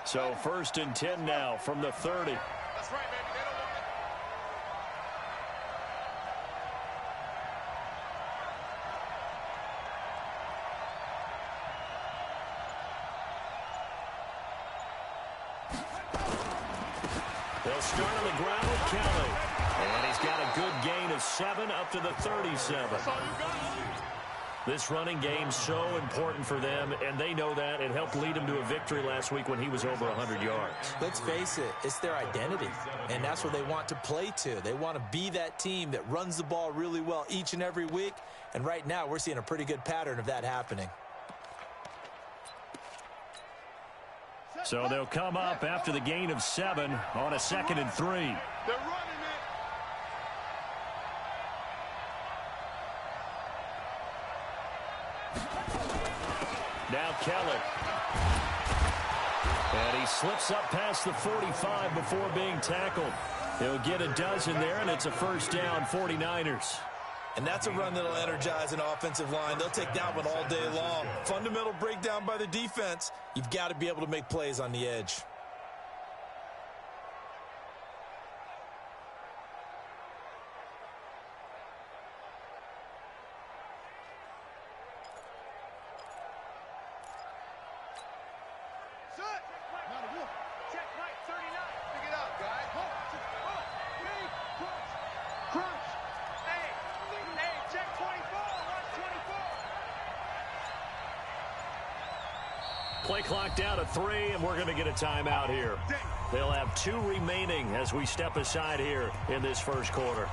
So 1st and 10 now from the 30. That's right, baby. They don't want it. They'll start on the ground with Kelly. And he's got a good gain of 7 up to the 37. That's all you got. This running game's so important for them, and they know that. It helped lead them to a victory last week when he was over 100 yards. Let's face it, it's their identity, and that's what they want to play to. They want to be that team that runs the ball really well each and every week, and right now we're seeing a pretty good pattern of that happening. So they'll come up after the gain of 7 on a 2nd and 3. They're running it. Now Kelly. And he slips up past the 45 before being tackled. He'll get a dozen there, and it's a 1st down, 49ers. And that's a run that'll energize an offensive line. They'll take that one all day long. Fundamental breakdown by the defense. You've got to be able to make plays on the edge. Check right, 39. Pick it up, guys. Crunch. Hey, check 24. Watch 24. Play clock down to 3, and we're going to get a timeout here. They'll have 2 remaining as we step aside here in this 1st quarter.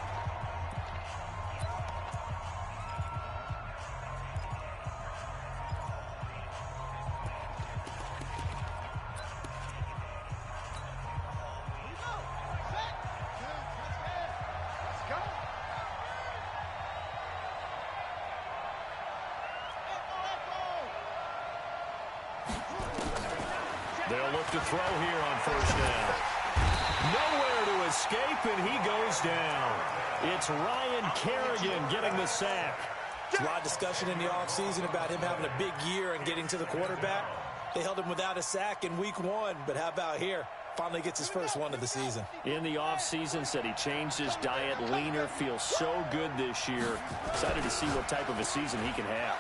They'll look to throw here on 1st down. Nowhere to escape, and he goes down. It's Ryan Kerrigan getting the sack. There's a lot of discussion in the offseason about him having a big year and getting to the quarterback. They held him without a sack in week 1, but how about here? Finally gets his first one of the season. In the offseason, said he changed his diet, leaner, feels so good this year. Excited to see what type of a season he can have.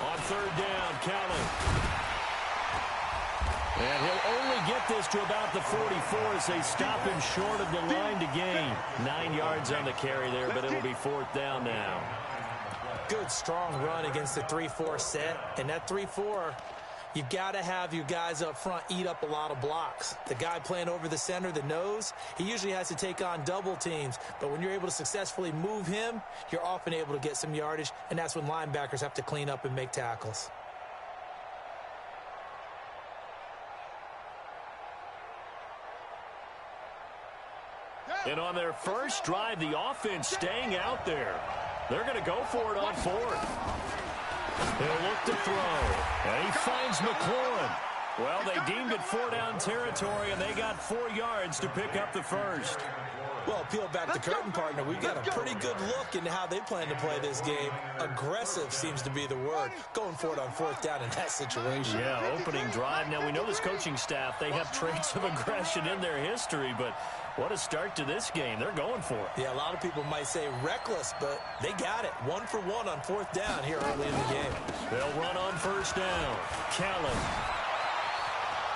On 3rd down, Kelly. And he'll only get this to about the 44 as they stop him short of the line to gain. 9 yards on the carry there, but it'll be 4th down now. Good, strong run against the 3-4 set. And that 3-4, you've got to have your guys up front eat up a lot of blocks. The guy playing over the center, the nose, he usually has to take on double teams. But when you're able to successfully move him, you're often able to get some yardage, and that's when linebackers have to clean up and make tackles. And on their first drive, the offense staying out there. They're going to go for it on 4th. He'll look to throw. And he finds McLaurin. Well, they deemed it 4-down territory, and they got 4 yards to pick up the 1st. Well, peel back the curtain, partner. We've got a pretty good look into how they plan to play this game. Aggressive seems to be the word. Going for it on 4th down in that situation. Yeah, opening drive. Now, we know this coaching staff, they have traits of aggression in their history, but what a start to this game. They're going for it. Yeah, a lot of people might say reckless, but they got it. 1 for 1 on 4th down here early in the game. They'll run on 1st down. Kelly.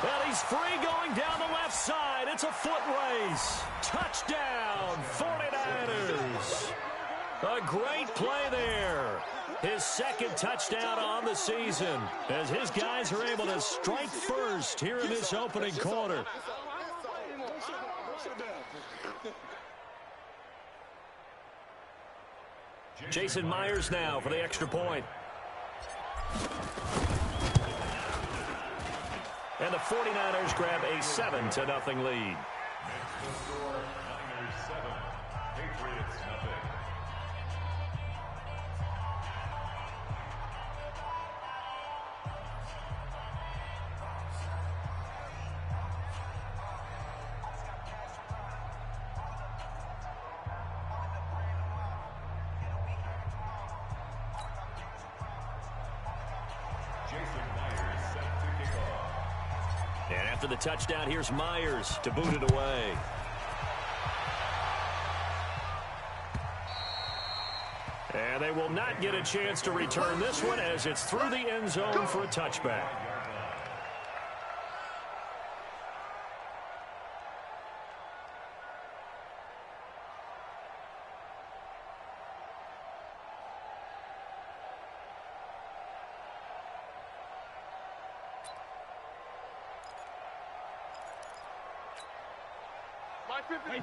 And he's free going down the left side. It's a foot race. Touchdown, 49ers. A great play there. His 2nd touchdown on the season as his guys are able to strike first here in this opening quarter. Jason Myers now for the extra point. And the 49ers grab a 7-0 lead. after the touchdown. Here's Myers to boot it away. And they will not get a chance to return this one as it's through the end zone for a touchback.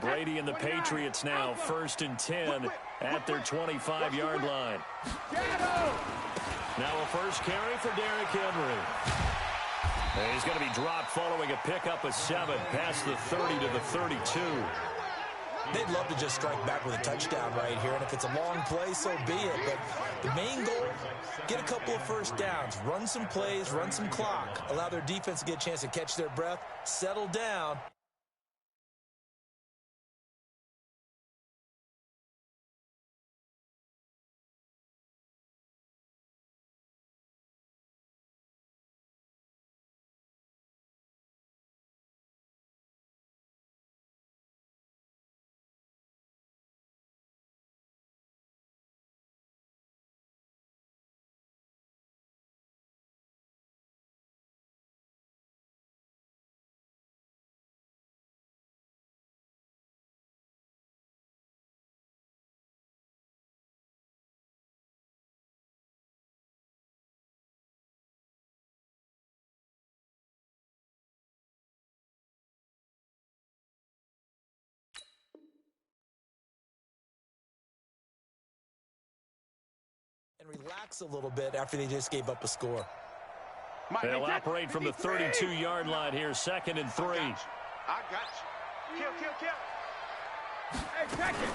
Brady and the Patriots now 1st and 10 at their 25-yard line. Now a first carry for Derrick Henry. And he's going to be dropped following a pickup of 7 past the 30 to the 32. They'd love to just strike back with a touchdown right here, and if it's a long play, so be it. But the main goal, get a couple of first downs, run some plays, run some clock, allow their defense to get a chance to catch their breath, settle down. And relax a little bit after they just gave up a score. They'll operate from the 32-yard line here, 2nd and 3. I got you. Kill. Hey, check it.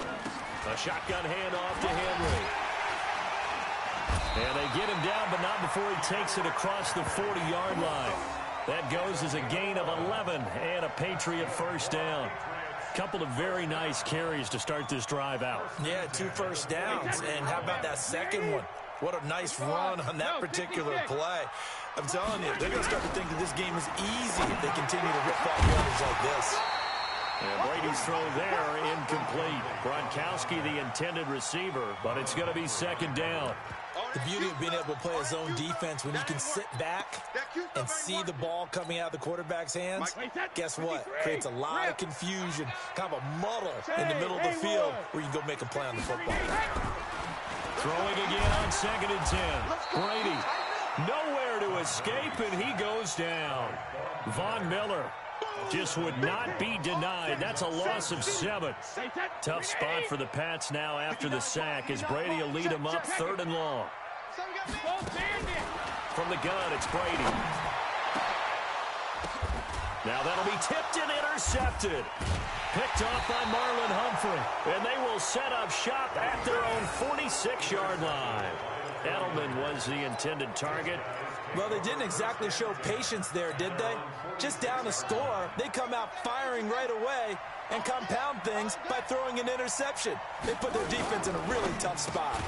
A shotgun handoff to Henry. And they get him down, but not before he takes it across the 40-yard line. That goes as a gain of 11 and a Patriot first down. Couple of very nice carries to start this drive out. Yeah, 2 first downs. And how about that second one? What a nice run on that particular play. I'm telling you, they're going to start to think that this game is easy if they continue to rip off runners like this. And Brady's throw there, incomplete. Gronkowski, the intended receiver, but it's going to be 2nd down. The beauty of being able to play a zone defense when you can sit back and see the ball coming out of the quarterback's hands, guess what? Creates a lot of confusion, kind of a muddle in the middle of the field where you can go make a play on the football. Throwing again on 2nd and 10. Brady nowhere to escape, and he goes down. Von Miller just would not be denied. That's a loss of 7. Tough spot for the Pats now after the sack as Brady will lead them up 3rd and long. From the gun, it's Brady. Now that'll be tipped and intercepted. Picked off by Marlon Humphrey. And they will set up shop at their own 46-yard line. Edelman was the intended target. Well, they didn't exactly show patience there, did they? Just down a score, they come out firing right away and compound things by throwing an interception. They put their defense in a really tough spot.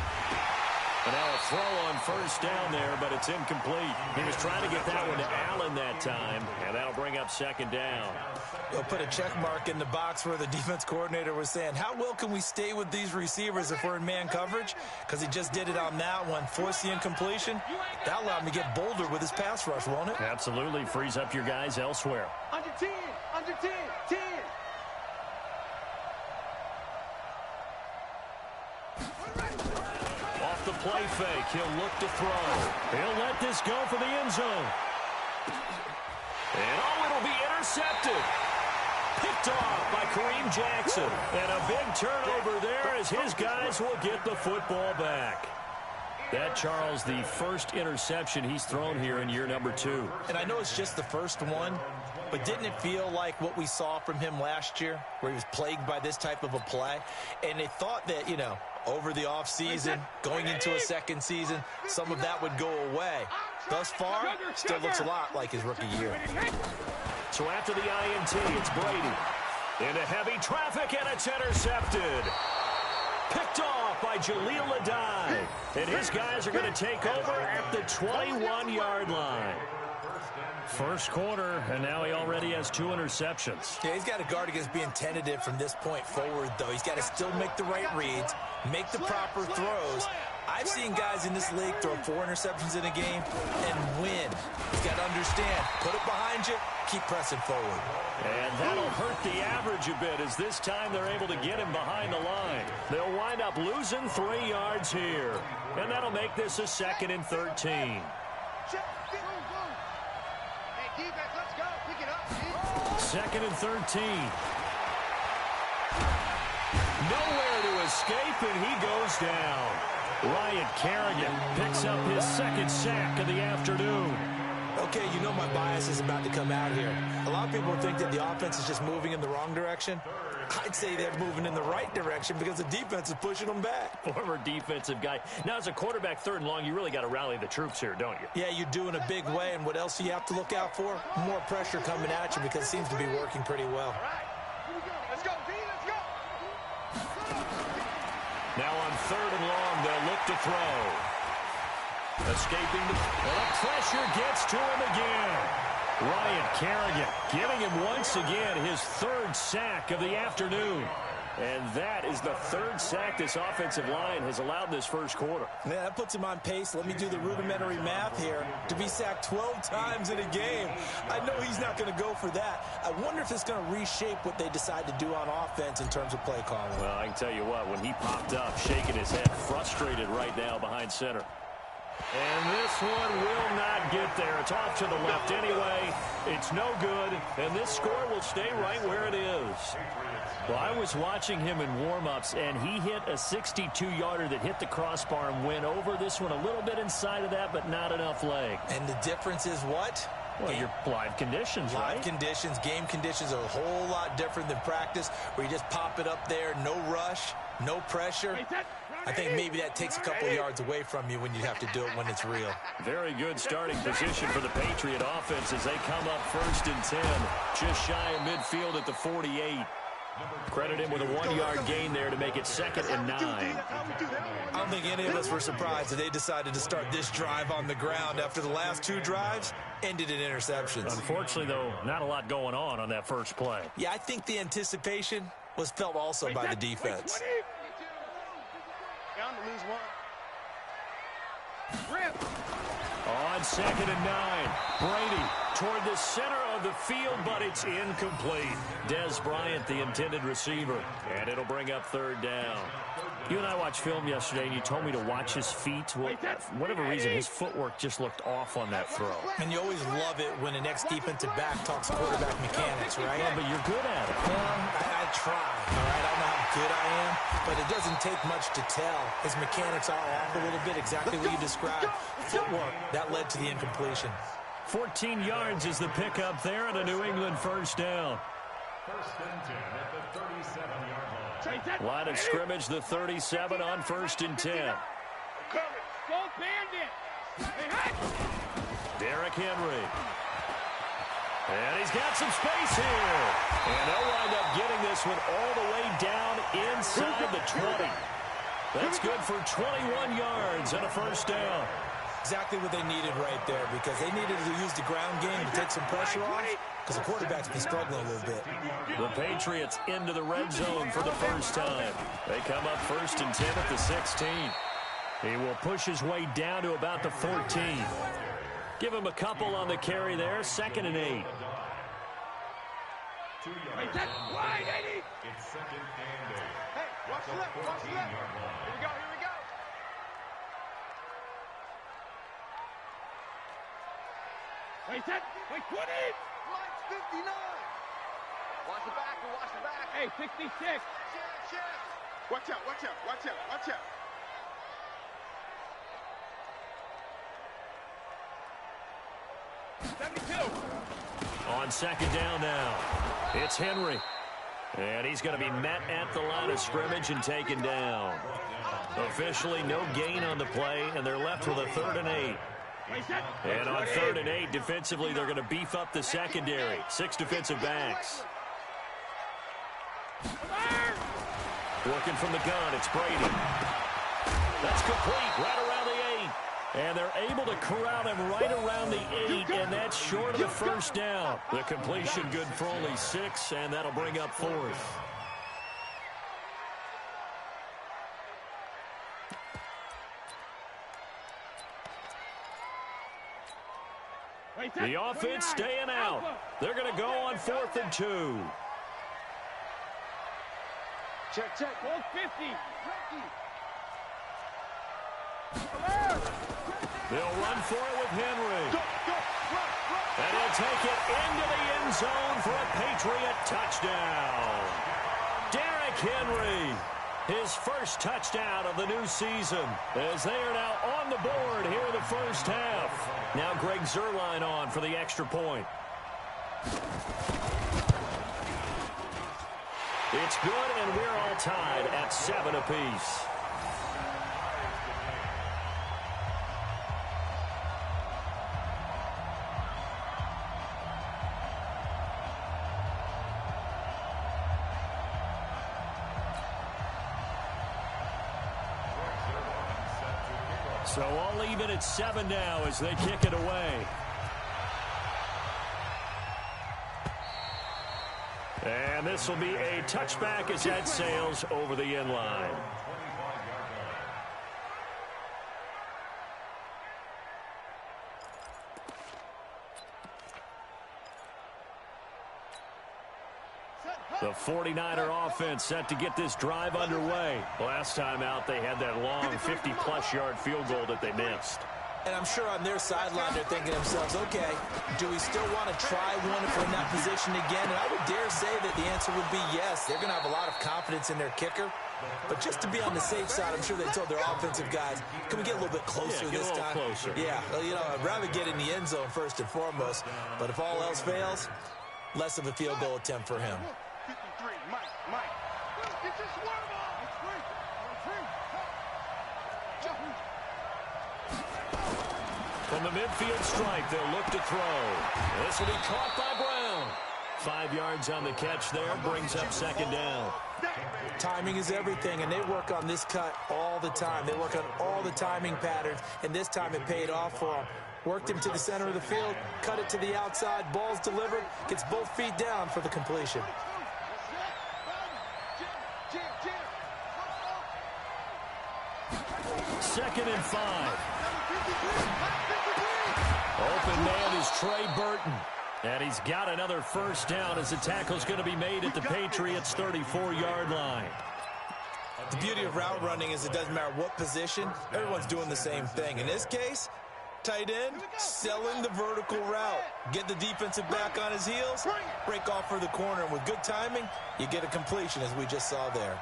And now a throw on first down there, but it's incomplete. He was trying to get that one to Allen that time, and that'll bring up 2nd down. They'll put a check mark in the box where the defense coordinator was saying, how well can we stay with these receivers if we're in man coverage? Because he just did it on that one, forced the incompletion. That'll allow him to get bolder with his pass rush, won't it? Absolutely. Frees up your guys elsewhere. Under 10, 10. Off the play fake, he'll look to throw. He'll let this go for the end zone. And it'll be intercepted. Picked off by Kareem Jackson. And a big turnover there as his guys will get the football back. That, Charles, the first interception he's thrown here in year number 2. And I know it's just the first one, but didn't it feel like what we saw from him last year, where he was plagued by this type of a play? And they thought that, over the offseason, going into a second season, some of that would go away. Thus far, still looks a lot like his rookie year. So after the INT, it's Brady. Into heavy traffic, and it's intercepted. Picked off by Jaleel Adai. And his guys are going to take over at the 21-yard line. First quarter, and now he already has 2 interceptions. Yeah, he's got to guard against being tentative from this point forward, though. He's got to still make the right reads, make the proper throws. I've seen guys in this league throw 4 interceptions in a game and win. He's got to understand, put it behind you, keep pressing forward. And that'll hurt the average a bit as this time they're able to get him behind the line. They'll wind up losing 3 yards here. And that'll make this a 2nd and 13. Hey, defense, let's go. Pick it up, 2nd and 13. Nowhere to escape, and he goes down. Ryan Kerrigan picks up his 2nd sack of the afternoon. Okay, you know my bias is about to come out here. A lot of people think that the offense is just moving in the wrong direction. I'd say they're moving in the right direction because the defense is pushing them back. Former defensive guy. Now, as a quarterback, 3rd and long, you really got to rally the troops here, don't you? Yeah, you do in a big way, and what else do you have to look out for? More pressure coming at you because it seems to be working pretty well. All right, here we go. Let's go, D, let's go. Now on 3rd and long, they'll look to throw. Escaping the pressure gets to him again. Ryan Kerrigan giving him once again his 3rd sack of the afternoon. And that is the 3rd sack this offensive line has allowed this first quarter. Yeah, that puts him on pace. Let me do the rudimentary math here. To be sacked 12 times in a game, I know he's not going to go for that. I wonder if it's going to reshape what they decide to do on offense in terms of play calling. Well, I can tell you what, when he popped up, shaking his head, frustrated right now behind center. And this one will not get there. It's off to the left anyway. It's no good, and this score will stay right where it is. Well, I was watching him in warm-ups, and he hit a 62-yarder that hit the crossbar and went over. This one a little bit inside of that, but not enough leg. And the difference is what? Well, your live conditions, right? Live conditions, game conditions are a whole lot different than practice, where you just pop it up there, no rush, no pressure. I think maybe that takes a couple yards away from you when you have to do it when it's real. Very good starting position for the Patriot offense as they come up 1st and 10, just shy of midfield at the 48. Credit him with a 1-yard gain there to make it 2nd and 9. I don't think any of us were surprised that they decided to start this drive on the ground after the last 2 drives ended in interceptions. Unfortunately, though, not a lot going on that first play. Yeah, I think the anticipation was felt also by the defense. Down to lose 1. Rip. On 2nd and 9, Brady toward the center of the field, but it's incomplete. Dez Bryant, the intended receiver, and it'll bring up 3rd down. You and I watched film yesterday, and you told me to watch his feet. Well, for whatever reason, his footwork just looked off on that throw. And you always love it when an ex-defensive back talks quarterback mechanics, right? Yeah, but you're good at it. I try, all right? I don't know how good I am, but it doesn't take much to tell. His mechanics are off a little bit, exactly what you described. Footwork, that led to the incompletion. 14 yards is the pickup there and a New England 1st down. 1st and 10 at the 37-yard line. Line of scrimmage, the 37 on 1st and 10. Go Bandit. Derrick Henry. And he's got some space here. And they'll wind up getting this one all the way down inside the 20. That's good for 21 yards and a 1st down. Exactly what they needed right there, because they needed to use the ground game to take some pressure off, because the quarterback's been struggling a little bit. The Patriots into the red zone for the first time. They come up 1st and 10 at the 16. He will push his way down to about the 14. Give him a couple on the carry there, 2nd and 8. Hey, watch the left, watch the left. Here we go, here we go. Wait, set. Wait, 20. Line's 59. Watch the back, watch the back. Hey, 66. Check. Watch out, watch out, watch out, watch out. On 2nd down now, it's Henry. And he's going to be met at the line of scrimmage and taken down. Officially no gain on the play, and they're left with a 3rd and 8. And on 3rd and 8, defensively, they're going to beef up the secondary. 6 defensive backs. Looking from the gun, it's Brady. That's complete, right around the 8. And they're able to corral him right around the 8, and that's short of the first down. The completion good for only 6, and that'll bring up 4th. The offense staying out. They're going to go on 4th and 2. Check. 50. They'll run for it with Henry. And he'll take it into the end zone for a Patriot touchdown. Derrick Henry, his first touchdown of the new season, as they are now on the board here in the first half. Now Greg Zuerlein on for the extra point. It's good, and we're all tied at 7 apiece. So all even at 7 now as they kick it away. And this will be a touchback as that sails over the end line. The 49er offense set to get this drive underway. Last time out, they had that long 50-plus yard field goal that they missed. And I'm sure on their sideline they're thinking to themselves, okay, do we still want to try one if we're in that position again? And I would dare say that the answer would be yes. They're going to have a lot of confidence in their kicker. But just to be on the safe side, I'm sure they told their offensive guys, can we get a little bit closer this time? Closer. Yeah, well, you know, I'd rather get in the end zone first and foremost. But if all else fails, less of a field goal attempt for him. 53, Mike. Get your swerve on. From the midfield stripe, they'll look to throw. This will be caught by Brown. 5 yards on the catch there, brings up 2nd down. Timing is everything, and they work on this cut all the time. They work on all the timing patterns, and this time it paid off for them. Worked him to the center of the field, cut it to the outside, ball's delivered, gets both feet down for the completion. Second and 5. Open man is Trey Burton. And he's got another first down as the tackle's going to be made at the Patriots' 34-yard line. The beauty of route running is it doesn't matter what position, everyone's doing the same thing. In this case, tight end, selling the vertical route. Get the defensive back on his heels, break off for the corner, and with good timing, you get a completion as we just saw there.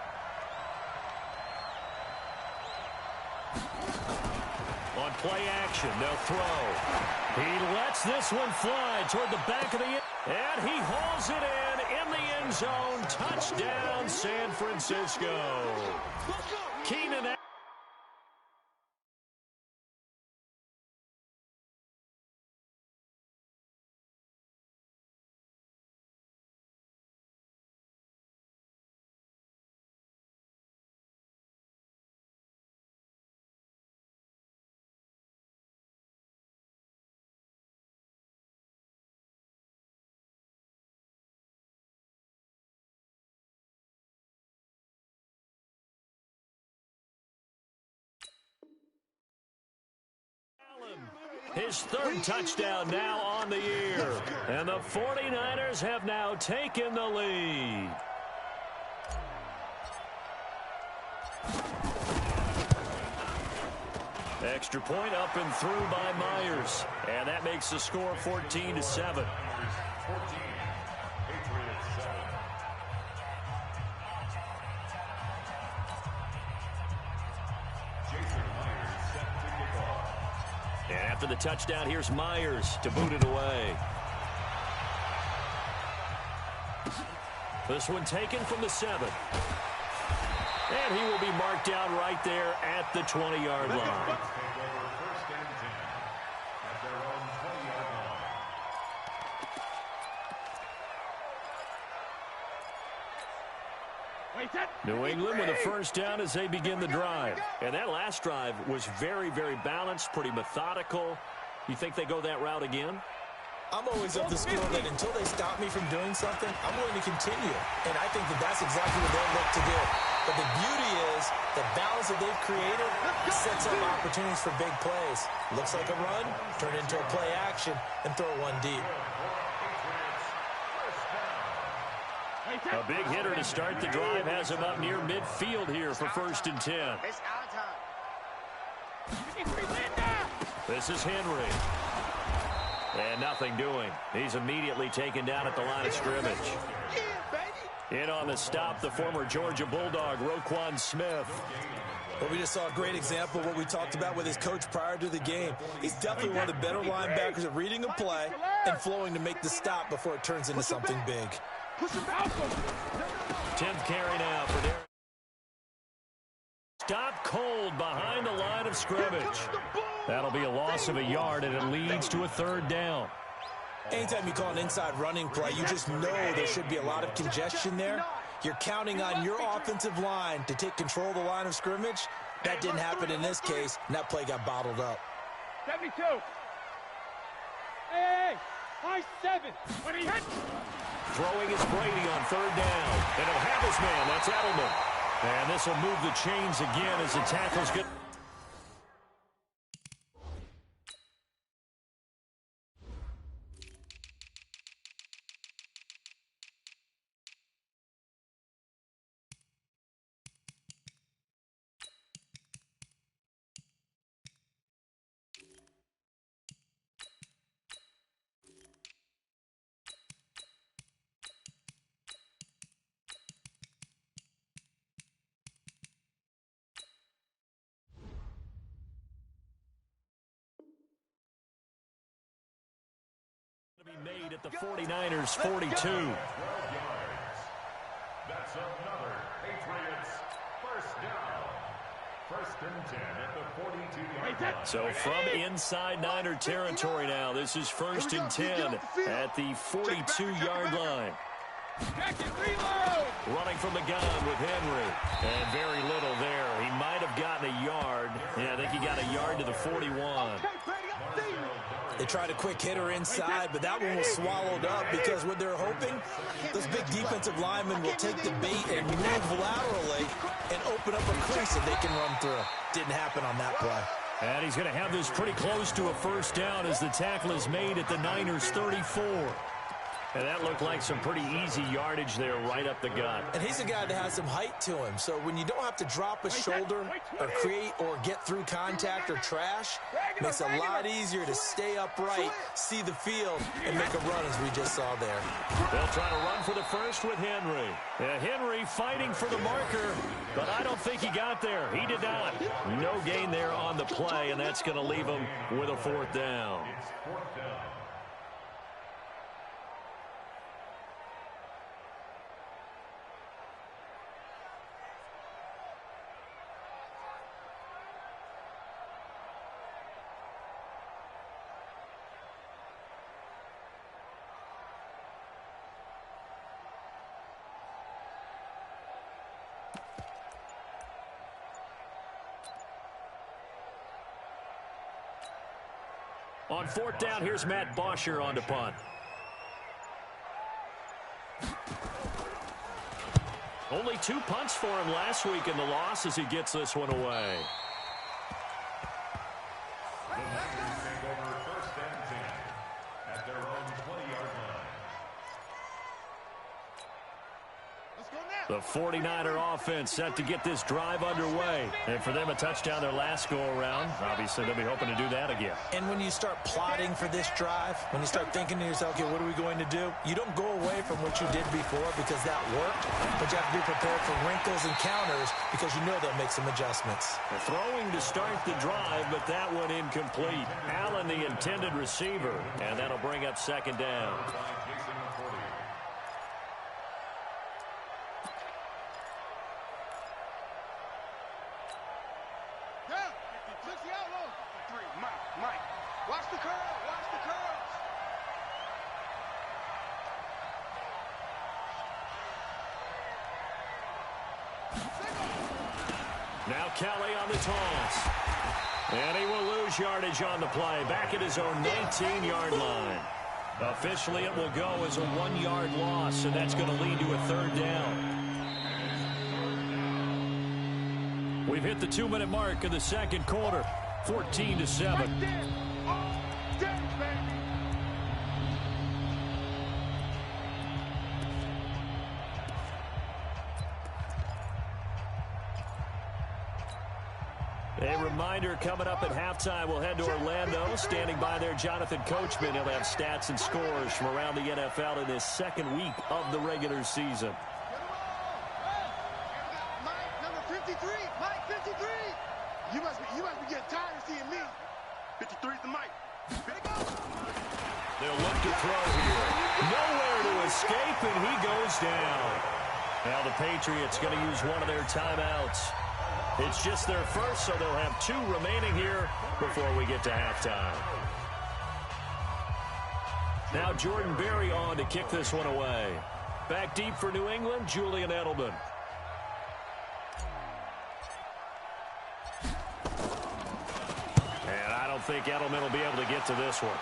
On play action, they'll throw. He lets this one fly toward the back of the end, and he hauls it in the end zone. Touchdown, San Francisco. Keenan. His 3rd touchdown now on the year. And the 49ers have now taken the lead. Extra point up and through by Myers. And that makes the score 14-7. And after the touchdown, here's Myers to boot it away. This one taken from the 7. And he will be marked down right there at the 20-yard line. New England with a first down as they begin the drive. And that last drive was very, very balanced, pretty methodical. You think they go that route again? I'm always of the school that until they stop me from doing something, I'm willing to continue. And I think that that's exactly what they'll look to do. But the beauty is the balance that they've created sets up opportunities for big plays. Looks like a run, turn into a play action, and throw one deep. A big hitter to start the drive has him up near midfield here for 1st and 10. It's our time. This is Henry. And nothing doing. He's immediately taken down at the line of scrimmage. In on the stop, the former Georgia Bulldog, Roquan Smith. Well, we just saw a great example of what we talked about with his coach prior to the game. He's definitely one of the better linebackers at reading a play and flowing to make the stop before it turns into something big. 10th carry now for Derek. Stop cold behind the line of scrimmage. That'll be a loss of a yard, and it leads to a 3rd down. Anytime you call an inside running play, you just know there should be a lot of congestion there. You're counting on your offensive line to take control of the line of scrimmage. That didn't happen in this case, and that play got bottled up. 72. Hey, high 7. When he hit. Throwing is Brady on 3rd down. And he'll have his man. That's Edelman. And this will move the chains again as the tackles get. Made at the 49ers 42. That's another Patriots first down. 1st and 10 at the 42-yard line. So from inside Niner territory now, this is 1st and 10 at the 42-yard line. Running from the gun with Henry. And very little there. He might have gotten a yard. Yeah, I think he got a yard to the 41. They tried a quick hitter inside, but that one was swallowed up because what they're hoping, those big defensive linemen will take the bait and move laterally and open up a crease that they can run through. Didn't happen on that play. And he's going to have this pretty close to a first down as the tackle is made at the Niners 34. And that looked like some pretty easy yardage there right up the gut. And he's a guy that has some height to him. So when you don't have to drop a shoulder or create or get through contact or trash, it makes it a lot easier to stay upright, see the field, and make a run as we just saw there. They'll try to run for the first with Henry. Henry fighting for the marker, but I don't think he got there. He did not. No gain there on the play, and that's going to leave him with a 4th down. It's 4th down. On 4th down, here's Matt Bosher on to punt. Only 2 punts for him last week in the loss as he gets this one away. The Niners take over 1st and 10 at their own 20-yard line. The 49er offense set to get this drive underway. And for them, a touchdown their last go-around. Obviously, they'll be hoping to do that again. And when you start plotting for this drive, when you start thinking to yourself, okay, what are we going to do? You don't go away from what you did before because that worked, but you have to be prepared for wrinkles and counters because you know they'll make some adjustments. They're throwing to start the drive, but that one incomplete. Allen, the intended receiver, and that'll bring up 2nd down. Mike, watch the curve, watch the curves. Now Kelly on the toss. And he will lose yardage on the play. Back at his own 19-yard line. Officially, it will go as a 1-yard loss, and that's going to lead to a third down. We've hit the 2-minute mark in the second quarter. 14-7. A reminder, coming up at halftime, we'll head to Orlando. Standing by there, Jonathan Coachman. He'll have stats and scores from around the NFL in this second week of the regular season. Mike, number 53. Mike, 53. You must be getting tired of seeing me. 53's the Mike. They'll look to throw here. Nowhere to escape, and he goes down. Now the Patriots going to use one of their timeouts. It's just their first, so they'll have 2 remaining here before we get to halftime. Now Jordan Berry on to kick this one away. Back deep for New England, Julian Edelman. And I don't think Edelman will be able to get to this one.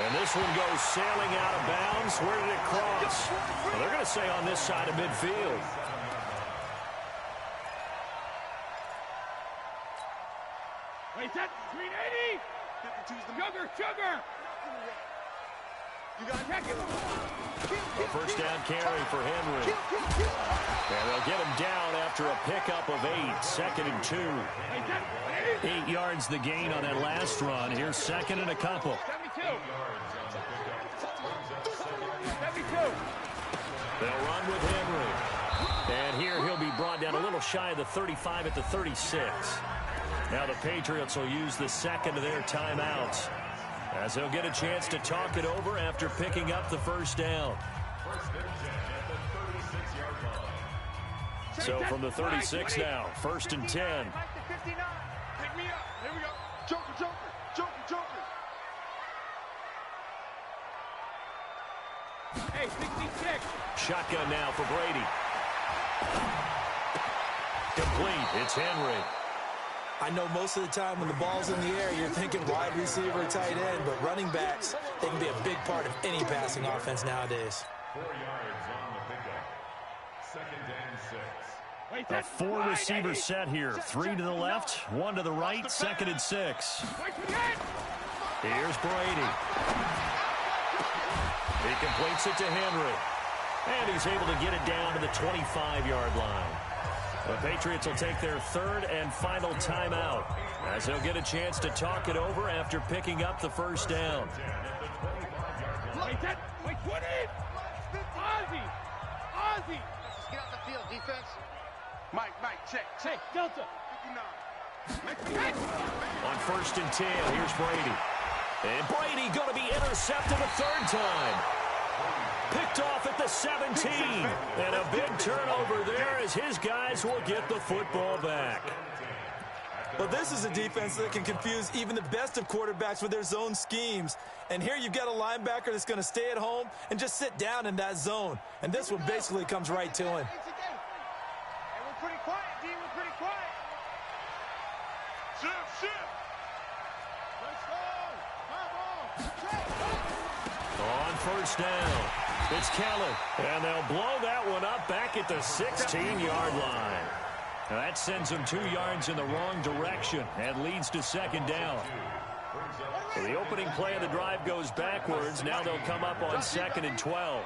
And this one goes sailing out of bounds. Where did it cross? Well, they're going to say on this side of midfield. Wait, that's 380. 52's the sugar. You got to check it. A first down carry for Henry. And they'll get him down after a pickup of 8. 2nd and 2. 8 yards the gain on that last run. Here's 2nd and a couple. 72. They'll run with Henry. And here he'll be brought down a little shy of the 35 at the 36. Now the Patriots will use the second of their timeouts as they'll get a chance to talk it over after picking up the first down. So from the 36 now, 1st and 10. Pick me up. Here we go. Joker. Hey, 66. Shotgun now for Brady. Complete. It's Henry. I know most of the time when the ball's in the air, you're thinking wide receiver, tight end, but running backs, they can be a big part of any passing offense nowadays. 4 yards on the pickup. 2nd and 6. A 4-receiver set here. 3 to the left, 1 to the right, 2nd and 6. Here's Brady. He completes it to Henry. And he's able to get it down to the 25-yard line. The Patriots will take their 3rd and final timeout as they'll get a chance to talk it over after picking up the first down. Wait, 20. Ozzy. Let's just get out the field, defense. Mike, check. Delta. 59. On 1st and 10, here's Brady. And Brady going to be intercepted a 3rd time. Picked off at the 17. And a big turnover there as his guys will get the football back. But this is a defense that can confuse even the best of quarterbacks with their zone schemes. And here you've got a linebacker that's going to stay at home and just sit down in that zone. And this one basically comes right to him. And we're pretty quiet, D. We're pretty quiet. Shift. Let's go. On 1st down, it's Kelly. And they'll blow that one up back at the 16-yard line. Now that sends them 2 yards in the wrong direction and leads to 2nd down. So the opening play of the drive goes backwards. Now they'll come up on 2nd and 12.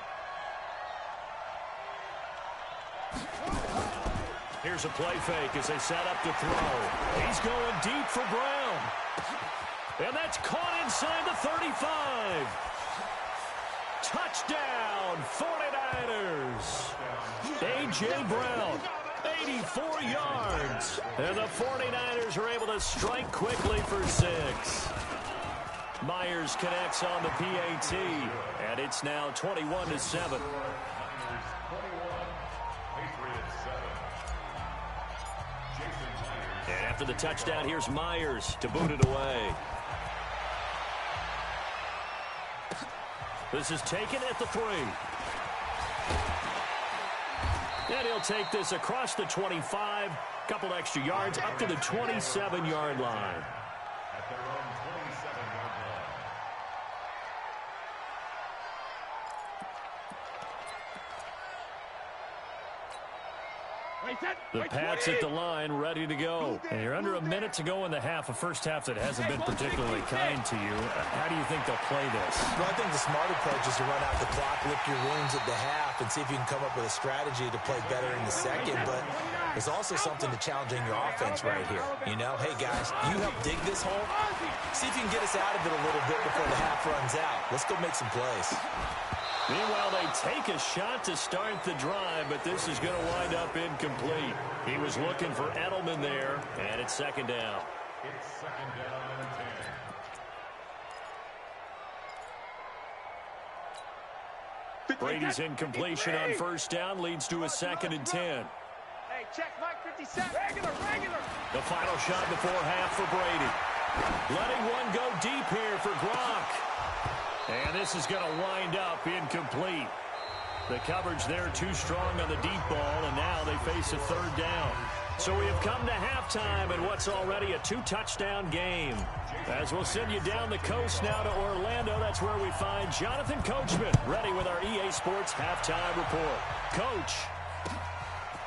Here's a play fake as they set up to throw. He's going deep for Brown. And that's caught inside the 35. Touchdown, 49ers. A.J. Brown, 84 yards. And the 49ers are able to strike quickly for 6. Myers connects on the PAT, and it's now 21-7. And after the touchdown, here's Myers to boot it away. This is taken at the 3. And he'll take this across the 25 Couple extra yards up to the 27-yard line. At their own 27-yard line. The Pats at the line, ready to go. And you're under a minute to go in the half, a first half that hasn't been particularly kind to you. How do you think they'll play this? Well, I think the smart approach is to run out the clock, lick your wounds at the half, and see if you can come up with a strategy to play better in the second. But there's also something to challenging your offense right here. You know, hey, guys, you help dig this hole. See if you can get us out of it a little bit before the half runs out. Let's go make some plays. Meanwhile, they take a shot to start the drive, but this is going to wind up incomplete. He was looking for Edelman there, and it's second down. It's second down and 10. Brady's incompletion on first down leads to a 2nd and 10. Hey, check Mike 57. Regular. The final shot before half for Brady. Letting one go deep here for Gronk. And this is going to wind up incomplete. The coverage there too strong on the deep ball, and now they face a 3rd down. So we have come to halftime in what's already a 2-touchdown game. As we'll send you down the coast now to Orlando, that's where we find Jonathan Coachman, ready with our EA Sports halftime report. Coach,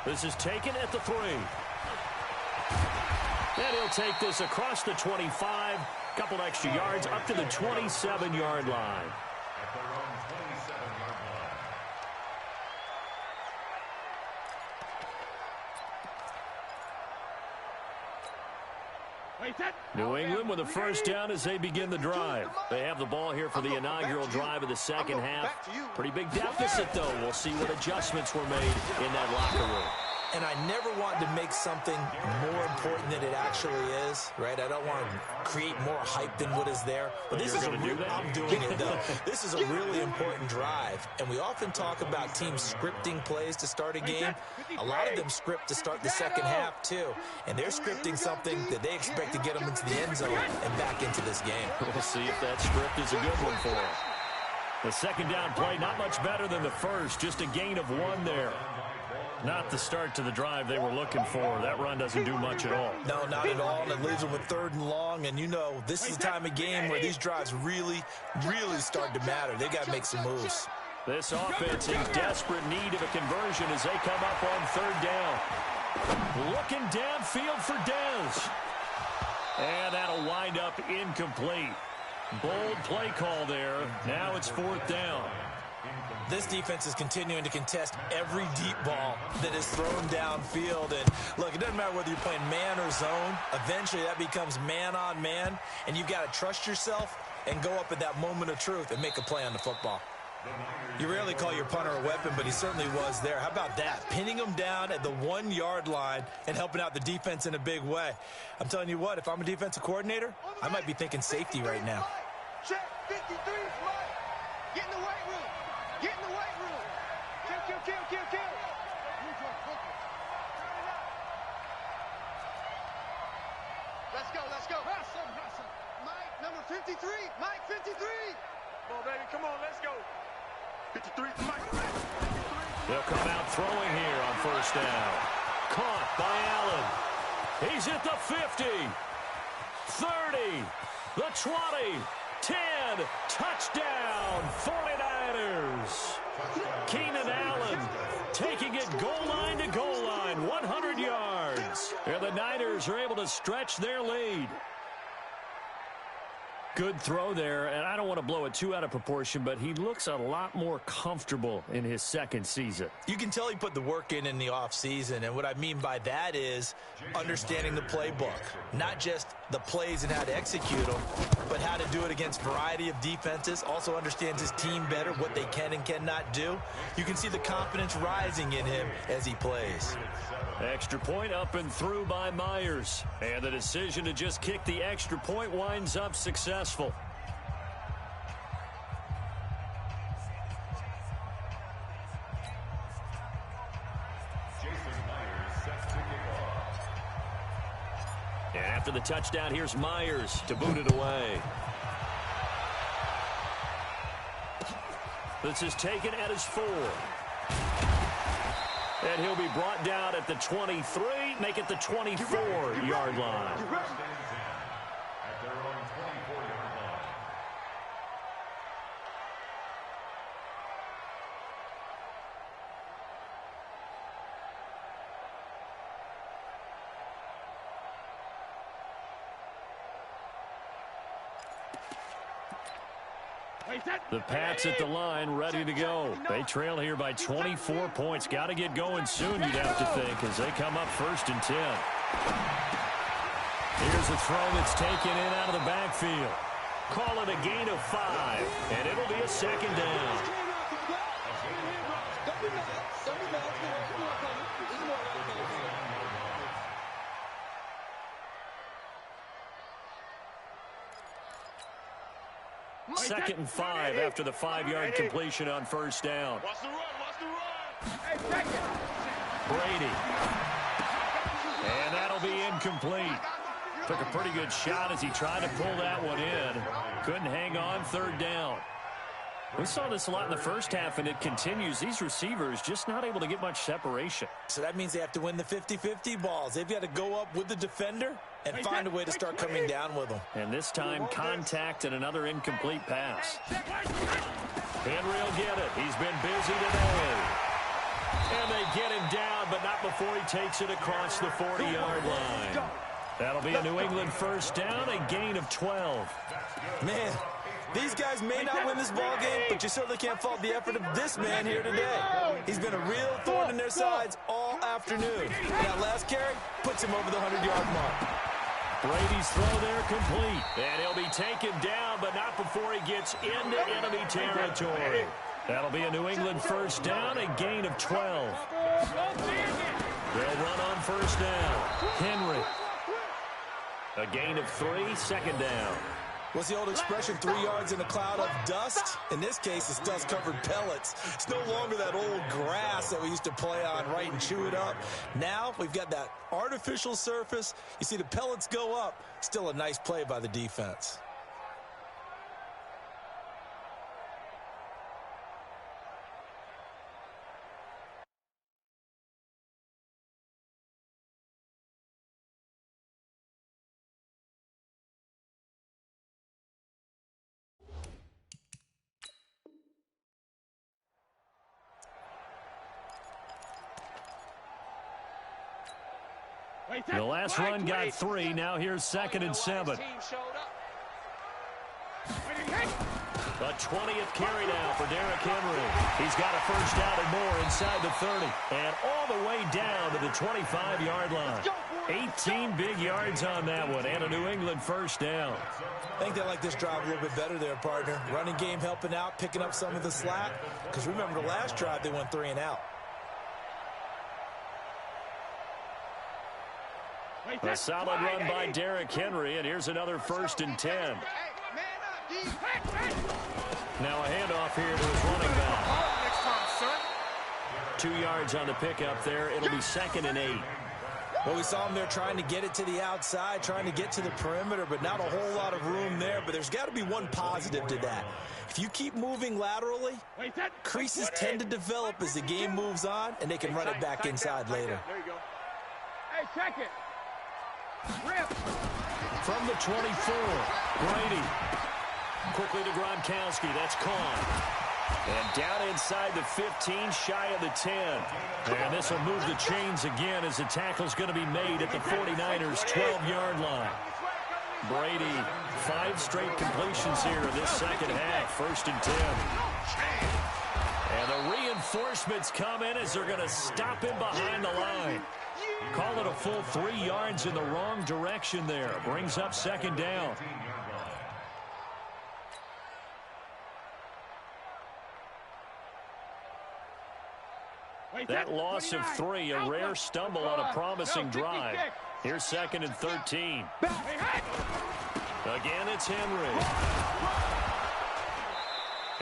this is taken at the 3. And he'll take this across the 25. Couple extra yards up to the 27-yard line. At their own 27-yard line. New England with a first down as they begin the drive. They have the ball here for the inaugural drive of the second half. Pretty big deficit, though. We'll see what adjustments were made in that locker room. And I never want to make something more important than it actually is, right? I don't want to create more hype than what is there. But this is I'm doing it, though. This is a really important drive. And we often talk about teams scripting plays to start a game. A lot of them script to start the second half, too. And they're scripting something that they expect to get them into the end zone and back into this game. We'll see if that script is a good one for them. The second down play, not much better than the first. Just a gain of 1 there. Not the start to the drive they were looking for. That run doesn't do much at all. No, not at all. And it leaves them with 3rd and long. And, you know, this is the time of game where these drives really start to matter. They got to make some moves. This offense in desperate need of a conversion as they come up on 3rd down. Looking downfield for Dez. And that'll wind up incomplete. Bold play call there. Now it's 4th down. This defense is continuing to contest every deep ball that is thrown downfield. And, look, it doesn't matter whether you're playing man or zone. Eventually, that becomes man-on-man, and you've got to trust yourself and go up at that moment of truth and make a play on the football. You rarely call your punter a weapon, but he certainly was there. How about that? Pinning him down at the 1-yard line and helping out the defense in a big way. I'm telling you what, if I'm a defensive coordinator, I might be thinking safety right now. Check 53, Mike. Get in the weight room. Get in the weight room. Kill. Let's go. Hustle. Mike, number 53. Mike, 53. Come on, baby. Come on, let's go. 53, Mike. 53. They'll come out throwing here on first down. Caught by Allen. He's at the 50. 30. The 20. 10. Touchdown. 49ers. Keenan Allen taking it goal line to goal line. 100 yards. And the Niners are able to stretch their lead. Good throw there, and I don't want to blow it too out of proportion, but he looks a lot more comfortable in his second season. You can tell he put the work in the offseason, and what I mean by that is understanding the playbook. Not just the plays and how to execute them, but how to do it against a variety of defenses. Also understands his team better, what they can and cannot do. You can see the confidence rising in him as he plays. Extra point up and through by Myers. And the decision to just kick the extra point winds up successful. And after the touchdown, here's Myers to boot it away. This is taken at his 4. And he'll be brought down at the 23. make it the 24-yard line. At their own 24-yard line. The Pats at the line, ready to go. They trail here by 24 points. Got to get going soon, you'd have to think, as they come up 1st and 10. Here's a throw that's taken in out of the backfield. Call it a gain of 5, and it'll be a 2nd down. Second and 5 after the 5-yard completion on 1st down. Watch the run, watch the run. Hey, check it. Brady. And that'll be incomplete. Took a pretty good shot as he tried to pull that one in. Couldn't hang on 3rd down. We saw this a lot in the first half, and it continues. These receivers just not able to get much separation. So that means they have to win the 50-50 balls. They've got to go up with the defender and find a way to start coming down with them. And this time, contact and another incomplete pass. Henry will get it. He's been busy today. And they get him down, but not before he takes it across the 40-yard line. That'll be a New England 1st down, a gain of 12. Man, these guys may not win this ball game, but you certainly can't fault the effort of this man here today. He's been a real thorn in their sides all afternoon. And that last carry puts him over the 100-yard mark. Brady's throw there complete. And he'll be taken down, but not before he gets into enemy territory. That'll be a New England 1st down, a gain of 12. They'll run on 1st down. Henry. A gain of 3, 2nd down. What's the old expression, 3 yards in a cloud of dust? In this case, it's dust-covered pellets. It's no longer that old grass that we used to play on, right, and chew it up. Now we've got that artificial surface. You see the pellets go up. Still a nice play by the defense. The last run got 3. Now here's 2nd and 7. The 20th carry now for Derrick Henry. He's got a 1st down and more inside the 30. And all the way down to the 25-yard line. 18 big yards on that one, and a New England 1st down. I think they like this drive a little bit better there, partner. Running game helping out, picking up some of the slack. Because remember, the last drive they went 3 and out. A solid run by Derrick Henry, and here's another 1st and 10. Now a handoff here to his running back. 2 yards on the pickup there. It'll be 2nd and 8. Well, we saw him there trying to get it to the outside, trying to get to the perimeter, but not a whole lot of room there. But there's got to be one positive to that. If you keep moving laterally, creases tend to develop as the game moves on, and they can run it back inside later. There you go. Hey, check it. Rip. From the 24, Brady. Quickly to Gronkowski. That's caught. And down inside the 15, shy of the 10. And this will move the chains again as the tackle's going to be made at the 49ers' 12-yard line. Brady, 5 straight completions here in this second half. 1st and 10. And the reinforcements come in as they're going to stop him behind the line. Call it a full 3 yards in the wrong direction there. Brings up 2nd down. That loss of 3, a rare stumble on a promising drive. Here's 2nd and 13. Again, it's Henry.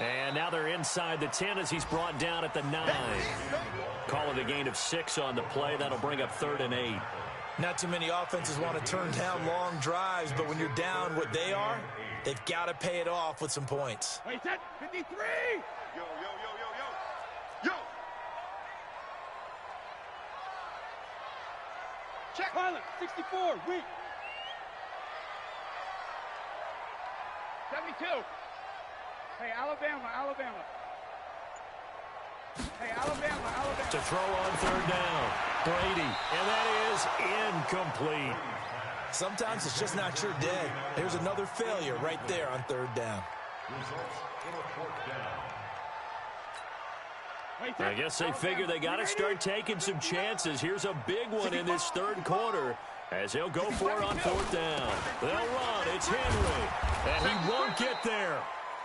And now they're inside the 10 as he's brought down at the 9. Call it a gain of 6 on the play. That'll bring up 3rd and 8. Not too many offenses want to turn down long drives, but when you're down what they are, they've got to pay it off with some points. Wait, that 53. Yo. check. Pilot, 64, weak. 72. Hey, Alabama. Hey, Alabama. To throw on third down. Brady, and that is incomplete. Sometimes it's just not your day. There's another failure right there on third down. I guess they figure they got to start taking some chances. Here's a big one in this third quarter as they'll go for it on fourth down. They'll run. It's Henry, and he won't get there.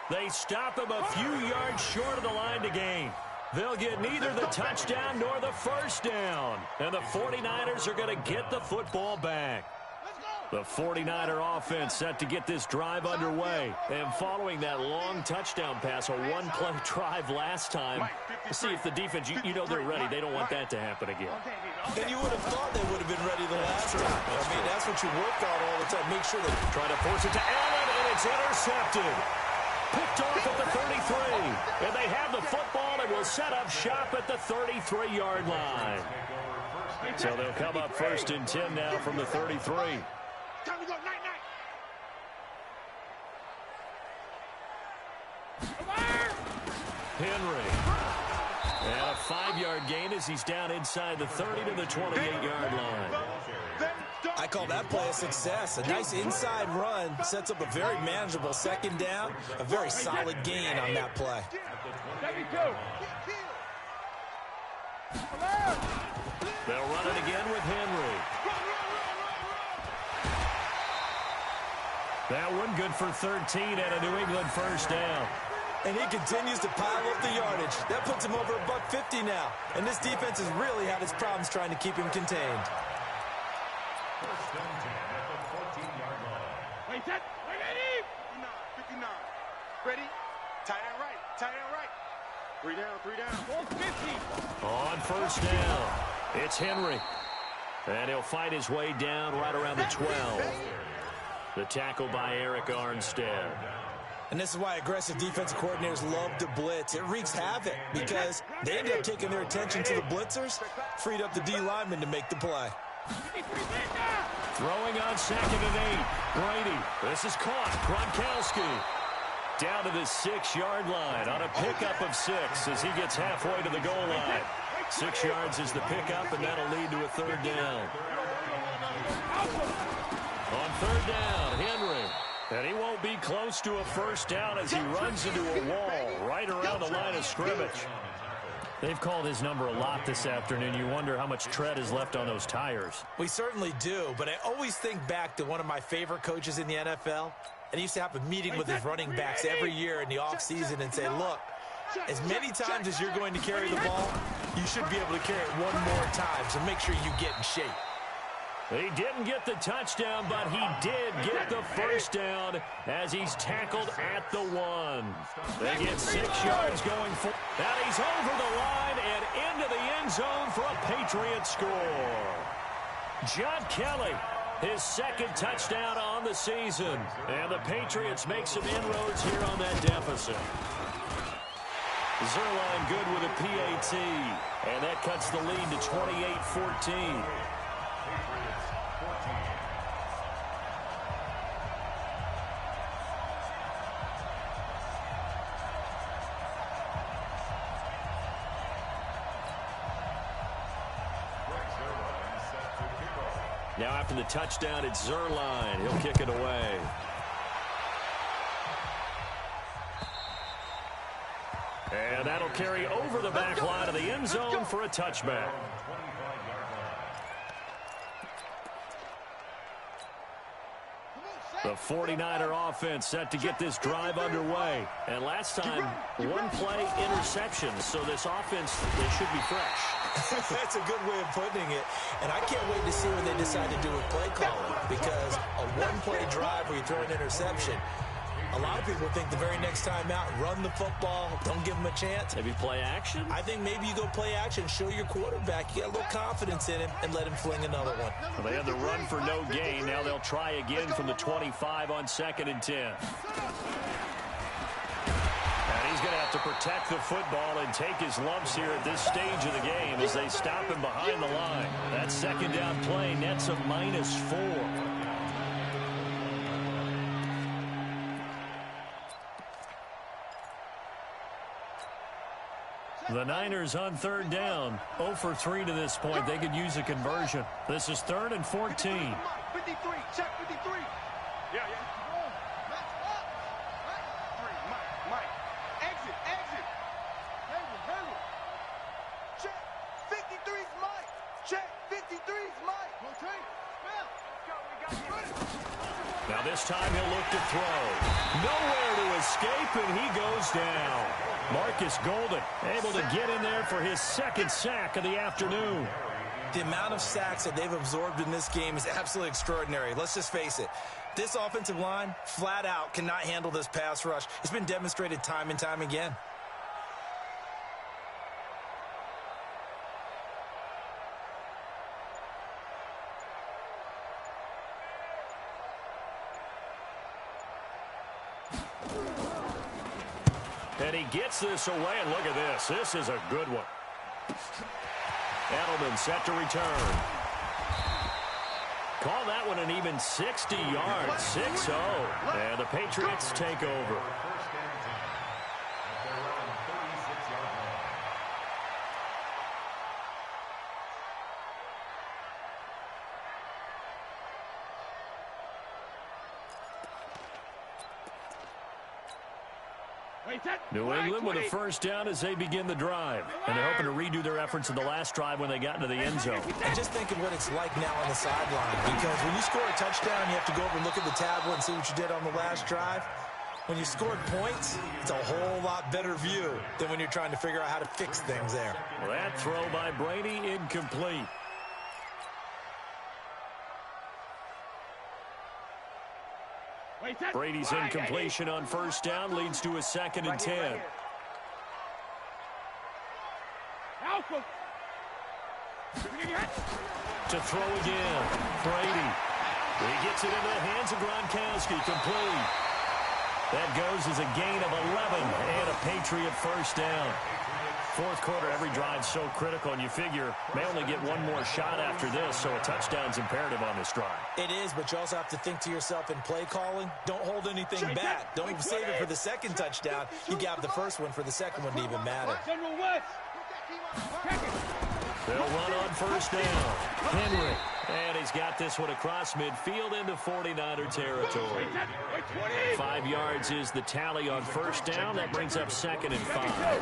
They stop him a few yards short of the line to gain. They'll get neither the touchdown nor the first down, and the 49ers are going to get the football back. The 49er offense set to get this drive underway. And following that long touchdown pass, a one-play drive last time, see if the defense, you know they're ready. They don't want that to happen again. And you would have thought they would have been ready the last time. I mean, that's what you work on all the time. Make sure they try to force it to Allen, and it's intercepted. Picked off at the 33. And they have the football and will set up shop at the 33-yard line. So they'll come up first and 10 now from the 33. Time to go, night. Henry. And a 5-yard gain as he's down inside the 30 to the 28-yard line. I call that play a success. A nice inside run sets up a very manageable second down. A very solid gain on that play. 72. They'll run it again with Henry. That one good for 13 and a New England first down. And he continues to pile up the yardage. That puts him over $150 now. And this defense has really had its problems trying to keep him contained. First and 10 at the 14-yard line. Wait, set. Ready? 59. Ready? Tight end right. 3 down. 450. On first down, it's Henry. And he'll fight his way down right around the 12. The tackle by Eric Armstead. And this is why aggressive defensive coordinators love to blitz. It wreaks havoc because they end up taking their attention to the blitzers, freed up the D lineman to make the play. Throwing on 2nd and 8. Brady. This is caught. Gronkowski down to the 6-yard line on a pickup of 6 as he gets halfway to the goal line. 6 yards is the pickup, and that'll lead to a third down. On third down, Henry. And he won't be close to a first down as he runs into a wall right around the line of scrimmage. They've called his number a lot this afternoon. You wonder how much tread is left on those tires. We certainly do, but I always think back to one of my favorite coaches in the NFL. And he used to have a meeting with his running backs every year in the offseason and say, look, as many times as you're going to carry the ball, you should be able to carry it one more time, so make sure you get in shape. He didn't get the touchdown, but he did get the first down as he's tackled at the 1. They get 6 yards going for. Now he's over the line and into the end zone for a Patriot score. John Kelly, his 2nd touchdown on the season. And the Patriots make some inroads here on that deficit. Zerline good with a PAT. And that cuts the lead to 28-14. Now after the touchdown, it's Zerline. He'll kick it away. And that'll carry over the back line of the end zone for a touchback. The 49er offense set to get this drive underway. And last time, one play interception. So this offense, they should be fresh. That's a good way of putting it. And I can't wait to see what they decide to do with play calling. Because a one-play drive where you throw an interception, a lot of people think the very next time out, run the football, don't give them a chance. Maybe play action? I think maybe you go play action, show your quarterback, you get a little confidence in him, and let him fling another one. Well, they had the run for no gain. Now they'll try again from the 25 on 2nd and 10. And He's going to have to protect the football and take his lumps here at this stage of the game as they stop him behind the line. That second down play nets a -4. The Niners on third down, 0 for 3 to this point. They could use a conversion. This is 3rd and 14. 53, check 53. Yeah. Mike. Exit. Check, 53's Mike. Check, 53's Mike. Now this time he'll look to throw. Nowhere to escape, and he goes down. Marcus Golden able to get in there for his second sack of the afternoon. The amount of sacks that they've absorbed in this game is absolutely extraordinary. Let's just face it. This offensive line, flat out, cannot handle this pass rush. It's been demonstrated time and time again. And he gets this away, and look at this. This is a good one. Edelman set to return. Call that one an even 60 yards, 6-0. And the Patriots take over. New England with a first down as they begin the drive. And they're hoping to redo their efforts in the last drive when they got into the end zone. And just think of what it's like now on the sideline. Because when you score a touchdown, you have to go over and look at the tablet and see what you did on the last drive. When you scored points, it's a whole lot better view than when you're trying to figure out how to fix things there. Well, that throw by Brady incomplete. Brady's incompletion on first down leads to a 2nd and 10. To throw again. Brady. He gets it into the hands of Gronkowski. Complete. That goes as a gain of 11 and a Patriot first down. Fourth quarter, every drive's so critical, and you figure may only get one more shot after this, so a touchdown's imperative on this drive. It is, but you also have to think to yourself in play calling, don't hold anything back. Don't save it for the second touchdown. You got the first one for the second one to even matter. They'll run on first down. Henry. And he's got this one across midfield into 49er territory. 5 yards is the tally on first down. That brings up 2nd and 5.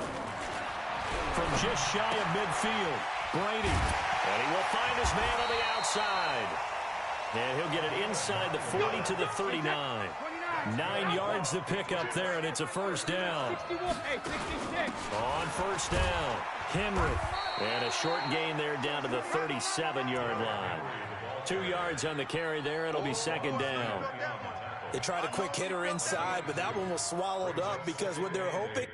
From just shy of midfield, Brady. And he will find his man on the outside. And he'll get it inside the 40 to the 39. 9 yards to pick up there, and it's a first down. On first down, Henry. And a short gain there down to the 37-yard line. 2 yards on the carry there. It'll be 2nd down. They tried a quick hitter inside, but that one was swallowed up because what they're hoping.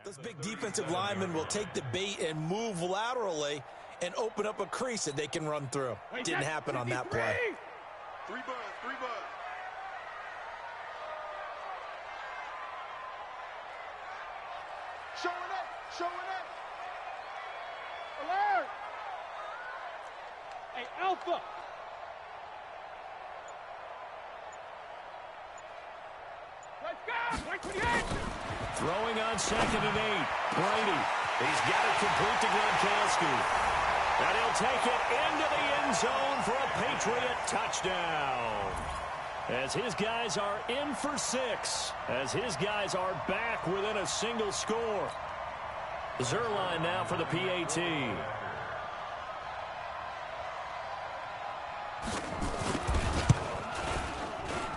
Those big defensive linemen will take the bait and move laterally and open up a crease that they can run through. Didn't happen on that play. 3 buzz. Showing it. Alert! Hey, Alpha! Let's go! 128! Throwing on 2nd and 8. Brady. He's got it complete to Gronkowski. And he'll take it into the end zone for a Patriot touchdown. As his guys are in for 6. As his guys are back within a single score. Zerline now for the PAT.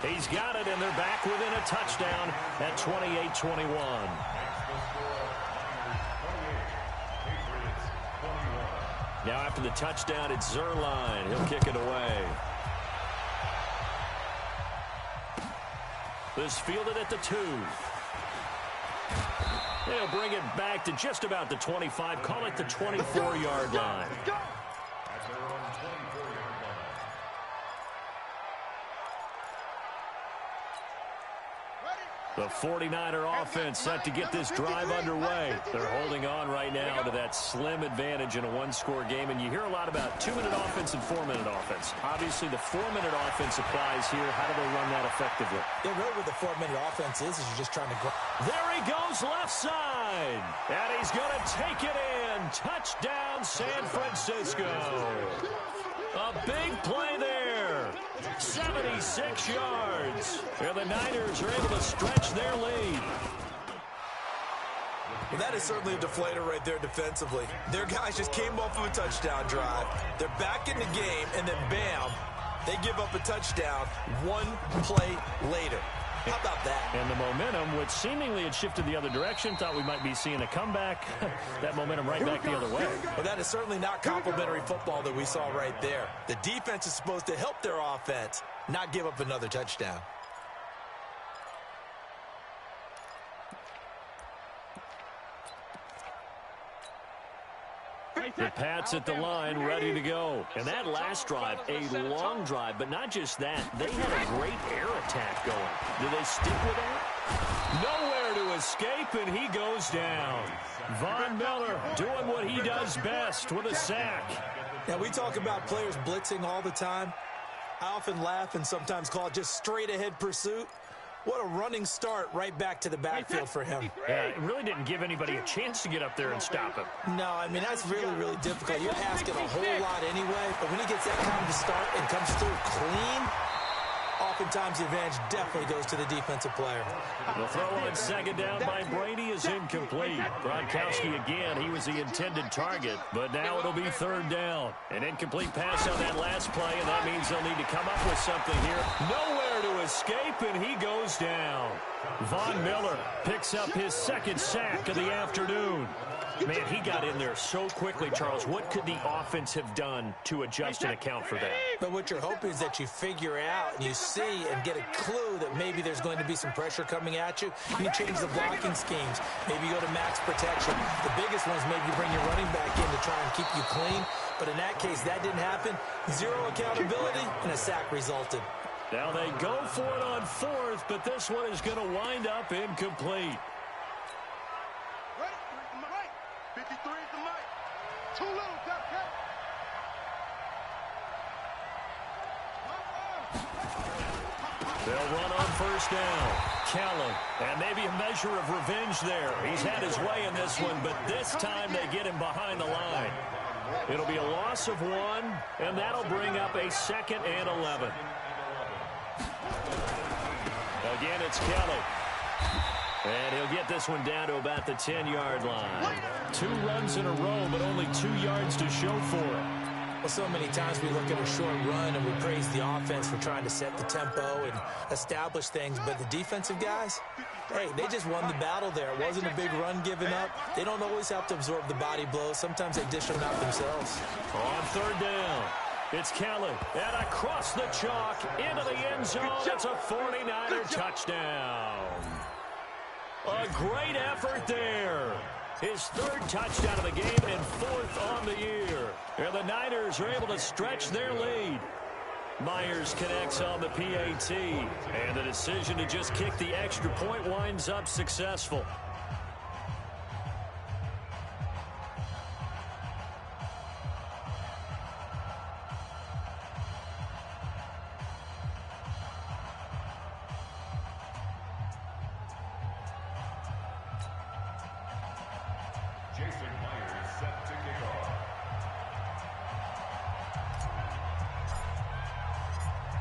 He's got it, and they're back within a touchdown at 28-21. Now after the touchdown, it's Zerline. He'll kick it away. This fielded at the 2. They'll bring it back to just about the 25. Call it the 24-yard line. At their own 24-yard line. The 49er offense set to get this drive underway. They're holding on right now to that slim advantage in a one-score game, and you hear a lot about 2-minute offense and 4-minute offense. Obviously, the 4-minute offense applies here. How do they run that effectively? Yeah, really what the 4-minute offense is you're just trying to go. There he goes left side, and he's going to take it in. Touchdown, San Francisco. A big play there. 76 yards. And the Niners are able to stretch their lead. Well, that is certainly a deflator right there defensively. Their guys just came off of a touchdown drive. They're back in the game, and then bam, they give up a touchdown one play later. How about that? And the momentum, which seemingly had shifted the other direction, thought we might be seeing a comeback. That momentum right back the other way. Well, that is certainly not complimentary football that we saw right there. The defense is supposed to help their offense, not give up another touchdown. The Pats at the line, ready to go. And that last drive, a long drive, but not just that. They had a great air attack going. Do they stick with that? Nowhere to escape, and he goes down. Von Miller doing what he does best with a sack. Now, we talk about players blitzing all the time. I often laugh and sometimes call it just straight-ahead pursuit. What a running start right back to the backfield for him. Yeah, it really didn't give anybody a chance to get up there and stop him. No, I mean, that's really, really difficult. You're asking a whole lot anyway, but when he gets that kind of a start and comes through clean, oftentimes the advantage definitely goes to the defensive player. The throw on second down by Brady is incomplete. Gronkowski again, he was the intended target, but now it'll be third down. An incomplete pass on that last play, and that means they'll need to come up with something here. Nowhere to escape, and he goes down. Von Miller picks up his second sack of the afternoon. Man, he got in there so quickly, Charles. What could the offense have done to adjust and account for that? But what you're hoping is that you figure out and you see and get a clue that maybe there's going to be some pressure coming at you. You change the blocking schemes. Maybe you go to max protection. The biggest one is maybe you bring your running back in to try and keep you clean. But in that case, that didn't happen. Zero accountability, and a sack resulted. Now they go for it on fourth, but this one is going to wind up incomplete. 53 is the mic. Too little, Duck. They'll run on first down. Callan, and maybe a measure of revenge there. He's had his way in this one, but this time they get him behind the line. It'll be a loss of one, and that'll bring up a 2nd and 11. Again, it's Kelly. And he'll get this one down to about the 10-yard line. 2 runs in a row, but only 2 yards to show for it. Well, so many times we look at a short run and we praise the offense for trying to set the tempo and establish things, but the defensive guys, hey, they just won the battle there. It wasn't a big run given up. They don't always have to absorb the body blows. Sometimes they dish them out themselves. On third down, it's Kelly. And across the chalk, into the end zone. It's a 49er touchdown. A great effort there. His 3rd touchdown of the game and 4th on the year. And the Niners are able to stretch their lead. Myers connects on the PAT. And the decision to just kick the extra point winds up successful.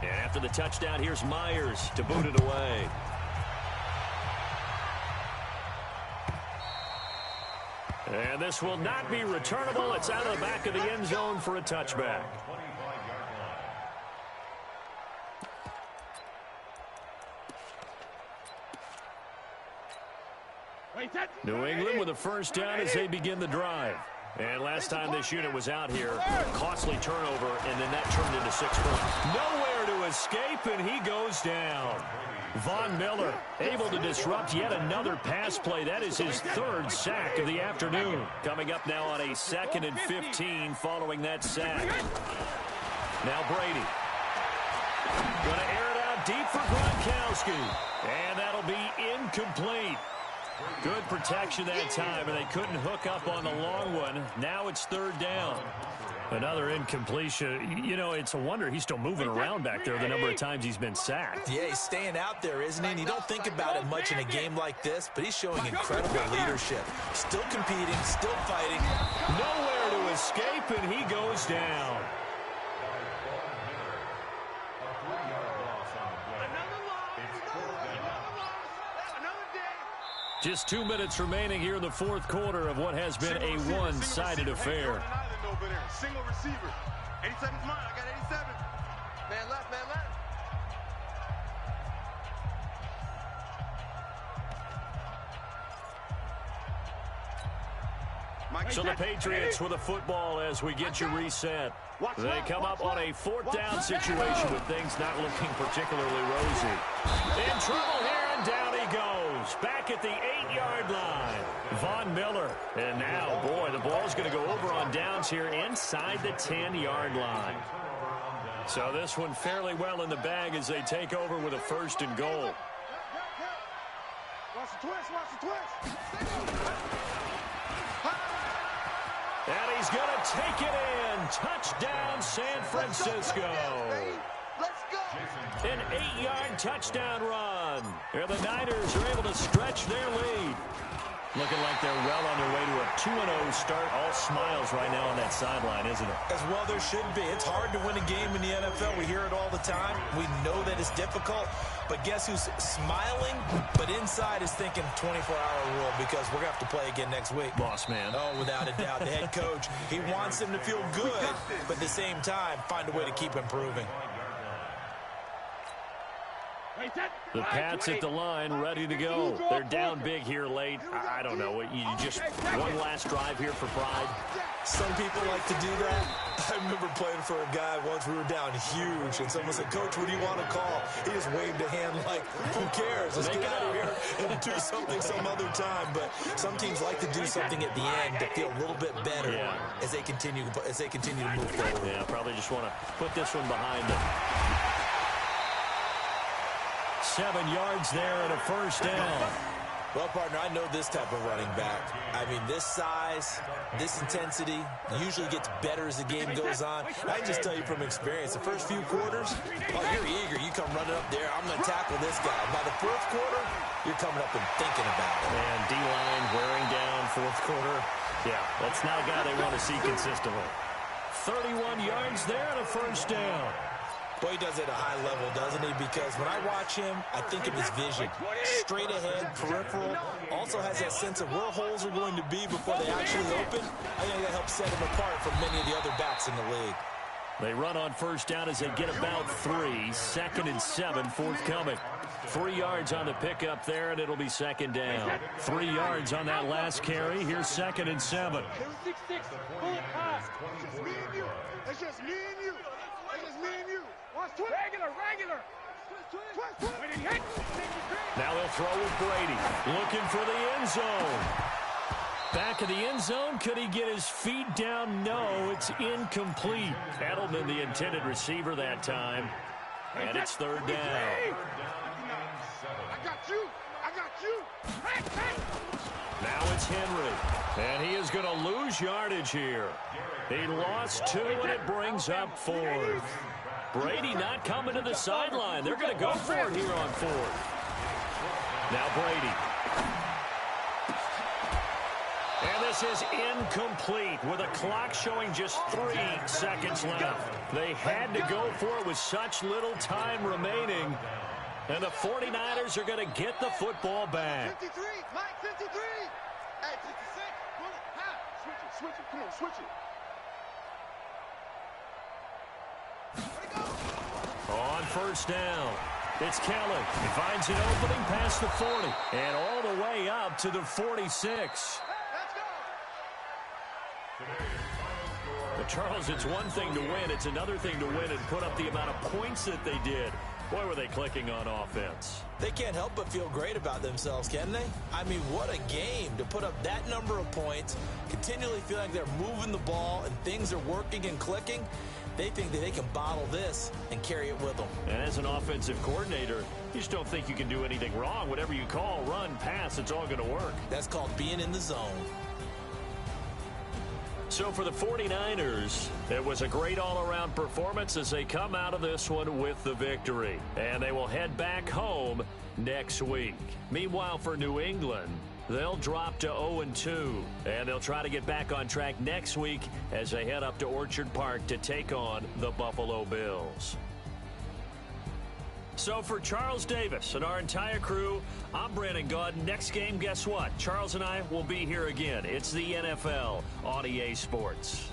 And after the touchdown, here's Myers to boot it away. And this will not be returnable. It's out of the back of the end zone for a touchback. New England with a first down as they begin the drive. And last time this unit was out here, costly turnover, and then that turned into 6 points. Nowhere to escape, and he goes down. Von Miller able to disrupt yet another pass play. That is his third sack of the afternoon. Coming up now on a 2nd and 15 following that sack. Now Brady. Going to air it out deep for Gronkowski. And that'll be incomplete. Good protection that time, and they couldn't hook up on the long one. Now it's 3rd down. Another incompletion. You know, it's a wonder he's still moving around back there the number of times he's been sacked. Yeah, he's staying out there, isn't he? And you don't think about it much in a game like this, but he's showing incredible leadership. Still competing, still fighting. Nowhere to escape, and he goes down. Just 2 minutes remaining here in the 4th quarter of what has been a one-sided affair. Single receiver. 87's mine. I got 87. Man left, man left. So the Patriots with a football as we get you reset. They come up on a 4th down situation with things not looking particularly rosy. In trouble here, and down he goes. Back at the 8-yard line. Von Miller. And now, boy, the ball's going to go over on downs here inside the 10-yard line. So this one fairly well in the bag as they take over with a 1st and goal. Watch the twist, watch the twist. And he's going to take it in. Touchdown, San Francisco. Let's go. An 8-yard touchdown run. And the Niners are able to stretch their lead. Looking like they're well on their way to a 2-0 start. All smiles right now on that sideline, isn't it? As well there should be. It's hard to win a game in the NFL. We hear it all the time. We know that it's difficult. But guess who's smiling, but inside is thinking 24-hour rule because we're going to have to play again next week. Boss man. Oh, without a doubt. The head coach, he wants them to feel good, but at the same time, find a way to keep improving. The Pats at the line, ready to go. They're down big here late. I don't know. You just one last drive here for pride. Some people like to do that. I remember playing for a guy once. We were down huge, and someone said, "Coach, what do you want to call?" He just waved a hand like, "Who cares? Let's get out of here and do something some other time." But some teams like to do something at the end to feel a little bit better as they continue to move forward. Yeah, probably just want to put this one behind them. 7 yards there and a 1st down. Well, partner, I know this type of running back. I mean, this size, this intensity usually gets better as the game goes on. I can just tell you from experience, the first few quarters, oh, you're eager. You come running up there. I'm going to tackle this guy. By the 4th quarter, you're coming up and thinking about it. And D-line wearing down 4th quarter. Yeah, that's not a guy they want to see consistently. 31 yards there and a 1st down. Boy, he does it at a high level, doesn't he? Because when I watch him, I think of his vision. Straight ahead, peripheral. Also has that sense of where holes are going to be before they actually open. I think that helps set him apart from many of the other backs in the league. They run on 1st down as they get about 3. 2nd and 7 forthcoming. 3 yards on the pickup there, and it'll be 2nd down. 3 yards on that last carry. Here's 2nd and 7. It's just me and you. It's just me and you. Regular. Now they'll throw with Brady. Looking for the end zone. Back of the end zone. Could he get his feet down? No, it's incomplete. Edelman, the intended receiver that time. And it's 3rd down. I got you. Now it's Henry. And he is going to lose yardage here. He lost 2, and it brings up 4th. Brady not coming to the sideline. They're going to go for it here on 4th. Now Brady. And this is incomplete with a clock showing just 3 seconds left. They had to go for it with such little time remaining. And the 49ers are going to get the football back. 53, Mike, 53. Hey, 56. Switch it. Come on, switch it. On 1st down, it's Kelly. He finds an opening past the 40 and all the way up to the 46. Let's go. The Charles, it's one thing to win. It's another thing to win and put up the amount of points that they did. Boy, were they clicking on offense. They can't help but feel great about themselves, can they? I mean, what a game to put up that number of points, continually feel like they're moving the ball and things are working and clicking. They think that they can bottle this and carry it with them. And as an offensive coordinator, you just don't think you can do anything wrong. Whatever you call, run, pass, it's all going to work. That's called being in the zone. So for the 49ers, it was a great all-around performance as they come out of this one with the victory. And they will head back home next week. Meanwhile, for New England, they'll drop to 0-2. And they'll try to get back on track next week as they head up to Orchard Park to take on the Buffalo Bills. So for Charles Davis and our entire crew, I'm Brandon Gaud. Next game, guess what? Charles and I will be here again. It's the NFL on EA Sports.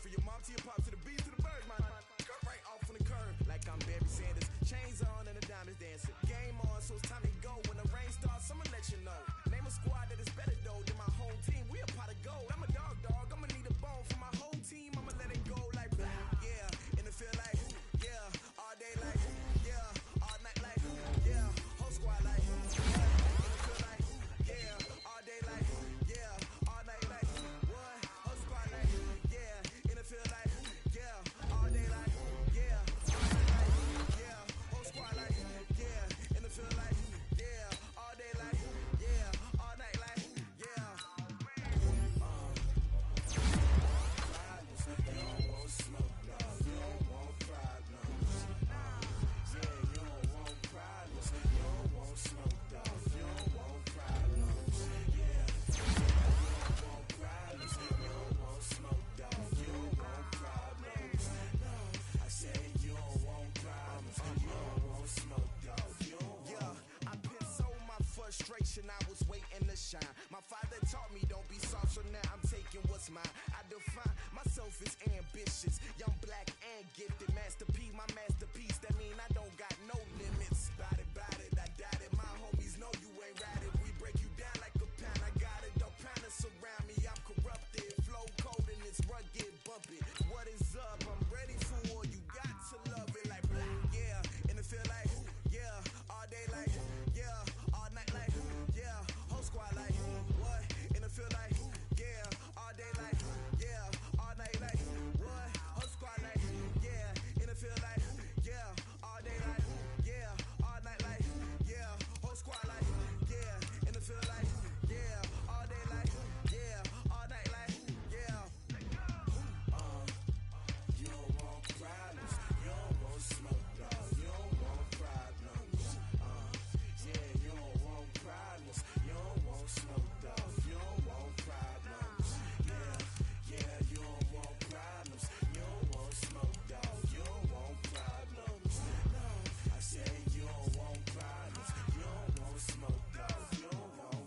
From your mom to your pop to the beat to the bird, man. Cut right off on the curb like I'm Barry Sanders. Chains on and the diamonds dancing. Game on, so it's time to go. When the rain starts, I'ma let you know. Name a squad that is better though than my home team. We a pot of gold. I'm a dog. I'ma need a bone for my whole team. I'ma let it go like yeah. In the field like yeah. All day like yeah. All night like yeah. Whole squad like yeah. In the field like yeah. All day like yeah. All night like what? Whole squad like yeah. In the field like yeah. All day like yeah. All night like yeah. Whole squad like yeah. In the field like yeah. All day like yeah. All night like yeah. You don't want smoke, no. You don't want problems. Yeah, you don't want problems. You don't want smoke, dog. You don't want problems. Yeah, you don't want problems. You don't want smoke, dog. You don't want problems. No, I said you don't want problems. You don't want smoke, dog. You don't want. Yeah, I pissed so my frustration. I was waiting to shine. My father taught me don't be soft, so now I'm taking what's mine. I define myself as ambitious, young, black, and gifted. Master P, my masterpiece. That mean I don't got no limits. Bout it, I doubt it. My homies know you ain't ride it. We break you down like a pound. I got it. Don't pound us around me. I'm corrupted. Flow cold and it's rugged, bump it. What is up? I'm ready for war. You got to love it like yeah. In the field like yeah. All day like yeah. All night like yeah. Whole squad like what? In the field like yeah. All day like yeah. All night like what? Whole squad like yeah. In the field like yeah. All day like yeah. All night like yeah. Whole squad like yeah. In the field like yeah. All day like yeah. All night like yeah. You don't want problems. You don't want smoke, dog. You don't want problems. Yeah, you don't want problems. You don't want smoke, dog. You don't want problems. Yeah, you don't want problems. You don't want smoke, dog. You don't want problems. No, I said you don't want problems. You don't want smoke, dog. You don't want.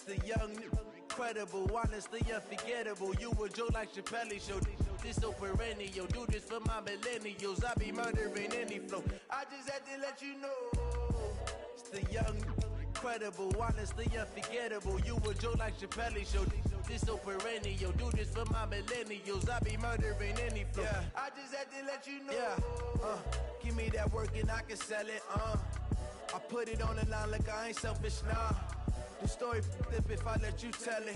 The young, incredible, honestly unforgettable. You a joke like Chappelle show. This so perennial. Do this for my millennials. I be murdering any flow. I just had to let you know. It's the young, incredible, honestly unforgettable. You a joke like Chappelle show. This so perennial. Do this for my millennials. I be murdering any flow. Yeah. I just had to let you know. Yeah. Give me that work and I can sell it. I put it on the line like I ain't selfish, nah. The story flip if I let you tell it.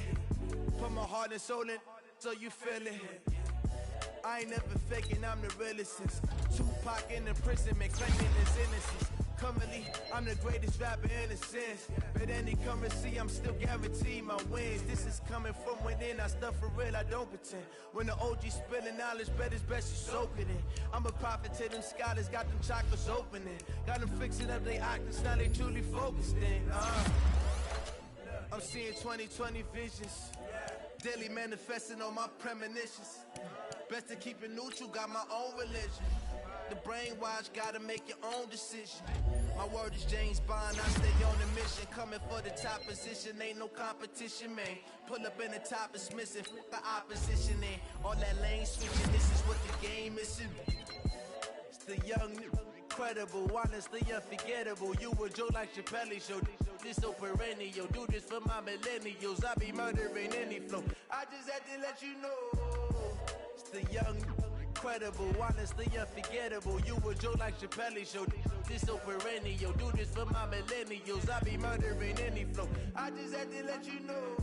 Put my heart and soul in so you feel it. I ain't never faking, I'm the realest since Tupac in imprisonment claiming his innocence. Currently, I'm the greatest rapper in a sense. But any currency, I'm still guaranteed my wins. This is coming from within, I stuff for real, I don't pretend. When the OG spilling knowledge, bet it's best you soak it in. I'm a prophet to them scholars, got them chakras opening. Got them fixing up they octaves, now they truly focused in. I'm seeing 2020 visions, daily manifesting on my premonitions. Best to keep it neutral, got my own religion. The brainwash, gotta make your own decision. My word is James Bond, I stay on the mission. Coming for the top position, ain't no competition, man. Pull up in the top, it's missing, fuck the opposition, and all that lane switching, this is what the game is. It's the young, incredible, honestly unforgettable. You a joke like Chappelle show. This so perennial. Do this for my millennials. I be murdering any flow. I just had to let you know. It's the young, incredible, honestly unforgettable. You a joke like Chappelle show. This so perennial. Do this for my millennials. I be murdering any flow. I just had to let you know.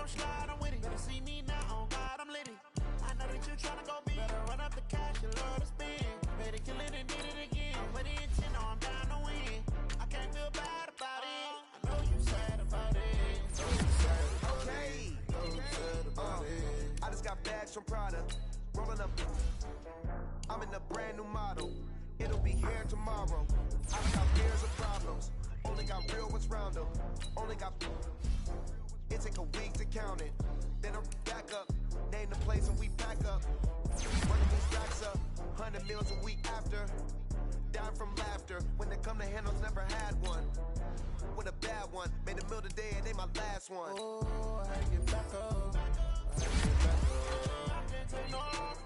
come slide, I'm with it. Better see me now, on God, I'm lit it. I know that you tryna go big. Better run up the cash, you love to spend. Better kill it and did it again. Put it in 10, I'm down to win. I can't feel bad about it. I know you sad about it. Okay. I just got bags from Prada. Rolling up. I'm in a brand new model. It'll be here tomorrow. I done got years of problems. Only got real ones round them. Only got. It take a week to count it. Then I'm back up. Name the place and we pack up. Running these racks up. 100 meals a week after. Dying from laughter. When they come to handles, never had one. With a bad one. Made a meal today and they my last one. Oh, I get back up. I can't take no longer.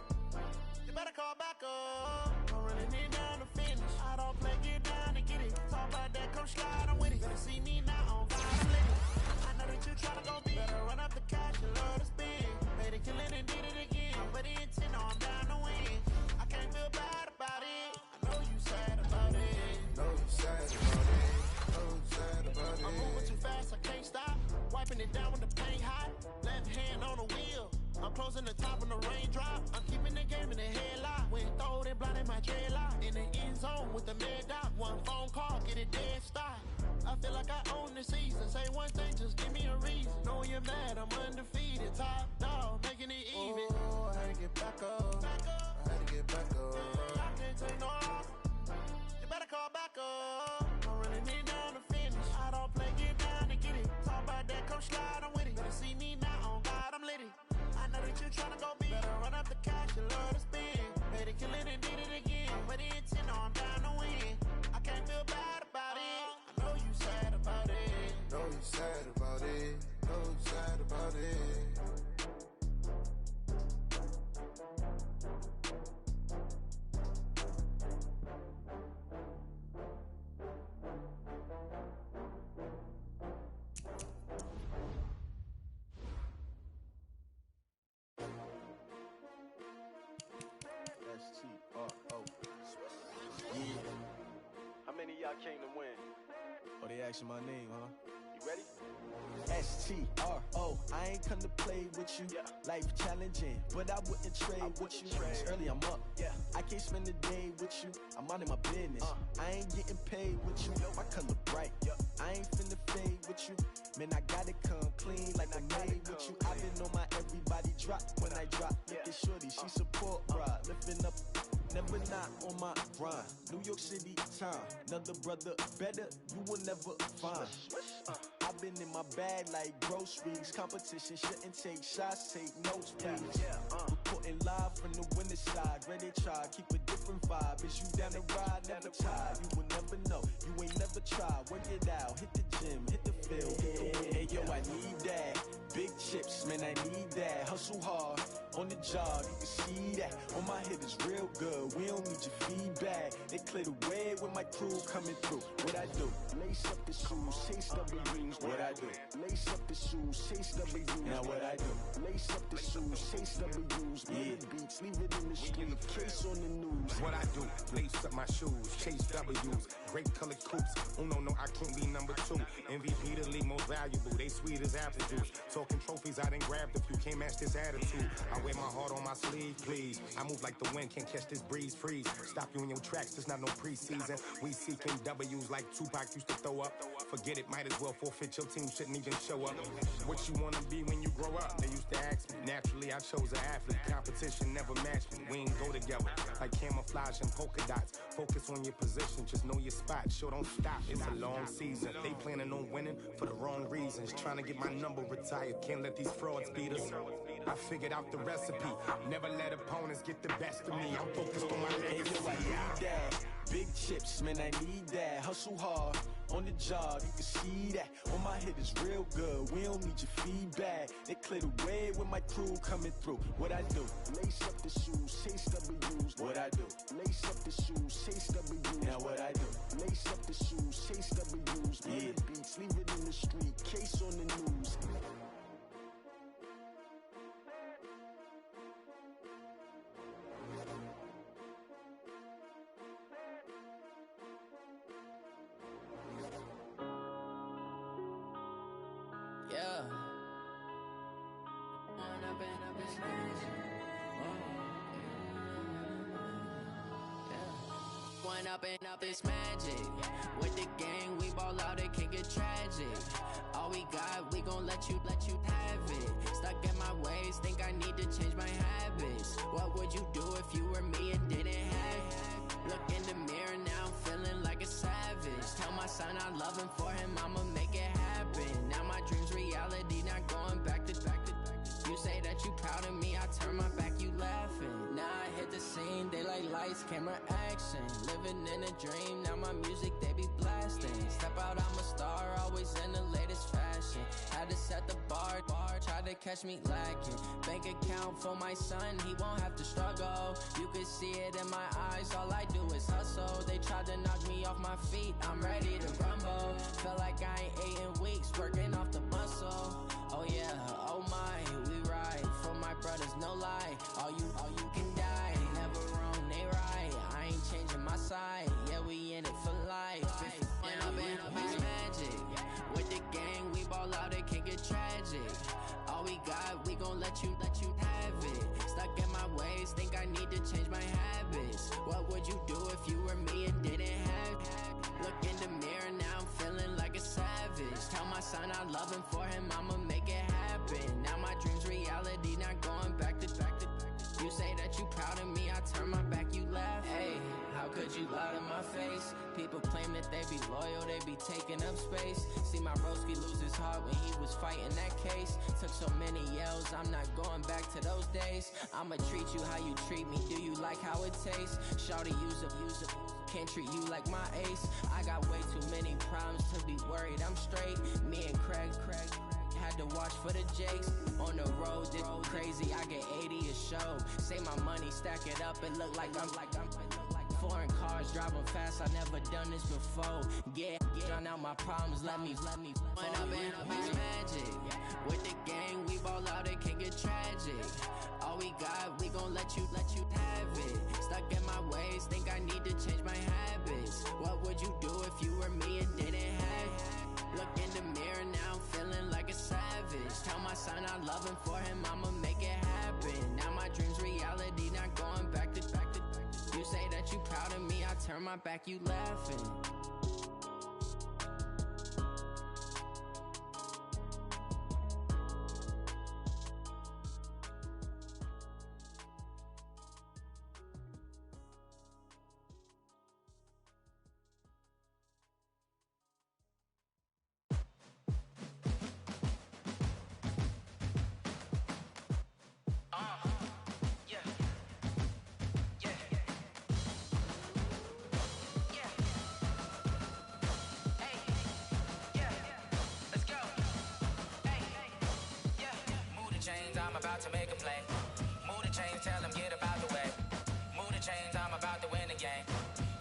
You better call back up. I'm running it down to finish. I don't play, get down to get it. Talk about that, come slide, I'm with it. Better see me now, on God, I'm lit it. I know that you tryna go big. Better run up the cash, you love to spend. Better kill it and did it again. Put it in 10, I'm down to win. I can't feel bad about it. I know you sad about it. Know you sad about it. Know you sad about it. I'm moving too fast, I can't stop. Wiping it down when the paint hot. Left hand on the wheel. I'm closing the top when the raindrop. I'm keeping the game in the headlock. When throwed and blinded my dreadlock. In the end zone with the mad dot. One phone call, get it dead stop. I feel like I own the season. Say one thing, just give me a reason. Knowing you're mad, I'm undefeated. Top dog, making it even. Oh, I had to get back up. I had to get back up. I can't take no longer. You better call back up. I'm running it down to finish. I don't play, get down to get it. Talk about that, come slide, I'm with it. Better see me now, on God, I'm lit it. I know that you tryna go big. Better run up the cash, you love to spend. Better kill it and did it again. Put it in 10, I'm down to win. I can't feel bad about it. I know you sad about it. Know you sad about it. Know you sad about it. How many of y'all came to win? Oh, they asking my name, huh? You ready? STRO, I ain't come to play with you. Yeah. Life challenging, but I wouldn't trade with you. It's early, I'm up. Yeah. I can't spend the day with you. I'm out of my business. I ain't getting paid with you. My color bright. I ain't finna fade with you. Man, I gotta come clean like I made with you. I've been on my everybody drop when I drop. Look at shorty, she support ride. Lifting up, never not on my grind. New York City time, another brother better, you will never find. I've been in my bag like groceries. Competition shouldn't take shots, take notes, please. Reporting live from the winter side. Ready to try, keep a different vibe. Is you down the ride, never tired. You will never know, you ain't never tried. Work it out, hit the gym, hit the field. Hey yo, I need that. Big chips, man, I need that. Hustle hard, on the job, you can see that. On my head is real good, we don't need your feedback. They clear the way with my crew coming through. What I do? Lace up the shoes, chase W's. What I do? Lace up the shoes, chase W's. Now what I do? Lace up the shoes, chase W's. Yeah. Beats, leave it in the street, case on the news. What I do? Lace up my shoes, chase W's. Great colored coops. Oh no, I can't be number 2. MVP the league most valuable. They sweet as apple juice. Talking trophies, I done grabbed a few. Can't match this attitude. I wear my heart on my sleeve, please. I move like the wind, can't catch this breeze, freeze. Stop you in your tracks, there's not no preseason. We seeking W's like Tupac used to throw up. Forget it, might as well forfeit. Your team shouldn't even show up. What you wanna be when you grow up? They used to ask me. Naturally, I chose an athlete. Competition never matched me. We ain't go together like camouflage and polka dots. Focus on your position, just know your spot. Sure, don't stop. It's a long season. They planning on winning for the wrong reasons. Trying to get my number retired. Can't let these frauds beat us. I figured out the recipe. Never let opponents get the best of me. I'm focused on my legacy. I need that. Big chips, man, I need that. Hustle hard, on the job, you can see that. On my head is real good, we don't need your feedback. They clear the way with my crew coming through. What I do? Lace up the shoes, chase W's. What I do? Lace up the shoes, chase W's. Now what I do? Lace up the shoes, chase W's. Yeah. Beats, leave it in the street, case on the news. Yeah. One up and up this magic. With the gang, we ball out, it can get tragic. All we got, we gon' let you have it. Stuck in my ways, think I need to change my habits. What would you do if you were me and didn't have it? Look in the mirror now, I'm feeling like a savage. Tell my son I love him, for him I'ma make it happen. Now my dream's reality, not going back to. You say that you proud of me, I turn my back, you laughing. Now I hit the scene, they like lights, camera, action. Living in a dream, now my music, they be blasting. Step out, I'm a star, always in the latest fashion. Had to set the bar, try to catch me lacking. Bank account for my son, he won't have to struggle. You can see it in my eyes, all I do is hustle. They tried to knock me off my feet, I'm ready to rumble. Felt like I ain't ate in weeks, working off the muscle. Oh yeah, oh my, we ride for my brothers, no lie. All you can die, never wrong, they right. I ain't changing my side, yeah, we in it for life. And up it's magic. With the gang, we ball out, it can get tragic. All we got, we gon' let you have it. Stuck in my ways, think I need to change my habits. What would you do if you were me and didn't have it? Look in the mirror, now I'm feeling like a savage. Tell my son I love him, for him I'ma make it happen. Now my dream's reality, not going back to. You say that you proud of me, I turn my back, you laugh. Hey, how could you lie to my face? People claim that they be loyal, they be taking up space. See my broski lose his heart when he was fighting that case. Took so many yells, I'm not going back to those days. I'ma treat you how you treat me, do you like how it tastes? Shawty, use up, can't treat you like my ace. I got way too many problems to be worried, I'm straight. Me and Craig had to watch for the Jakes. On the road, this crazy, I get 80 a show. Say my money, stack it up, it look like I'm foreign cars, driving fast, I never done this before. Yeah, drown out my problems, let me One up and it's magic. With the gang, we ball out, it can get tragic. All we got, we gon' let you have it. Stuck in my ways, think I need to change my habits. What would you do if you were me and didn't have it? Look in the mirror now, I'm feeling like a savage. Tell my son I love him, for him I'ma make it happen. Now my dream's reality, not going back to. You say that you proud of me, I turn my back, you laughing. I'm about to make a play. Move the chains, tell them get about the way. Move the chains, I'm about to win the game.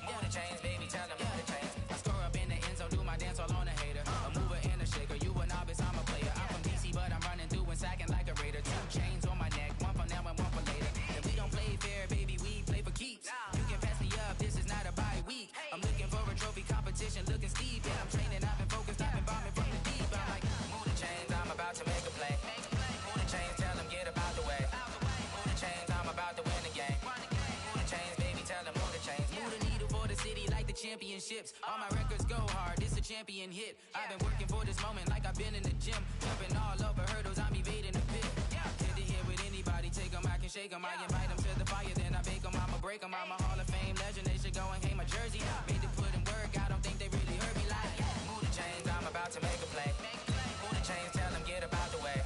Move the chains, baby, tell them move the chains. I score up in the end zone, do my dance all on a hater. A mover and a shaker, you a novice, I'm a player. I'm from DC, but I'm running through and sacking like a raider. 2 chains on my neck, one for now and one for later. And we don't play fair, baby, we play for keeps. You can pass me up, this is not a bye week. I'm looking for a trophy competition, looking steep. And I'm training, I've been focused, I've been bombing from the deep. I'm like, move the chains, I'm about to make a play. Move the chains, tell them get about the way. Move the chains, I'm about to win the game. Move the chains, baby, tell them move the chains. Move the needle for the city like the championships. All my records go hard, this a champion hit. I've been working for this moment like I've been in the gym. Jumping all over hurdles, I'm evading the pit. Hit to hit with anybody, take them, I can shake them. I invite them to the fire, then I bake them, I'ma break them. I'm a Hall of Fame legend, they should go and hang my jersey. Made to put in work, I don't think they really heard me like. Move the chains, I'm about to make a play. Move the chains, tell them get about the way.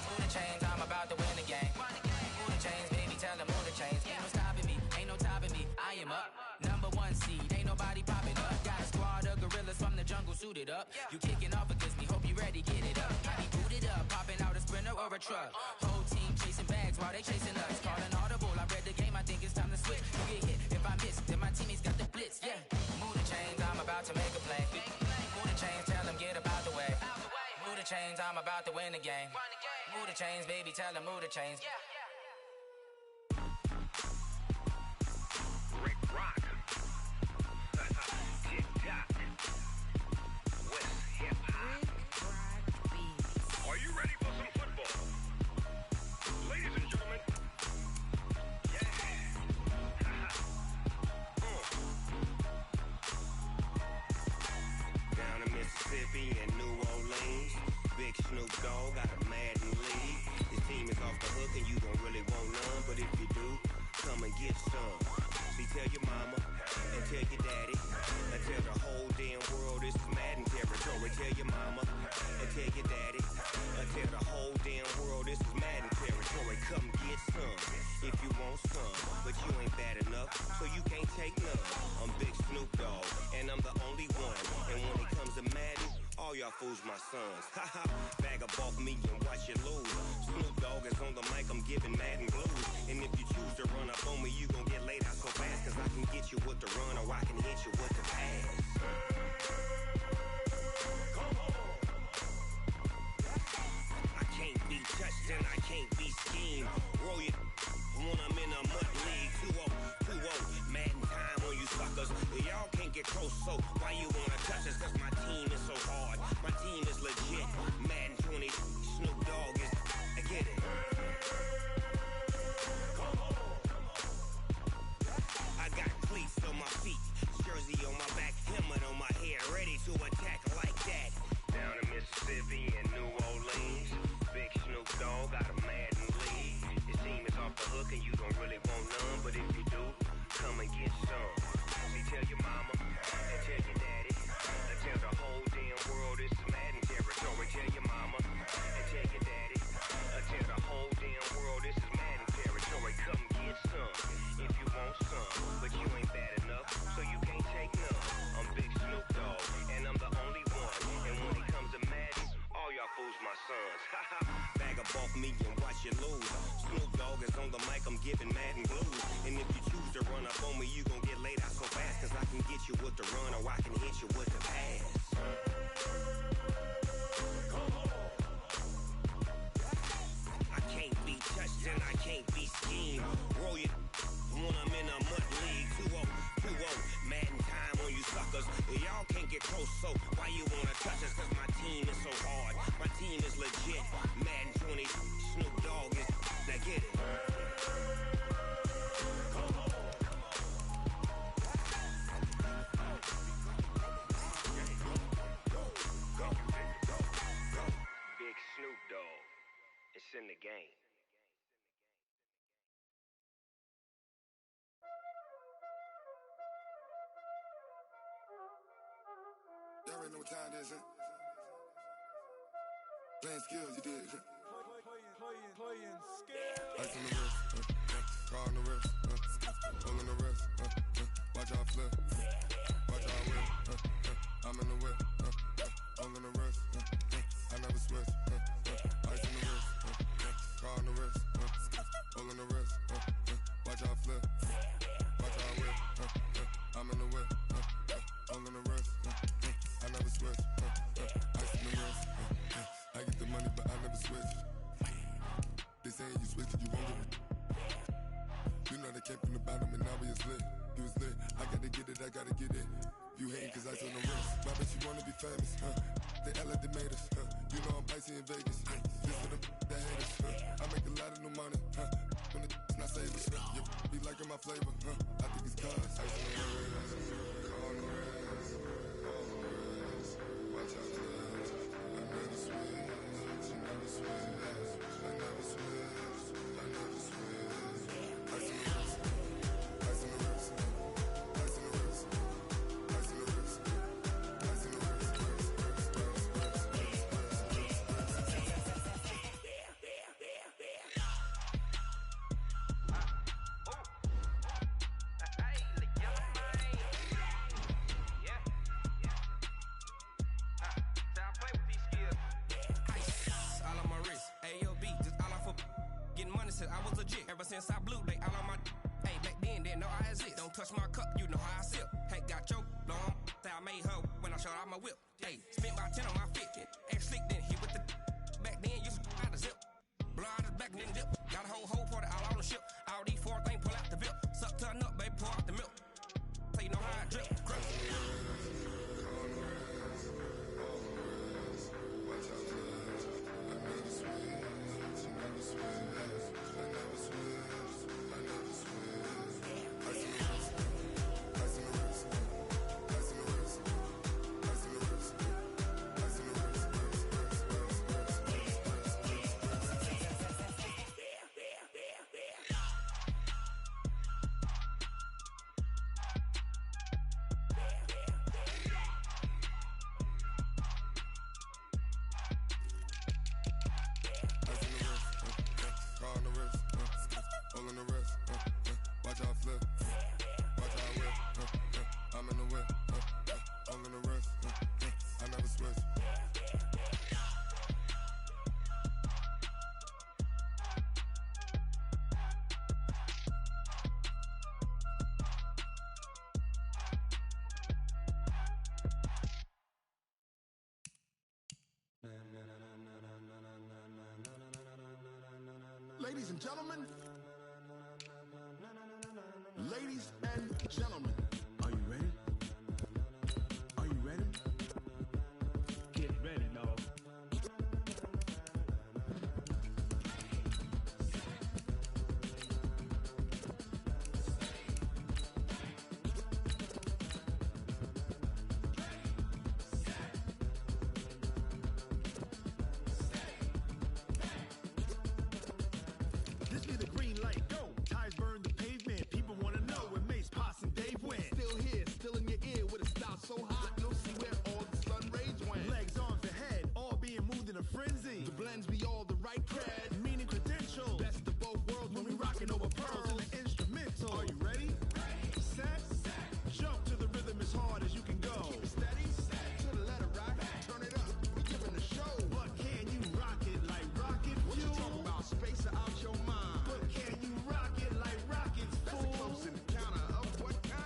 Move the chains, I'm about to win the game. Move the chains, baby, tell them move the chains. Ain't no stopping me, ain't no topping me, I am up. #1 seed, ain't nobody popping up. Got a squad of gorillas from the jungle suited up. You kicking off against me, hope you ready, get it up. I be booted up, popping out a Sprinter or a truck. Whole team chasing bags while they chasing us. Calling audible, I read the game, I think it's time to switch. You get hit, if I miss, then my teammates got the blitz, yeah. Move the chains, I'm about to make a play. Move the chains, tell them get about the way. Move the chains, I'm about to win the game. Move the chains, baby, tell them move the chains. Rick Rock. TikTok. West Hip Hop. Are you ready for some football? Ladies and gentlemen, Mississippi and New Orleans. Big Snoop Dogg got a Madden league. His team is off the hook and you don't really want none, but if you do, come and get some. See, tell your mama and tell your daddy and tell the whole damn world this is Madden territory. Tell your mama and tell your daddy and tell the whole damn world this is Madden territory. Come get some if you want some, but you ain't bad enough, so you can't take none. I'm Big Snoop Dogg and I'm the only one. And when it comes to Madden, all y'all fools my sons. Haha, bag up off me and watch you lose. Snoop Dogg is on the mic, I'm giving Madden blues. And if you choose to run up on me, you gon' get laid out so fast. Cause I can get you with the run or I can hit you with the pass. Come on. I can't be touched and I can't be schemed. Roll you when I'm in a mud league. 2-0, 2-0, Madden time on you suckers. Y'all can't get close, so why you wanna touch us? Cause my team is so hard, my team is legit. Madden 20, Snoop Dogg is, I get it. Come on. I got cleats on my feet, jersey on my back, helmet on my head, ready to attack like that. Down in Mississippi and New Orleans, Big Snoop Dogg got a Madden league. His team is off the hook and you don't really want none, but if you do, come and get some. See, tell your mama and tell your daddy and tell the whole damn world this is Madden territory. Tell your mama and tell your daddy and tell the whole damn world this is Madden territory. Come get some if you want some, but you ain't bad enough, so you can't take none. I'm Big Snoop Dogg and I'm the only one. And when it comes to Madden, all y'all fools my sons. Haha, bag up off me and watch you lose. Snoop Dogg is on the mic, I'm giving Madden blues. And if you choose to run up on me, you gon' get laid out so fast. Cause I can get you with the run or I can hit you with the pass. Come on. I can't be touched and I can't be schemed. Roll you when I'm in a mud league. 2-0, 2-0, Madden time on you suckers. Y'all can't get close, so why you wanna touch us? Cause my team is so hard, my team is legit. Madden 20, Snoop Dogg is, now get it. Come on. Big Snoop Dogg, it's in the game. Y'all already know what time it is, huh? Playing skills, you did, huh? Playing skills. Ice on the wrist, car on the wrist, hole in the wrist, watch out flip, watch out whip, I'm in the whip, hole in the wrist, I never switch, ice on the wrist, car on the wrist, hole in the wrist, watch out flip, watch out whip, I'm in the whip, hole in the wrist, I never switch, ice in the wrist, I get the money but I never switch. They saying you switch cause you won't get it. You know they came from the bottom and now we is lit. You was lit, I gotta get it, I gotta get it. You hating cause ice on the wrist. My bitch, you wanna be famous, They act like they made us, You know I'm icy in Vegas, This for the that hate us, I make a lot of new money, When it's not savers, You be liking my flavor, I think it's cause ice on the wrist, car on the wrist, all on the wrist. Watch out for this, I never switch, you never switch. I never switch, I never switch. Ice in the wrist, ice in the wrist, ice in the wrist, ice in the wrist, ice in the wrist, I was legit. Ever since I blew, they all on my. Hey, back then, didn't know I exist. Don't touch my cup, you know how I sip. Hey, got choked, long. Say I made her when I showed out my whip. Hey, spent about 10 on my fit. Act slick, then hit with the. Back then, used to out the zip. Blow out his back, then dip. Got a whole party all on the ship. All these four things pull out the bip. Suck to a nut, baby, pour out the milk. So you know how I drip. Crush. Ice in the wrist, the wrist, all on the wrist, watch how I flip, watch how I whip, I'm in the whip, all on the wrist, I never switch. Ladies and gentlemen, ladies and gentlemen, are you ready? Are you ready? Get ready, y'all. This be the green light, go. Tires burn the pavement. People want to know where Mace, Posse, and Dave went. Still here, still in your ear with a style so hot, you'll see where all the sun rays went. Legs, arms, and head, all being moved in a frenzy. The blends be all the right cred, meaning credential. Best of both worlds when we rockin' over pearls in the instrumental. Are you ready? Set, jump to the rhythm as hard as you can go. Keep it steady, to the letter right. Turn it up, we giving a show. But can you rock it like rocket fuel? What you talking about? Space out your mind. But can you rock it like rockets, fool? That's a close encounter of what kind?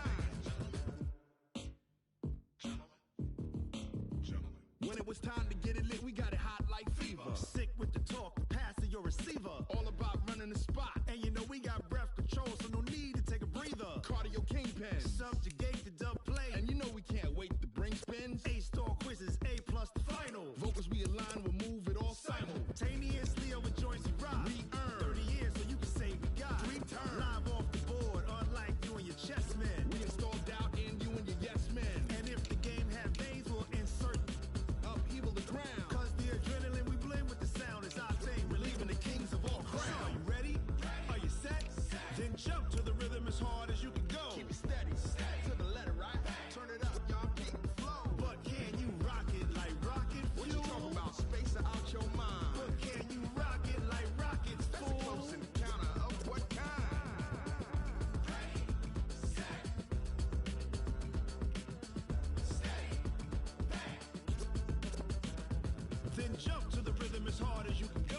When it was time to get it lit, we got it hot like fever. Sick with the talk, the pass of your receiver. All about running the spot. And you know we got breath control, so no need to take a breather. Cardio kingpin, subjugate the dub play. And you know we can't wait to bring spins. A-star quizzes, A+ the final. Vocals we align, we'll move it all simultaneously over joints we rock. We earn 30 years, so you can say we got 3 turns. Live off the board, unlike you and your chess men. We install doubt in you and your yes men. And if the game had veins, we'll insert upheaval the ground. Cause the adrenaline we blend with the sound is our thing. Relieving the kings of all crowns. So are you ready? Are you set? Then jump to the rhythm as hard as you can go. Keep it steady, to the letter right. Turn it up, y'all keep the flow. But can you rock it like rocket fuel? What you talking about? Space out your mind. But can you rock it like rockets, fool? That's a close encounter of what kind? Then jump to the rhythm as hard as you can go.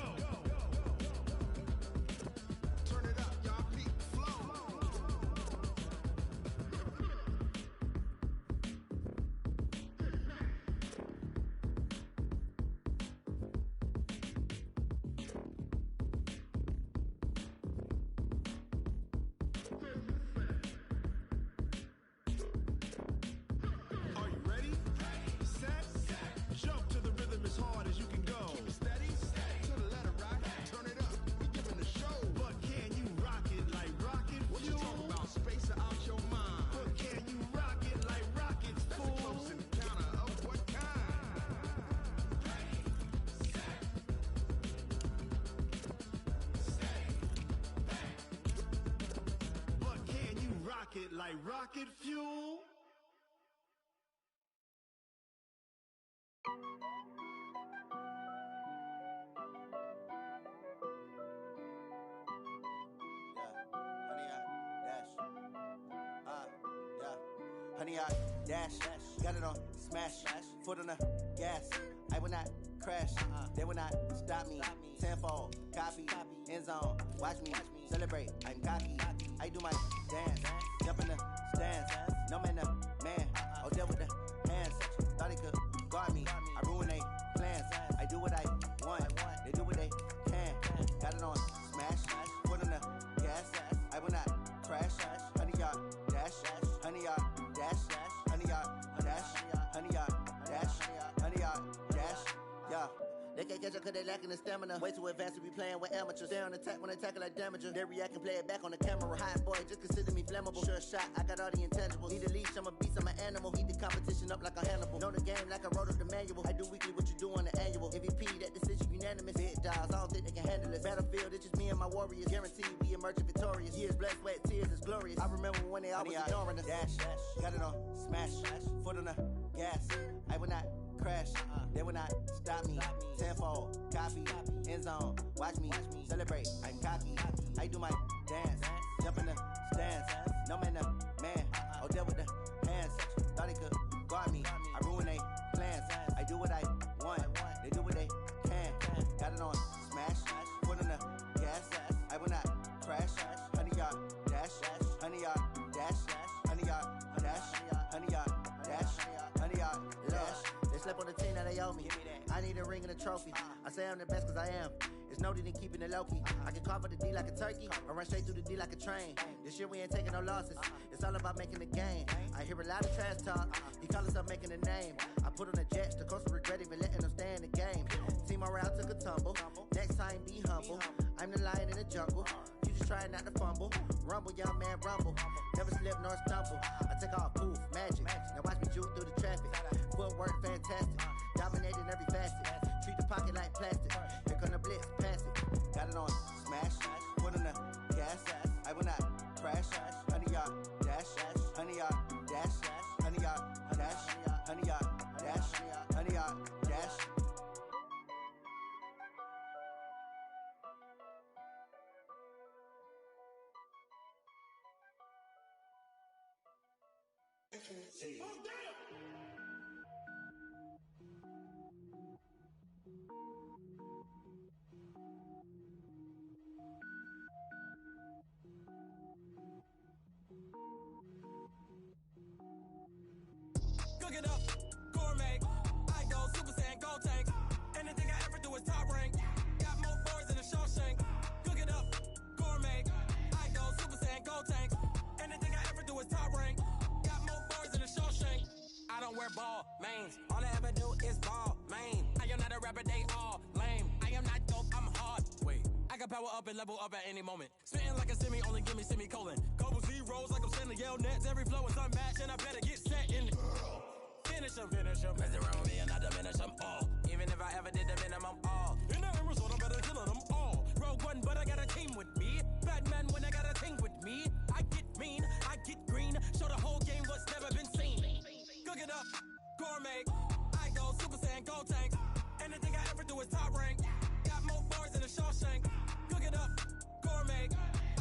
Turn it up, y'all keep the flow. Are you ready? Set, jump to the rhythm as hard as you can go. Keep it steady, to the letter right. Turn it up, we giving a show. But can you rock it like rocket fuel? What you talking about? Space out your mind. But can you rock it like rockets, fool? That's a close encounter of what kind? But can you rock it like rocket fuel? Honey, I dash, got it on smash, foot on the gas. I will not crash, they will not stop me. Tenfold, copy, end zone, watch me celebrate. I'm cocky, I do my dance, jump in the stands. No man, the man, oh there with the hands. Thought he could guard me, I ruin they plans. I do what I want, they do what they can. Got it on smash, foot on the gas. I will not crash, honey, y'all dash, honey, y'all dash, honey, y'all dash, honey, y'all dash, honey, y'all dash, yeah. They can't catch up cause they lacking the stamina. Way too advanced to be playing with amateurs. Stay on attack when they tackle like damager. They react and play it back on the camera. Hot boy, just consider me flammable. Sure shot, I got all the intangibles. Need a leash, I'm a beast, I'm an animal. Heat the competition up like a Hannibal. Know the game like I wrote up the manual. I do weekly what you do on the annual. MVP, that decision unanimous. Big dials, I don't think they can handle it. Battlefield, it's just me and my warriors. Guaranteed we emerge victorious. Years, blood, sweat, tears is glorious. I remember when they always ignoring us. Dash, got it on smash, foot on the gas. I will not crash, they will not stop me. Tenfold, copy, end zone, watch me celebrate. I'm cocky. cocky. I do my dance, jump in the stands. No man, man. Oh, there with the hands. Thought they could guard me. I ruin they plans. I do what I want. They do what they can. Got it on smash. Put on the gas. I will not crash. Honey yard dash. Honey yard dash. Honey yard dash. Honey yard dash. Honey yard dash. They slept on the team that they owe me. I need a ring and a trophy. I say I'm the best cause I am. It's noted in keeping it low-key. I can carve up the D like a turkey or run straight through the D like a train. This year we ain't taking no losses. It's all about making the game. I hear a lot of trash talk. He call himself making a name. I put on the Jets. The coach will regret even letting them stay in the game. Team morale took a tumble. Next time be humble. I'm the lion in the jungle. You just trying not to fumble. Rumble, young man, rumble. Never slip nor stumble. I take off, poof, magic. Now watch me juke through the traffic. Footwork fantastic. Dominating every facet. Treat the pocket like plastic. Here come the blitz, pass it. Got it on smash. Put on the gas. I will not crash. Honey yard dash. Honey yard dash. Honey yard dash. Honey yard dash. Honey yard dash. Cook it up, gourmet. I go Super Saiyan, go tank. Anything I ever do is top rank. Got more boys than a Shawshank. Cook it up, gourmet. I go Super Saiyan, go tank. Anything I ever do is top rank. Got more boys than a Shawshank. I don't wear ball mains. All I ever do is ball main. I am not a rapper, they all lame. I am not dope, I'm hard. Wait, I can power up and level up at any moment. Spitting like a semi, only give me semicolon. Couple zeros like I'm sending yell nets. Every flow is unmatched and I better get set in. Finish them. Mess around with me and I diminish them all. Even if I ever did the minimum all. In the Arizona, I'm better killing them all. Rogue One, but I got a team with me. Batman when I got a thing with me. I get mean, I get green. Show the whole game what's never been seen. Cook it up, gourmet. I go Super Saiyan, go tank. Anything I ever do is top rank. Got more bars than a Shawshank. Cook it up, gourmet.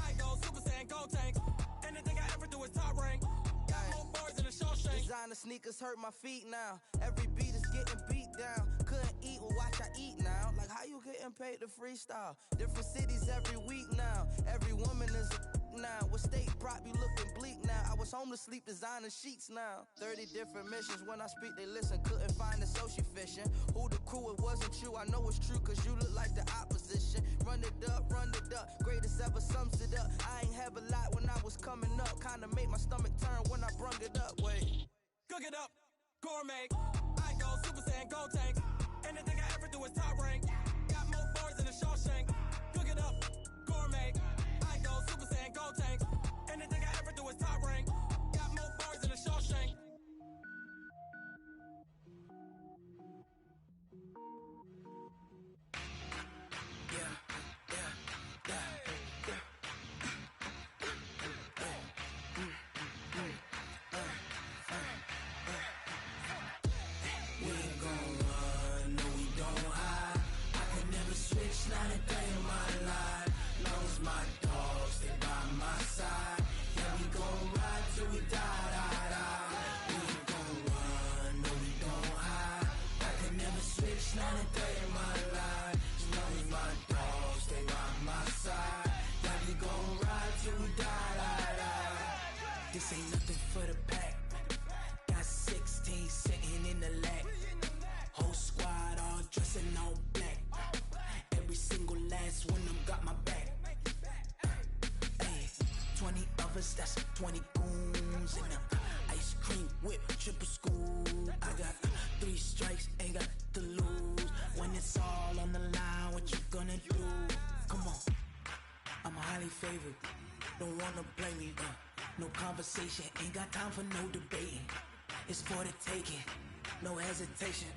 I go Super Saiyan, go tank. Anything I ever do is top rank. Got more bars than a Shawshank. Designer sneakers hurt my feet now. Every beat is getting beat down. Couldn't eat, well watch I eat now. Like how you getting paid to freestyle? Different cities every week now. Every woman is a now. What state prop you looking bleak now? I was home to sleep designer sheets now. 30 different missions. When I speak they listen. Couldn't find it so she fishing. Who the crew, it wasn't you. I know it's true cause you look like the opposition. Run it up. Greatest ever sums it up. I ain't have a lot when I was coming up. Kinda made my stomach turn when I brung it up. Wait. Cook it up, gourmet. I go Super Saiyan, go tank. Anything I ever do is top rank. Got more bars than a Shawshank. Cook it up, gourmet. I go Super Saiyan, go tank. Anything I ever do is top rank. Got more bars than a Shawshank. Not a day in my life. Long as my dogs stay by my side. Yeah, we gon' ride till we die, die, die. We ain't gon' run, no we don't hide. I can never switch, not a day in my life. As long as my dogs stay by my side. Yeah, we gon' ride till we die, die, die. This ain't nothing for the pack. Got 16 sitting in the lap. Whole squad all dressed in all black. Every single last one of them got my back. Hey, 20 of us, that's 20 goons. And ice cream whip, triple scoop. I got 3 strikes, ain't got to lose. When it's all on the line, what you gonna do? Come on, I'm highly favored. Don't wanna blame me, no conversation. Ain't got time for no debating. It's for the taking, no hesitation.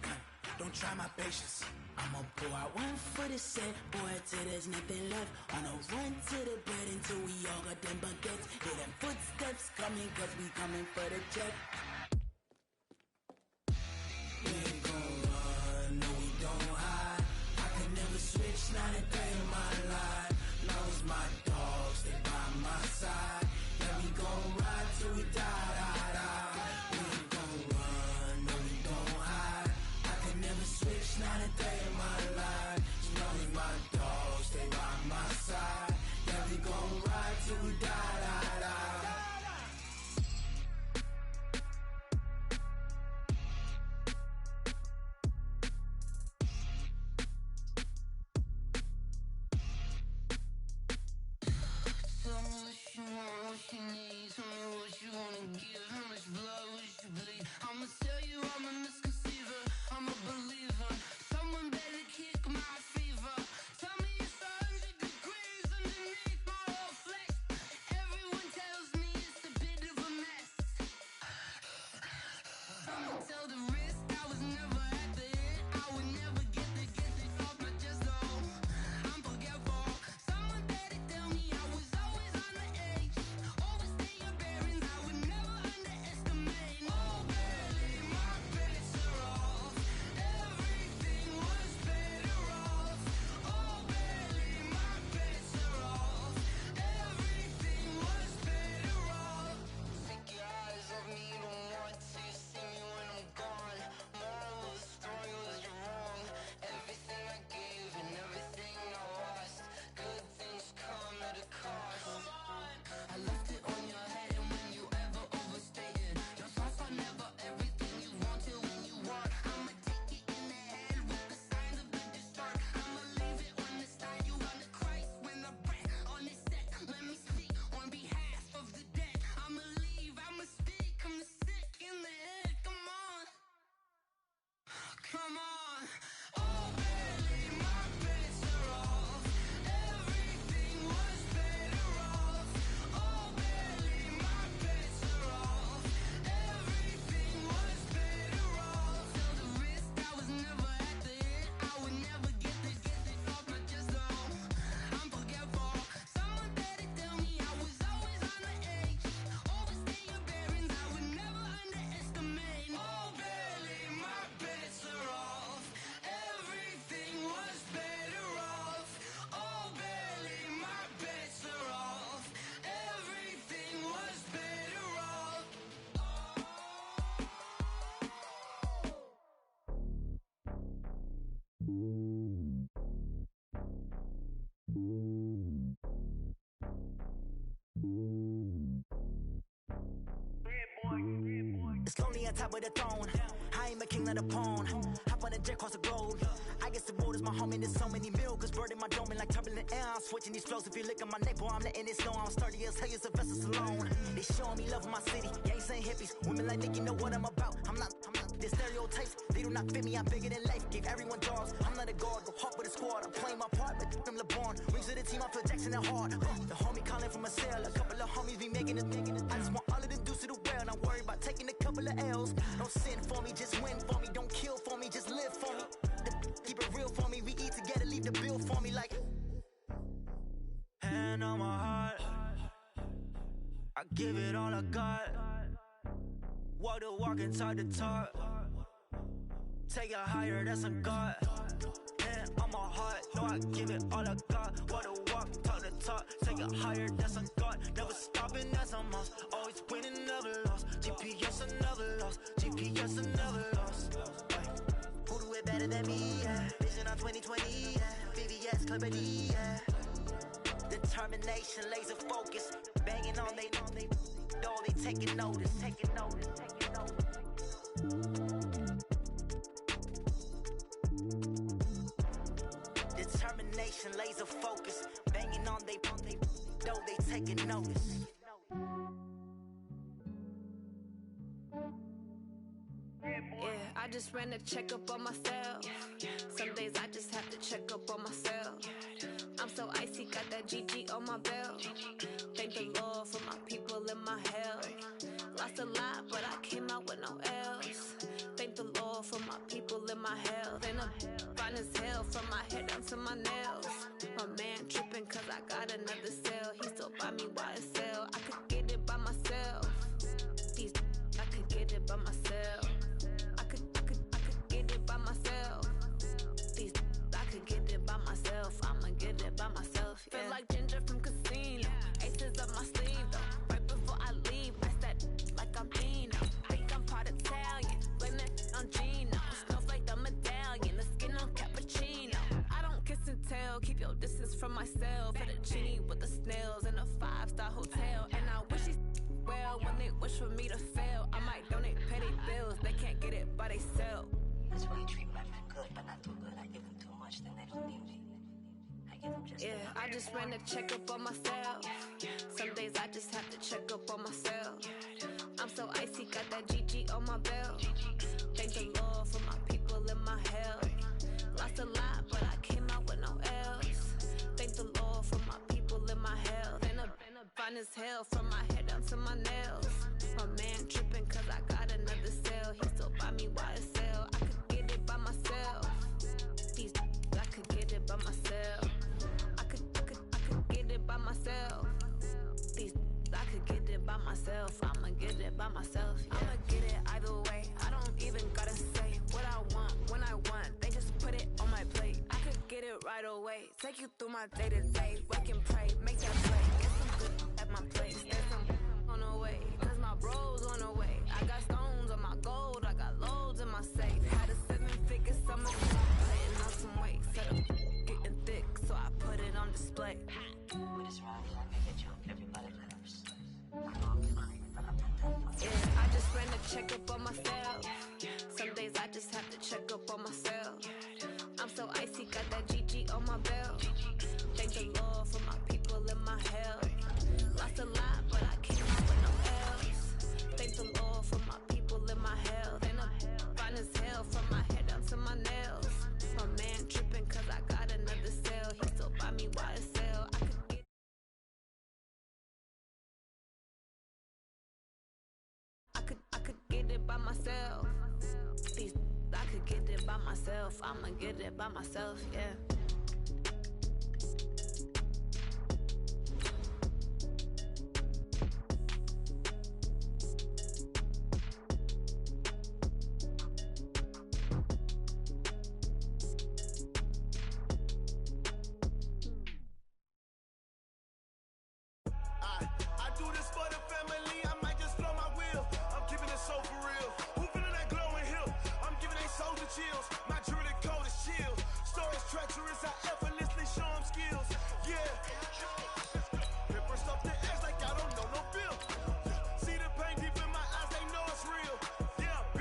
Don't try my patience. I'ma pour out one for the set, boy, till there's nothing left. On a run to the bed until we all got them baguettes. Hear them footsteps coming, cause we coming for the check. We ain't gon' run, no we don't hide. I can never switch, not a day in my life. Long as my top of the throne. I ain't a king, not a pawn. Hop on a jet across the globe. I guess the world is my home and there's so many milkers. Bird in my dome and like turbulent air. I'm switching these flows. If you look at my neck, boy, I'm letting it snow. I'm sturdy as hell, Sylvester Stallone. They showing me love in my city. Gangs ain't hippies. Women like Nick, you know what I'm about. I'm not the stereotypes. They do not fit me. I'm bigger than life. Gave everyone jobs. I'm not a guard. Go hard with a squad. I'm playing my part, but them LeBron. Rings to the team. I feel Jackson and hard. The homie calling from a cell. A couple of homies be making it. I just want all of them dudes to do well. Not worry about taking a couple of L's. Don't sin for me, just win for me. Don't kill for me, just live for me. Keep it real for me. We eat together, leave the bill for me like. Hand on my heart, I give it all I got. Walk the walk and talk the talk. Take it higher, that's a God. Hand on my heart, no, I give it all I got. Walk the walk, talk the talk. Take it higher, that's a God. Never stopping, that's a must. Always winning, never lost. GPS, I never lost. GPS, I never lost. Who do it better than me? Yeah. Vision on 2020. Yeah. VVS, Clippity. Yeah. Determination, laser focus. Banging on they though they taking notice. Taking notice. Taking notice. Determination, laser focus. Banging on they though they taking notice. Yeah, I just ran a checkup on myself. Some days I just have to check up on myself. I'm so icy, got that GG on my belt. Thank the Lord for my people in my health. Lost a lot, but I came out with no else. Thank the Lord for my people in my health. And I'm fine as hell from my head down to my nails. My man tripping cause I got another cell. He still buy me YSL. I could get it by myself. These I could get it by myself. I could get it by myself. These I could get it by myself. I'ma get it by myself. Yeah. Feel like Ginger from Casino. Aces up my sleeve though. Right before I leave, I that like I'm Dino. Think I'm part Italian. Blame it on Gino. Snowflake the medallion. The skin on cappuccino. I don't kiss and tell. Keep your distance from myself. Fettuccine with the snails in a 5-star hotel. And I wish he's well when they wish for me to fail. I might donate petty bills. They can't get it by themselves. That's why you treat my friend good, but not too good. I give them too much, then they don't need me. I give them just yeah, I just ran a checkup on myself. Some days I just have to check up on myself. I'm so icy, got that GG on my belt. Thank the Lord for my people in my health. Lost a lot, but I came out with no else. Thank the Lord for my people in my health. And I'm fine as hell from my head down to my nails. My man tripping cause I got another cell. He still buy me YSL. I could get it by myself. These I could get it by myself. I could get it by myself. These I could get it by myself. I'ma get it by myself. Yeah. I'ma get it either way. I don't even gotta say what I want when I want. They just put it on my plate. I could get it right away. Take you through my day to day. Wake and pray, make that play. Get some good at my place. There's some on the way, cause my bros on the way. I got stones on my gold. I got loads in my safe. Had a 7-figure summer. Putting on some weight. Set up getting thick, so I put it on display. With this round, I make a joke. Everybody laughs. I know I'm funny, but I'm not that funny. Yeah, I just ran a checkup on myself. Some days I just have to check up on myself. I'm so icy, got that GG on my belt. Thank the Lord for my people in my health. Lost a lot, but I came out with no else. Thank the Lord for my people in my health. And I'm fine as hell from my head down to my nails. My man tripping cause I got another cell. He still buy me YSL. I could get it by myself. These I could get it by myself. I'ma get it by myself, yeah. I do this for the family, I might just blow my wheel. I'm keeping it so for real. Who feeling that glowing hill? I'm giving they soldier chills. My jewelry cold is chill. Stories treacherous, I effortlessly show them skills. Yeah. Pepper stuff the edge like I don't know no feel. See the pain deep in my eyes, they know it's real. Yeah.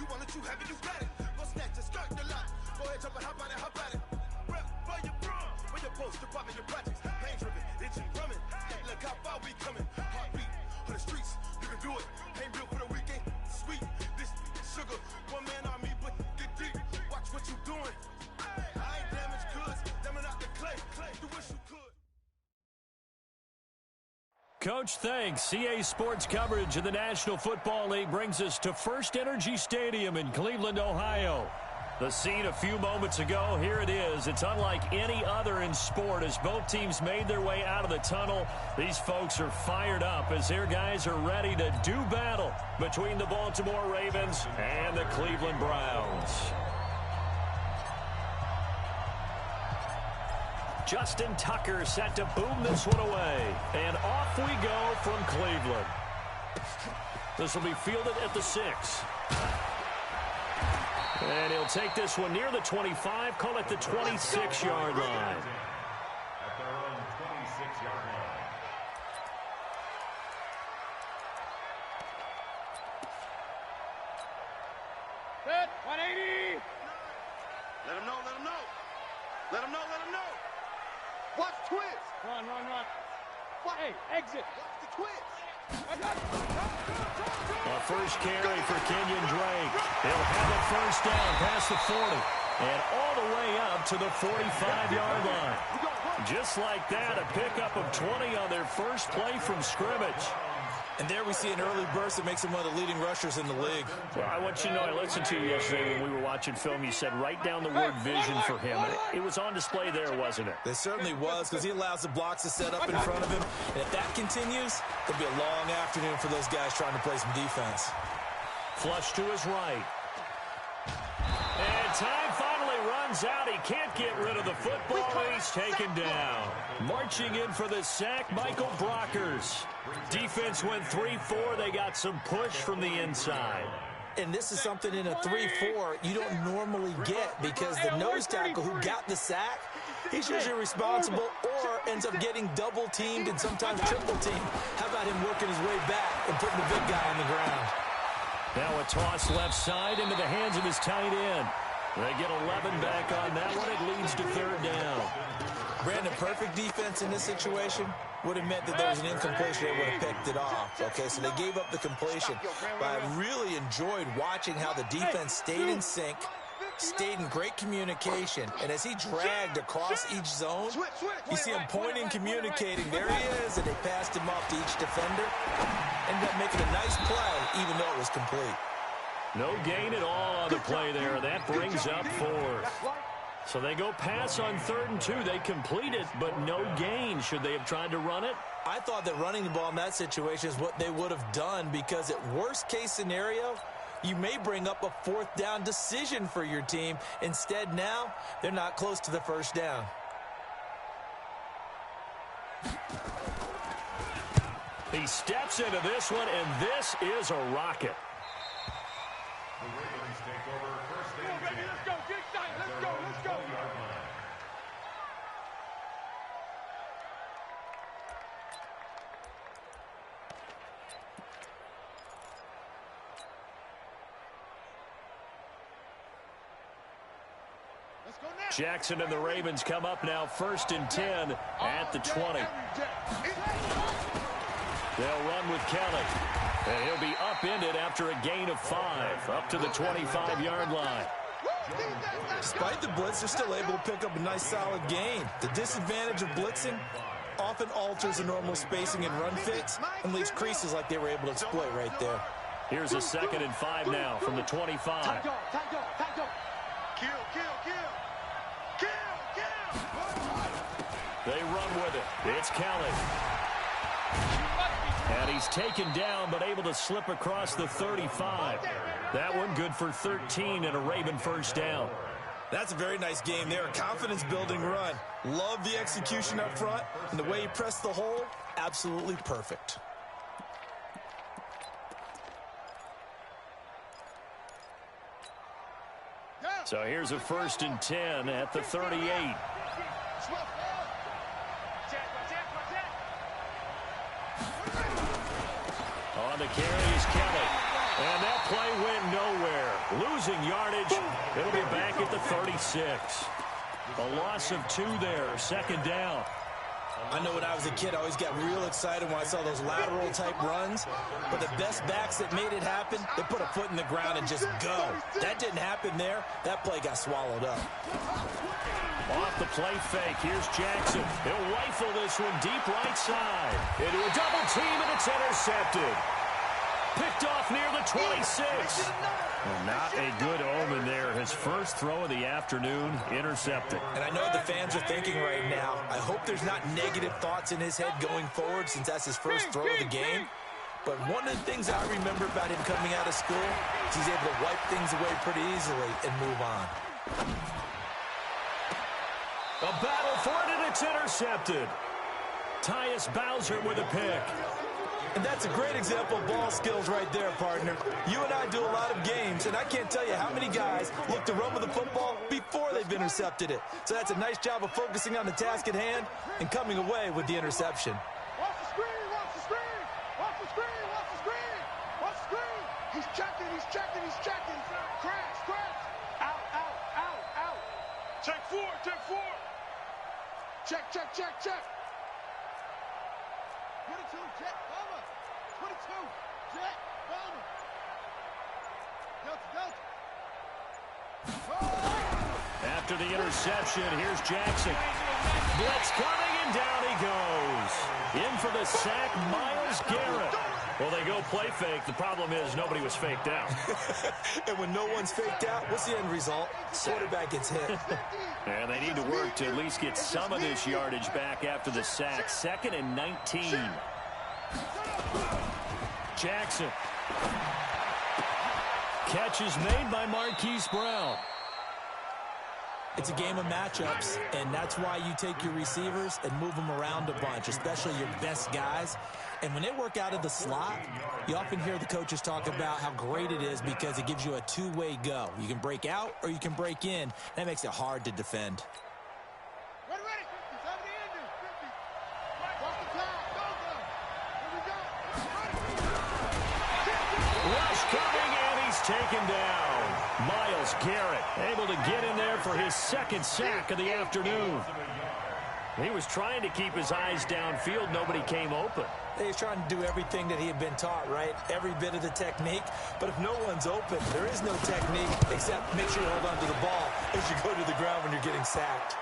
You want it, you have it, you got it. Go snatch it, skirt the lot. Go ahead, jump and hop on it, hop at it. Rep where you from, where your post, your poppin', your projects. Pain driven, itching, drumming. Look how far we coming. Heartbeat on the streets, you can do it. Ain't built for the weekend, sweet. This sugar, one man army, but get deep. Watch what you doing. I ain't damaged goods, damn out the clay. You wish you could. Coach, thanks. CA Sports coverage of the National Football League brings us to First Energy Stadium in Cleveland, Ohio. The scene a few moments ago, here it is. It's unlike any other in sport as both teams made their way out of the tunnel. These folks are fired up as their guys are ready to do battle between the Baltimore Ravens and the Cleveland Browns. Justin Tucker set to boom this one away. And off we go from Cleveland. This will be fielded at the 6. And he'll take this one near the 25, call it the 26-yard line. At their own 26-yard line. Set, 180. Let him know, let him know. Let him know, let him know. Watch twist. Run. What? Hey, exit. Watch the twist. A first carry for Kenyon Drake. He'll have a first down past the 40 and all the way up to the 45-yard line. Just like that, a pickup of 20 on their first play from scrimmage. And there we see an early burst that makes him one of the leading rushers in the league. Well, I want you to know, I listened to you yesterday when we were watching film. You said write down the word vision for him. And it was on display there, wasn't it? It certainly was, because he allows the blocks to set up in front of him. And if that continues, it'll be a long afternoon for those guys trying to play some defense. Flush to his right. And time finally runs out. He can't get rid of the football. He's taken down. Marching in for the sack, Michael Brockers. Defense went 3-4. They got some push from the inside. And this is something in a 3-4 you don't normally get, because the nose tackle who got the sack, he's usually responsible or ends up getting double teamed and sometimes triple teamed. How about him working his way back and putting the big guy on the ground? Now a toss left side into the hands of his tight end. They get 11 back on that one. It leads to third down. Brandon, perfect defense in this situation would have meant that there was an incompletion. They would have picked it off. Okay, so they gave up the completion. But I really enjoyed watching how the defense stayed in sync, stayed in great communication, and as he dragged across each zone, you see him pointing, communicating. There he is, and they passed him off to each defender. Ended up making a nice play, even though it was complete. No gain at all on the play there. That brings up fourth. So they go pass on 3rd and 2. They complete it, but no gain. Should they have tried to run it? I thought that running the ball in that situation is what they would have done, because at worst case scenario, you may bring up a 4th down decision for your team. Instead, now, they're not close to the first down. He steps into this one, and this is a rocket. The Ravens take over first and 10. Let's go, get tight, let's go. Jackson and the Ravens come up now 1st and 10 at the 20. They'll run with Kelly. And he'll be upended after a gain of 5, up to the 25-yard line. Despite the blitz, they're still able to pick up a nice solid gain. The disadvantage of blitzing often alters the normal spacing and run fits and leaves creases like they were able to exploit right there. Here's a 2nd and 5 now from the 25. They run with it. It's Kelly. And he's taken down, but able to slip across the 35. That one good for 13 and a Raven first down. That's a very nice game there. A confidence-building run. Love the execution up front, and the way he pressed the hole, absolutely perfect. So here's a 1st and 10 at the 38. On the carry is Kelly. And that play went nowhere. losing yardage. It'll be back at the 36. A loss of 2 there, second down. I know when I was a kid, I always got real excited when I saw those lateral-type runs. But the best backs that made it happen, they put a foot in the ground and just go. That didn't happen there. That play got swallowed up. Off the play fake, here's Jackson. He'll rifle this one deep right side. Into a double team, and it's intercepted. Picked off near the 26. Well, not a good omen there. His first throw of the afternoon, intercepted. And I know the fans are thinking right now, I hope there's not negative thoughts in his head going forward since that's his first throw of the game. But one of the things I remember about him coming out of school is he's able to wipe things away pretty easily and move on. A battle for it, and it's intercepted. Tyus Bowser with a pick. And that's a great example of ball skills right there, partner. You and I do a lot of games, and I can't tell you how many guys look to run with the football before they've intercepted it. So that's a nice job of focusing on the task at hand and coming away with the interception. Watch the screen, watch the screen, watch the screen, watch the screen, watch the screen. He's checking, he's checking, he's checking. Crash, crash. Out, out, out, out. Check 4, check 4. Check, check, check, check. 22, check, Bama. 22, check, Bama. Delta, Delta. After the interception, here's Jackson. Blitz coming, and down he goes. In for the sack, Myles Garrett. Well, they go play fake. The problem is nobody was faked out. And when no one's faked out, what's the end result? Quarterback gets hit. And they need to work to at least get some of this yardage back after the sack. 2nd and 19. Jackson. Catch is made by Marquise Brown. It's a game of matchups, and that's why you take your receivers and move them around a bunch, especially your best guys. And when they work out of the slot, you often hear the coaches talk about how great it is because it gives you a two-way go. You can break out or you can break in. That makes it hard to defend. Ready, ready. It's over the end. 50. Watch the time. Go, go. Here we go. Rush coming, and he's taken down. Myles Garrett able to get in there for his 2nd sack of the afternoon. He was trying to keep his eyes downfield. Nobody came open. He's trying to do everything that he had been taught, right? Every bit of the technique. But if no one's open, there is no technique except make sure you hold on to the ball as you go to the ground when you're getting sacked.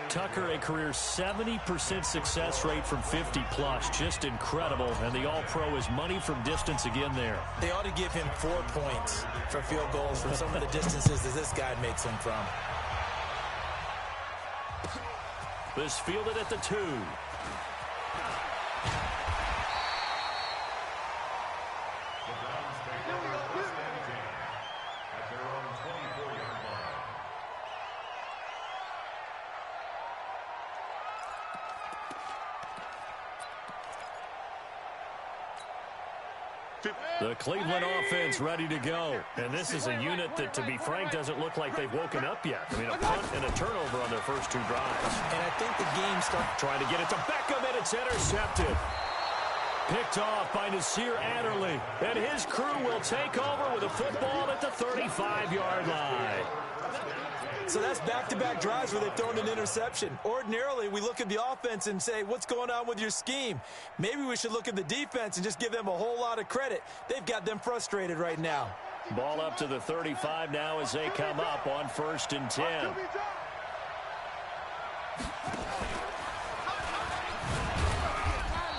Tucker, a career 70% success rate from 50+. Just incredible. And the All-Pro is money from distance again there. They ought to give him 4 points for field goals from some of the distances that this guy makes them from. This fielded at the 2. The Cleveland offense ready to go. And this is a unit that, to be frank, doesn't look like they've woken up yet. I mean, a punt and a turnover on their first 2 drives. And I think the game starts trying to get it to Beckham, and it's intercepted. Picked off by Nasir Adderley. And his crew will take over with a football at the 35-yard line. So that's back-to-back drives where they've thrown an interception. Ordinarily, we look at the offense and say, what's going on with your scheme? Maybe we should look at the defense and just give them a whole lot of credit. They've got them frustrated right now. Ball up to the 35 now as they come up on 1st and 10.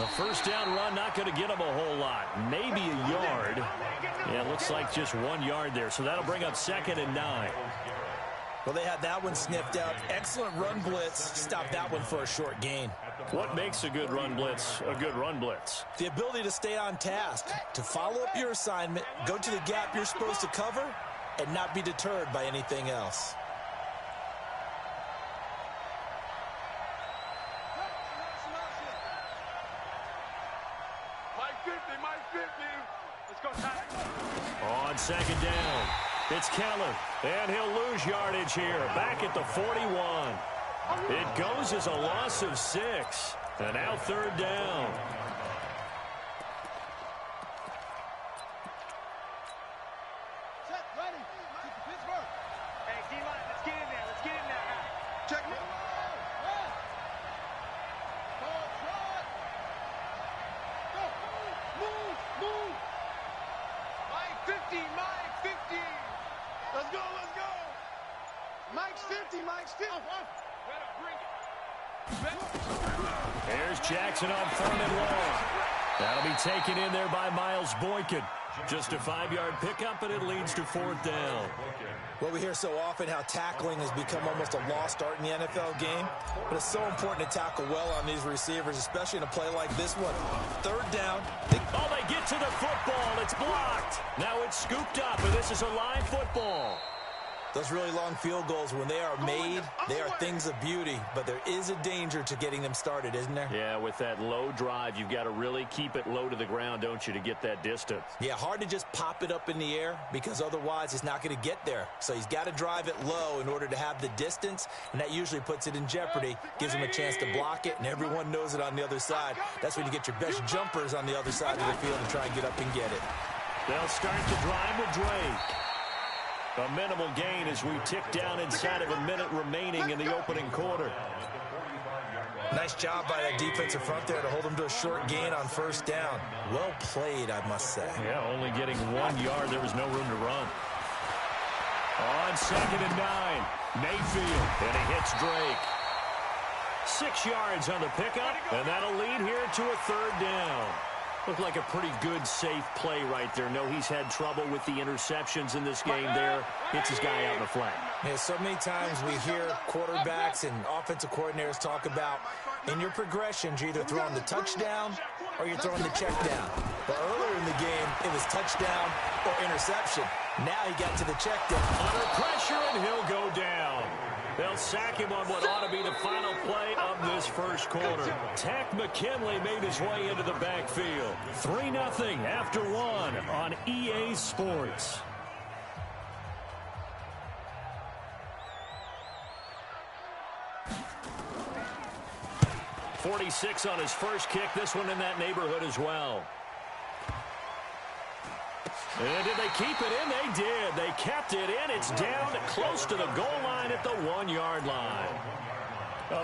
A first down run, not going to get them a whole lot. Maybe a yard. Yeah, it looks like just 1 yard there. So that'll bring up 2nd and 9. Well, they had that one sniffed out. Excellent run blitz. Stop that one for a short gain. What makes a good run blitz a good run blitz? The ability to stay on task, to follow up your assignment, go to the gap you're supposed to cover, and not be deterred by anything else. On 2nd down, it's Keller, and he'll lose yardage here, back at the 41. It goes as a loss of 6, and now 3rd down. Set, Hey, D-line, let's get in there. Let's get in there now. Check me. Move. Mike 50, Mike 50. Let's go. Mike's 50, Mike's 50. Better bring it. There's Jackson on 3rd and long. That'll be taken in there by Miles Boykin. Just a 5-yard pickup, and it leads to 4th down. Well, we hear so often how tackling has become almost a lost art in the NFL game, but it's so important to tackle well on these receivers, especially in a play like this one. 3rd down. They get to the football. It's blocked. Now it's scooped up, and this is a live football. Those really long field goals, when they are made, they are things of beauty, but there is a danger to getting them started, isn't there? Yeah, with that low drive, you've got to really keep it low to the ground, don't you, to get that distance? Yeah, hard to just pop it up in the air because otherwise it's not going to get there. So he's got to drive it low in order to have the distance, and that usually puts it in jeopardy, gives him a chance to block it, and everyone knows it on the other side. That's when you get your best jumpers on the other side of the field and try and get up and get it. They'll start the drive with Drake. A minimal gain as we tick down inside of a minute remaining in the opening quarter. Nice job by that defensive front there to hold him to a short gain on 1st down. Well played, I must say. Yeah, only getting 1 yard. There was no room to run. On 2nd and 9, Mayfield, and he hits Drake. 6 yards on the pickup, and that'll lead here to a 3rd down. Looked like a pretty good, safe play right there. No, he's had trouble with the interceptions in this game there. Hits his guy out in the flat. Yeah, so many times we hear quarterbacks and offensive coordinators talk about in your progressions, you're either throwing the touchdown or you're throwing the check down. But earlier in the game, it was touchdown or interception. Now he got to the check down. Under pressure, and he'll go down. They'll sack him on what ought to be the final play of this first quarter. Tack McKinley made his way into the backfield. 3-0 after 1 on EA Sports. .46 on his first kick. This one in that neighborhood as well. And did they keep it in? They did. They kept it in. It's down close to the goal line at the 1-yard line.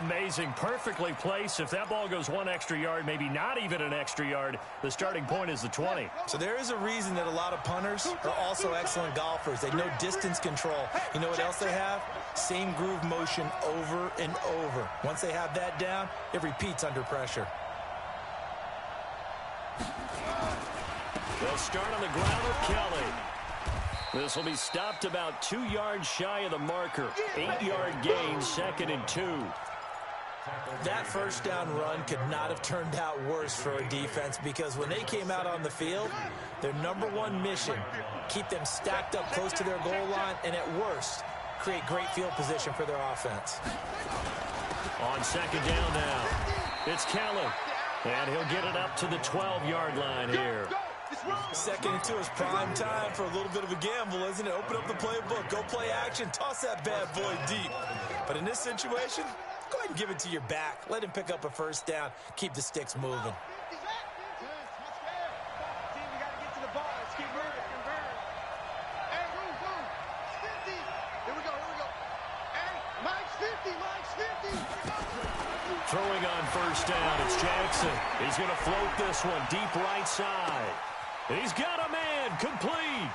Amazing. Perfectly placed. If that ball goes 1 extra yard, maybe not even an extra yard, the starting point is the 20. So there is a reason that a lot of punters are also excellent golfers. They know distance control. You know what else they have? Same groove motion over and over. Once they have that down, it repeats under pressure. They'll start on the ground with Kelly. This will be stopped about 2 yards shy of the marker. 8-yard gain, 2nd and 2. That 1st down run could not have turned out worse for a defense because when they came out on the field, their #1 mission, keep them stacked up close to their goal line, and at worst, create great field position for their offense. On 2nd down now, it's Kelly, and he'll get it up to the 12-yard line here. 2nd and 2 is prime time for a little bit of a gamble, isn't it? Open up the playbook, go play action, toss that bad boy deep. But in this situation, go ahead and give it to your back. Let him pick up a 1st down. Keep the sticks moving. Throwing on 1st down, it's Jackson. He's going to float this one deep right side. He's got a man, complete.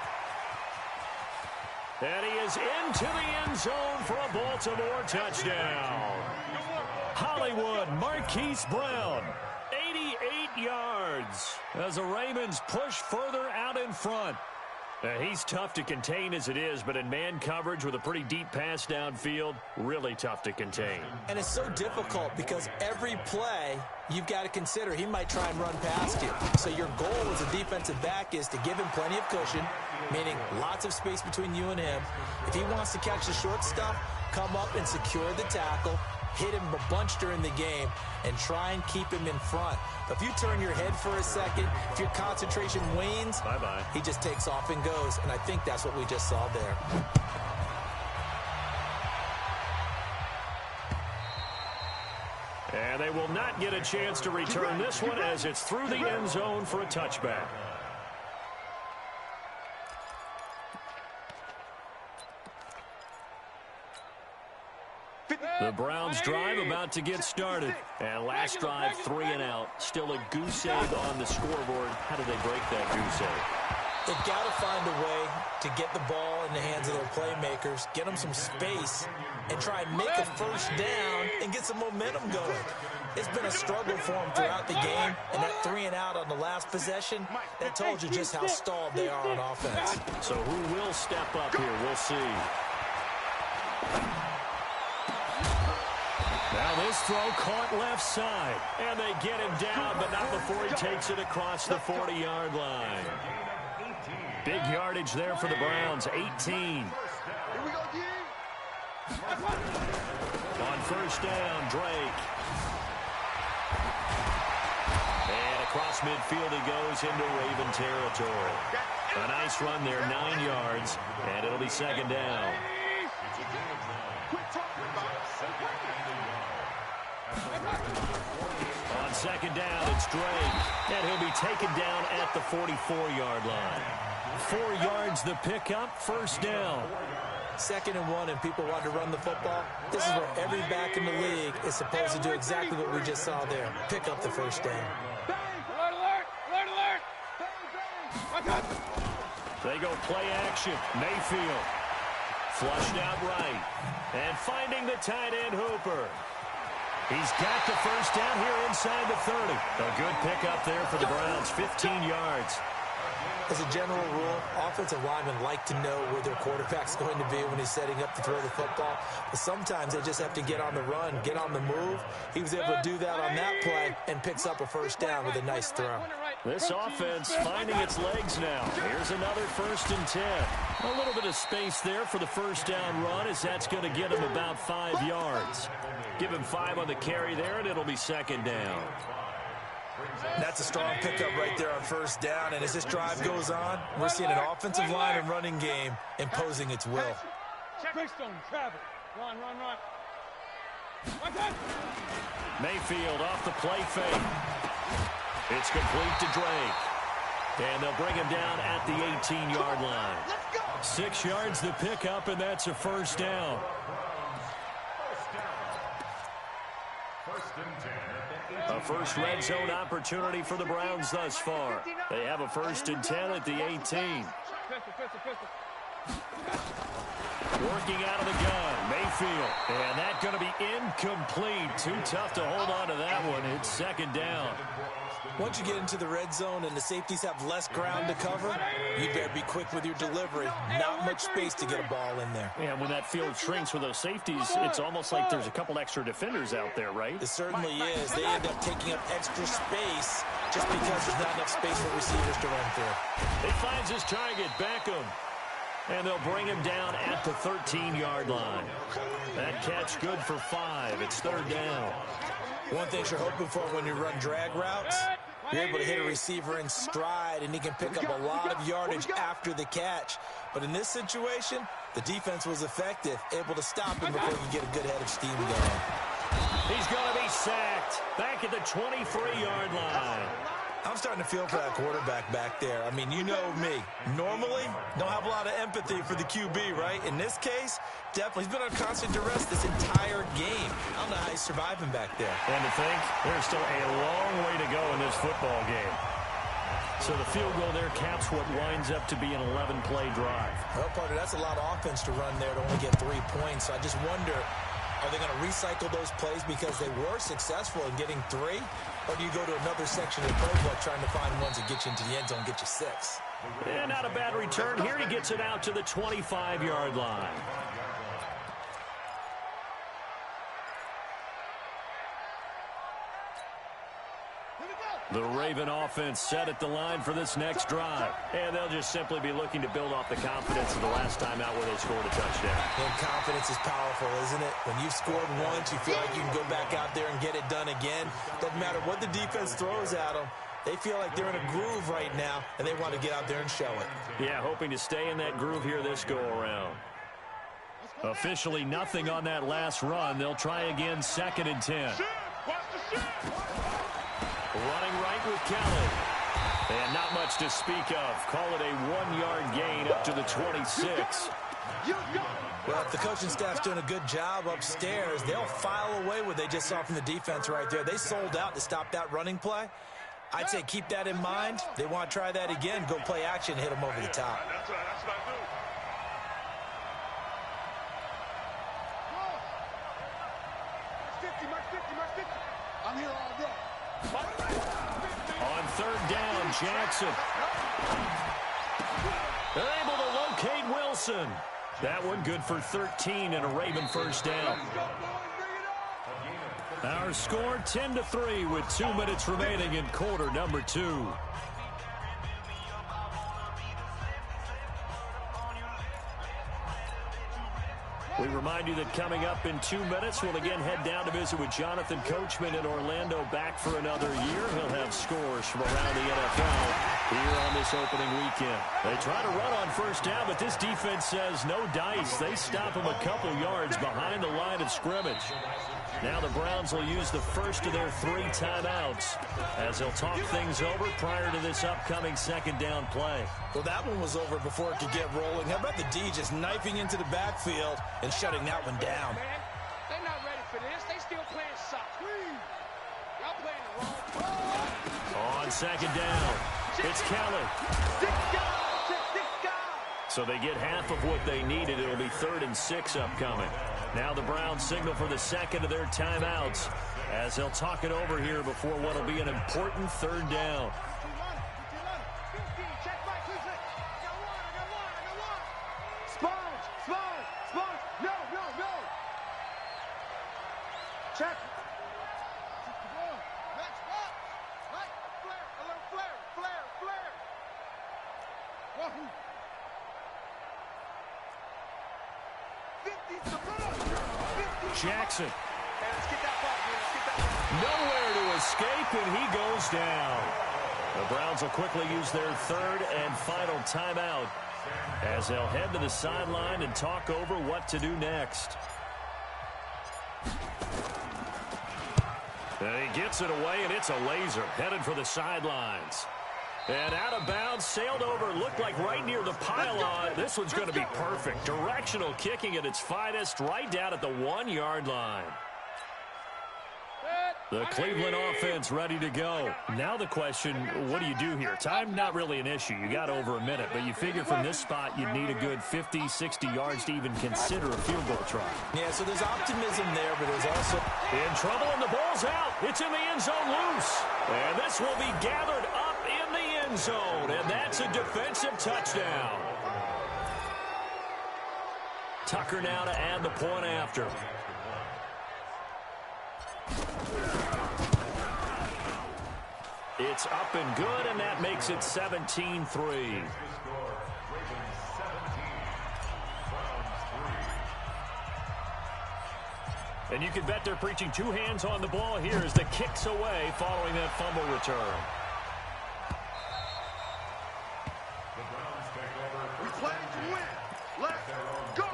And he is into the end zone for a Baltimore touchdown. Hollywood, Marquise Brown, 88 yards as the Ravens push further out in front. He's tough to contain as it is, but in man coverage with a pretty deep pass downfield, really tough to contain. And it's so difficult because every play you've got to consider he might try and run past you. So your goal as a defensive back is to give him plenty of cushion, meaning lots of space between you and him. If he wants to catch the short stuff, come up and secure the tackle, hit him a bunch during the game, and try and keep him in front. But if you turn your head for a second, if your concentration wanes, bye-bye. He just takes off and goes, and I think that's what we just saw there. And they will not get a chance to return this one as it's through the end zone for a touchback. The Browns drive about to get started. And last drive, 3 and out. Still a goose egg on the scoreboard. How do they break that goose egg? They've got to find a way to get the ball in the hands of their playmakers, get them some space, and try and make a first down and get some momentum going. It's been a struggle for them throughout the game, and that 3 and out on the last possession, that told you just how stalled they are on offense. So who will step up here? We'll see. Now this throw caught left side, and they get him down, but not before he takes it across the 40-yard line. Big yardage there for the Browns, 18. Here we go, D. On first down, Drake. And across midfield he goes into Raven territory. A nice run there, 9 yards, and it'll be second down. On second down, it's Drake, and he'll be taken down at the 44-yard line. 4 yards the pickup, first down. 2nd and 1, and people want to run the football. This is where every back in the league is supposed to do exactly what we just saw there. Pick up the first down. Alert, alert, alert, alert. Bang, bang. They go play action. Mayfield flushed out right. And finding the tight end, Hooper. He's got the first down here inside the 30. A good pickup there for the Browns, 15 yards. As a general rule, offensive linemen like to know where their quarterback's going to be when he's setting up to throw the football. But sometimes they just have to get on the run, get on the move. He was able to do that on that play and picks up a first down with a nice throw. This offense finding its legs now. Here's another 1st and 10. A little bit of space there for the first down run, as that's going to get him about 5 yards. Give him 5 on the carry there, and it'll be second down. That's a strong pickup right there on first down, and as this drive goes on, we're seeing an offensive line and running game imposing its will. Breakstone, travel. Run, run, run. Mayfield off the play fake. It's complete to Drake. And they'll bring him down at the 18-yard line. 6 yards the pickup, and that's a first down. A first red zone opportunity for the Browns thus far. They have a 1st and 10 at the 18. Working out of the gun, Mayfield. And that's going to be incomplete. Too tough to hold on to that one. It's second down. Once you get into the red zone and the safeties have less ground to cover, you better be quick with your delivery. Not much space to get a ball in there. Yeah, when that field shrinks with those safeties, it's almost like there's a couple extra defenders out there, right? It certainly is. They end up taking up extra space just because there's not enough space for receivers to run through. He finds his target, Beckham. And they'll bring him down at the 13-yard line. That catch good for 5. It's third down. One thing you're hoping for when you run drag routes, you're able to hit a receiver in stride, and he can pick up a lot of yardage after the catch. But in this situation, the defense was effective, able to stop him before he could get a good head of steam going. He's going to be sacked back at the 23-yard line. I'm starting to feel for that quarterback back there. I mean, you know me. Normally, don't have a lot of empathy for the QB, right? In this case, definitely. He's been on constant duress this entire game. I don't know how he's surviving back there. And to think, there's still a long way to go in this football game. So the field goal there caps what winds up to be an 11-play drive. Well, partner, that's a lot of offense to run there to only get 3 points. So I just wonder, are they going to recycle those plays because they were successful in getting 3? Or do you go to another section of the playbook trying to find ones that get you into the end zone and get you 6? Yeah, not a bad return. Here he gets it out to the 25-yard line. The Raven offense set at the line for this next drive. And they'll just simply be looking to build off the confidence of the last time out where they scored a touchdown. And confidence is powerful, isn't it? When you've scored once, you feel like you can go back out there and get it done again. Doesn't matter what the defense throws at them. They feel like they're in a groove right now, and they want to get out there and show it. Yeah, hoping to stay in that groove here this go-around. Officially nothing on that last run. They'll try again, 2nd and 10. Running right with Kelly. And not much to speak of. Call it a 1-yard gain up to the 26. You got it. Well, if the coaching staff's doing a good job upstairs, they'll file away what they just saw from the defense right there. They sold out to stop that running play. I'd say keep that in mind. They want to try that again, go play action, hit them over the top. That's what I do. I'm here all day. On third down, Jackson. They're able to locate Wilson. That one good for 13 and a Raven first down. Our score 10-3 with 2 minutes remaining in quarter number 2. We remind you that coming up in 2 minutes, we'll again head down to visit with Jonathan Coachman in Orlando, back for another year. He'll have scores from around the NFL here on this opening weekend. They try to run on first down, but this defense says no dice. They stop him a couple yards behind the line of scrimmage. Now the Browns will use the first of their 3 timeouts as they'll talk things over prior to this upcoming second down play. Well, that one was over before it could get rolling. How about the D just knifing into the backfield and shutting that one down? They're not ready for this. They still playing soft. Y'all playing the wrong ball. On second down, it's Kelly. So they get half of what they needed. It'll be 3rd and 6 upcoming. Now the Browns signal for the second of their timeouts as they'll talk it over here before what will be an important third down. Check. Jackson. Nowhere to escape, and he goes down. The Browns will quickly use their 3rd and final timeout as they'll head to the sideline and talk over what to do next. And he gets it away, and it's a laser headed for the sidelines. And out of bounds, sailed over, looked like right near the pylon. This one's going to be perfect. Directional kicking at its finest, right down at the 1-yard line. The Cleveland offense ready to go. Now the question, what do you do here? Time, not really an issue. You got over a minute, but you figure from this spot you'd need a good 50, 60 yards to even consider a field goal try. Yeah, so there's optimism there, but there's also in trouble, and the ball's out. It's in the end zone loose. And this will be gathered up in the end zone, and that's a defensive touchdown. Tucker now to add the point after. It's up and good, and that makes it 17-3. And you can bet they're preaching 2 hands on the ball here as the kick's away following that fumble return. We play to win. Let's go.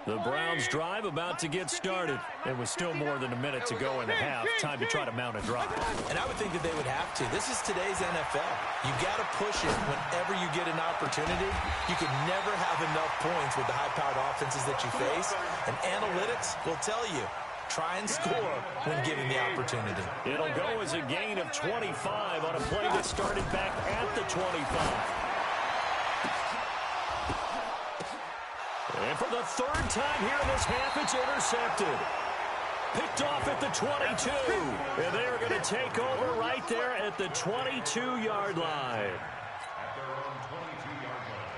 The Browns drive about to get started. It was still more than a minute to go in the half. Time to try to mount a drive. And I would think that they would have to. This is today's NFL. You got to push it whenever you get an opportunity. You can never have enough points with the high-powered offenses that you face. And analytics will tell you, try and score when given the opportunity. It'll go as a gain of 25 on a play that started back at the 25. And for the 3rd time here in this half, it's intercepted. Picked off at the 22. And they're going to take over right there at the 22-yard line. At their own 22-yard line.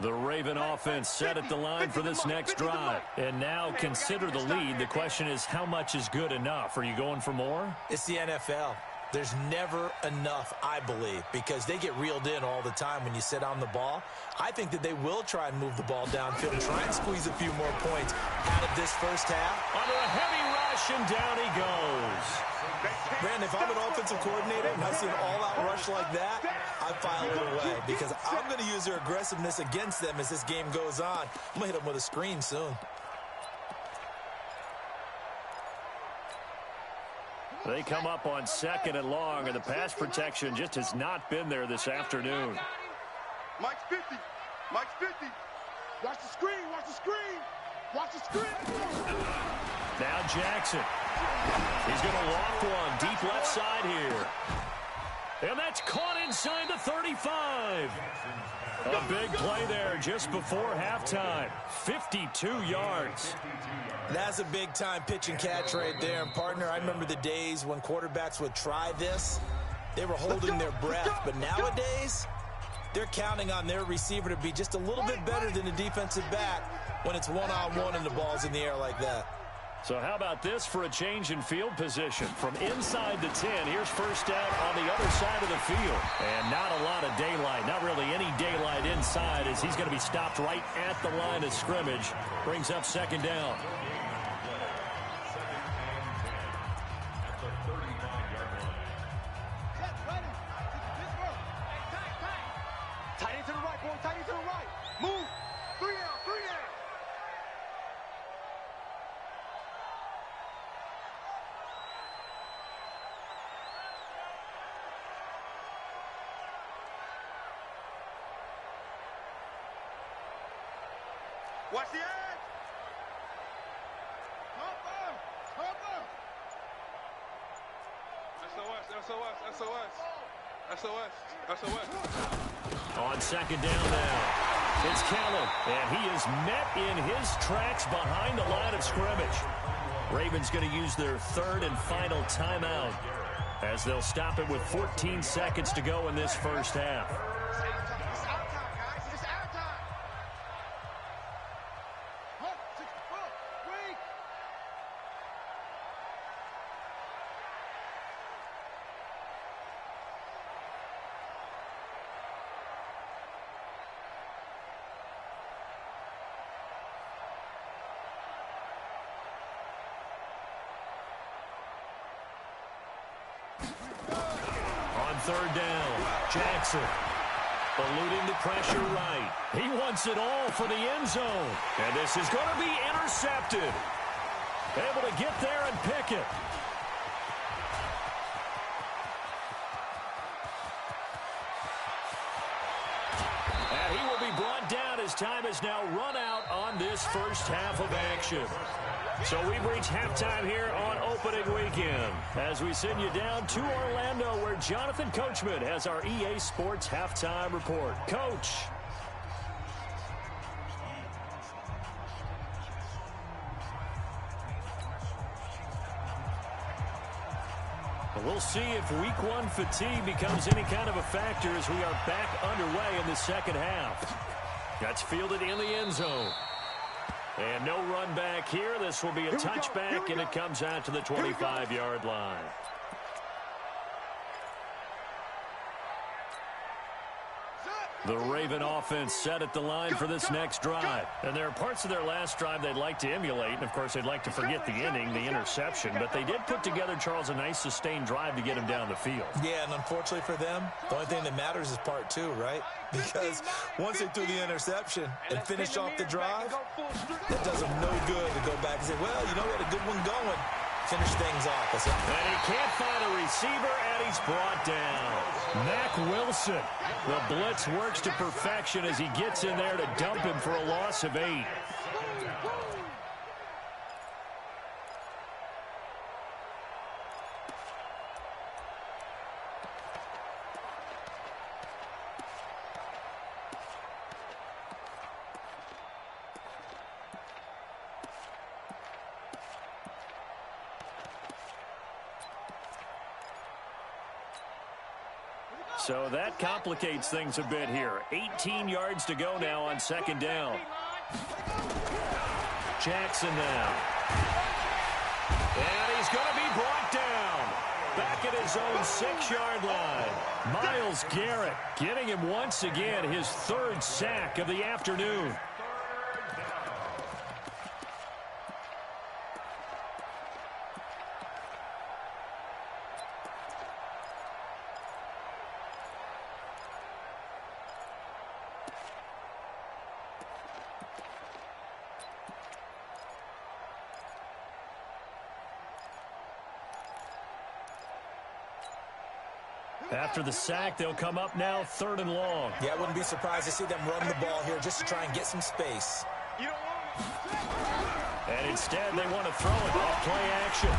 The Raven offense set at the line for this next drive. And now consider the lead. The question is, how much is good enough? Are you going for more? It's the NFL. There's never enough, I believe, because they get reeled in all the time when you sit on the ball. I think that they will try and move the ball downfield and try and squeeze a few more points out of this first half. Under a heavy rush, and down he goes. Brandon, if I'm an offensive coordinator and I see an all-out rush like that, I file it away because I'm going to use their aggressiveness against them as this game goes on. I'm going to hit them with a screen soon. They come up on 2nd and long, and the pass protection just has not been there this afternoon. Mike's 50. Mike's 50. Watch the screen. Watch the screen. Watch the screen. Now Jackson. He's going to loft one deep left side here. And that's caught inside the 35. A big play there just before halftime. 52 yards. That's a big-time pitch and catch right there. And, partner, I remember the days when quarterbacks would try this. They were holding their breath. But nowadays, they're counting on their receiver to be just a little bit better than the defensive back when it's one-on-one and the ball's in the air like that. So how about this for a change in field position? From inside the 10, here's first down on the other side of the field. And not a lot of daylight, not really any daylight inside as he's going to be stopped right at the line of scrimmage. Brings up 2nd down. Tight end to the right, boy. Tight end to the right. Move. 3 down. 3 down. Watch the edge. Cover. Cover. SOS. On 2nd down now, it's Caleb, and he is met in his tracks behind the line of scrimmage. Ravens going to use their 3rd and final timeout as they'll stop it with 14 seconds to go in this first half. On 3rd down, Jackson eluding the pressure right. He wants it all for the end zone. And this is going to be intercepted. Able to get there and pick it. And he will be brought down as time has now run out on this first half of action. So we've reached halftime here on opening weekend as we send you down to Orlando where Jonathan Coachman has our EA Sports halftime report. Coach. We'll see if week 1 fatigue becomes any kind of a factor as we are back underway in the second half. That's fielded in the end zone. And no run back here. This will be a touchback, and it comes out to the 25-yard line. The Raven offense set at the line for this next drive. And there are parts of their last drive they'd like to emulate. And, of course, they'd like to forget the inning, the interception. But they did put together, Charles, a nice sustained drive to get him down the field. Yeah, and unfortunately for them, the only thing that matters is part 2, right? Because once they threw the interception and finished off the drive, that does them no good to go back and say, well, you know, we had a good one going. Finish things off. And he can't find a receiver, and he's brought down. Mack Wilson. The blitz works to perfection as he gets in there to dump him for a loss of 8. So that complicates things a bit here. 18 yards to go now on 2nd down. Jackson now. And he's going to be brought down. Back at his own 6-yard line. Myles Garrett getting him once again his 3rd sack of the afternoon. After the sack, they'll come up now 3rd and long. Yeah, I wouldn't be surprised to see them run the ball here just to try and get some space. And instead, they want to throw it off play action.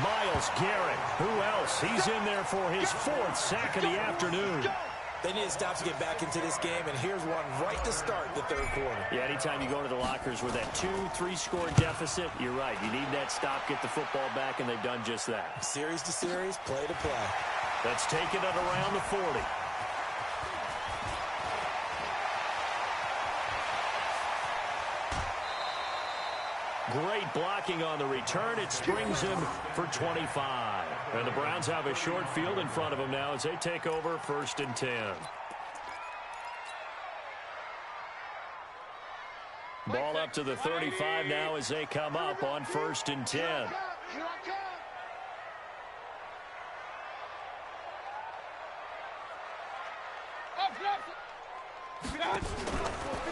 Myles Garrett, who else? He's in there for his 4th sack of the afternoon. They need to stop to get back into this game, and here's one right to start the 3rd quarter. Yeah, anytime you go to the lockers with that 2-3 score deficit, you're right. You need that stop, get the football back, and they've done just that. Series to series, play to play. That's taken it around the 40. Great blocking on the return. It springs him for 25. And the Browns have a short field in front of them now as they take over 1st and 10. Ball up to the 35 now as they come up on 1st and 10.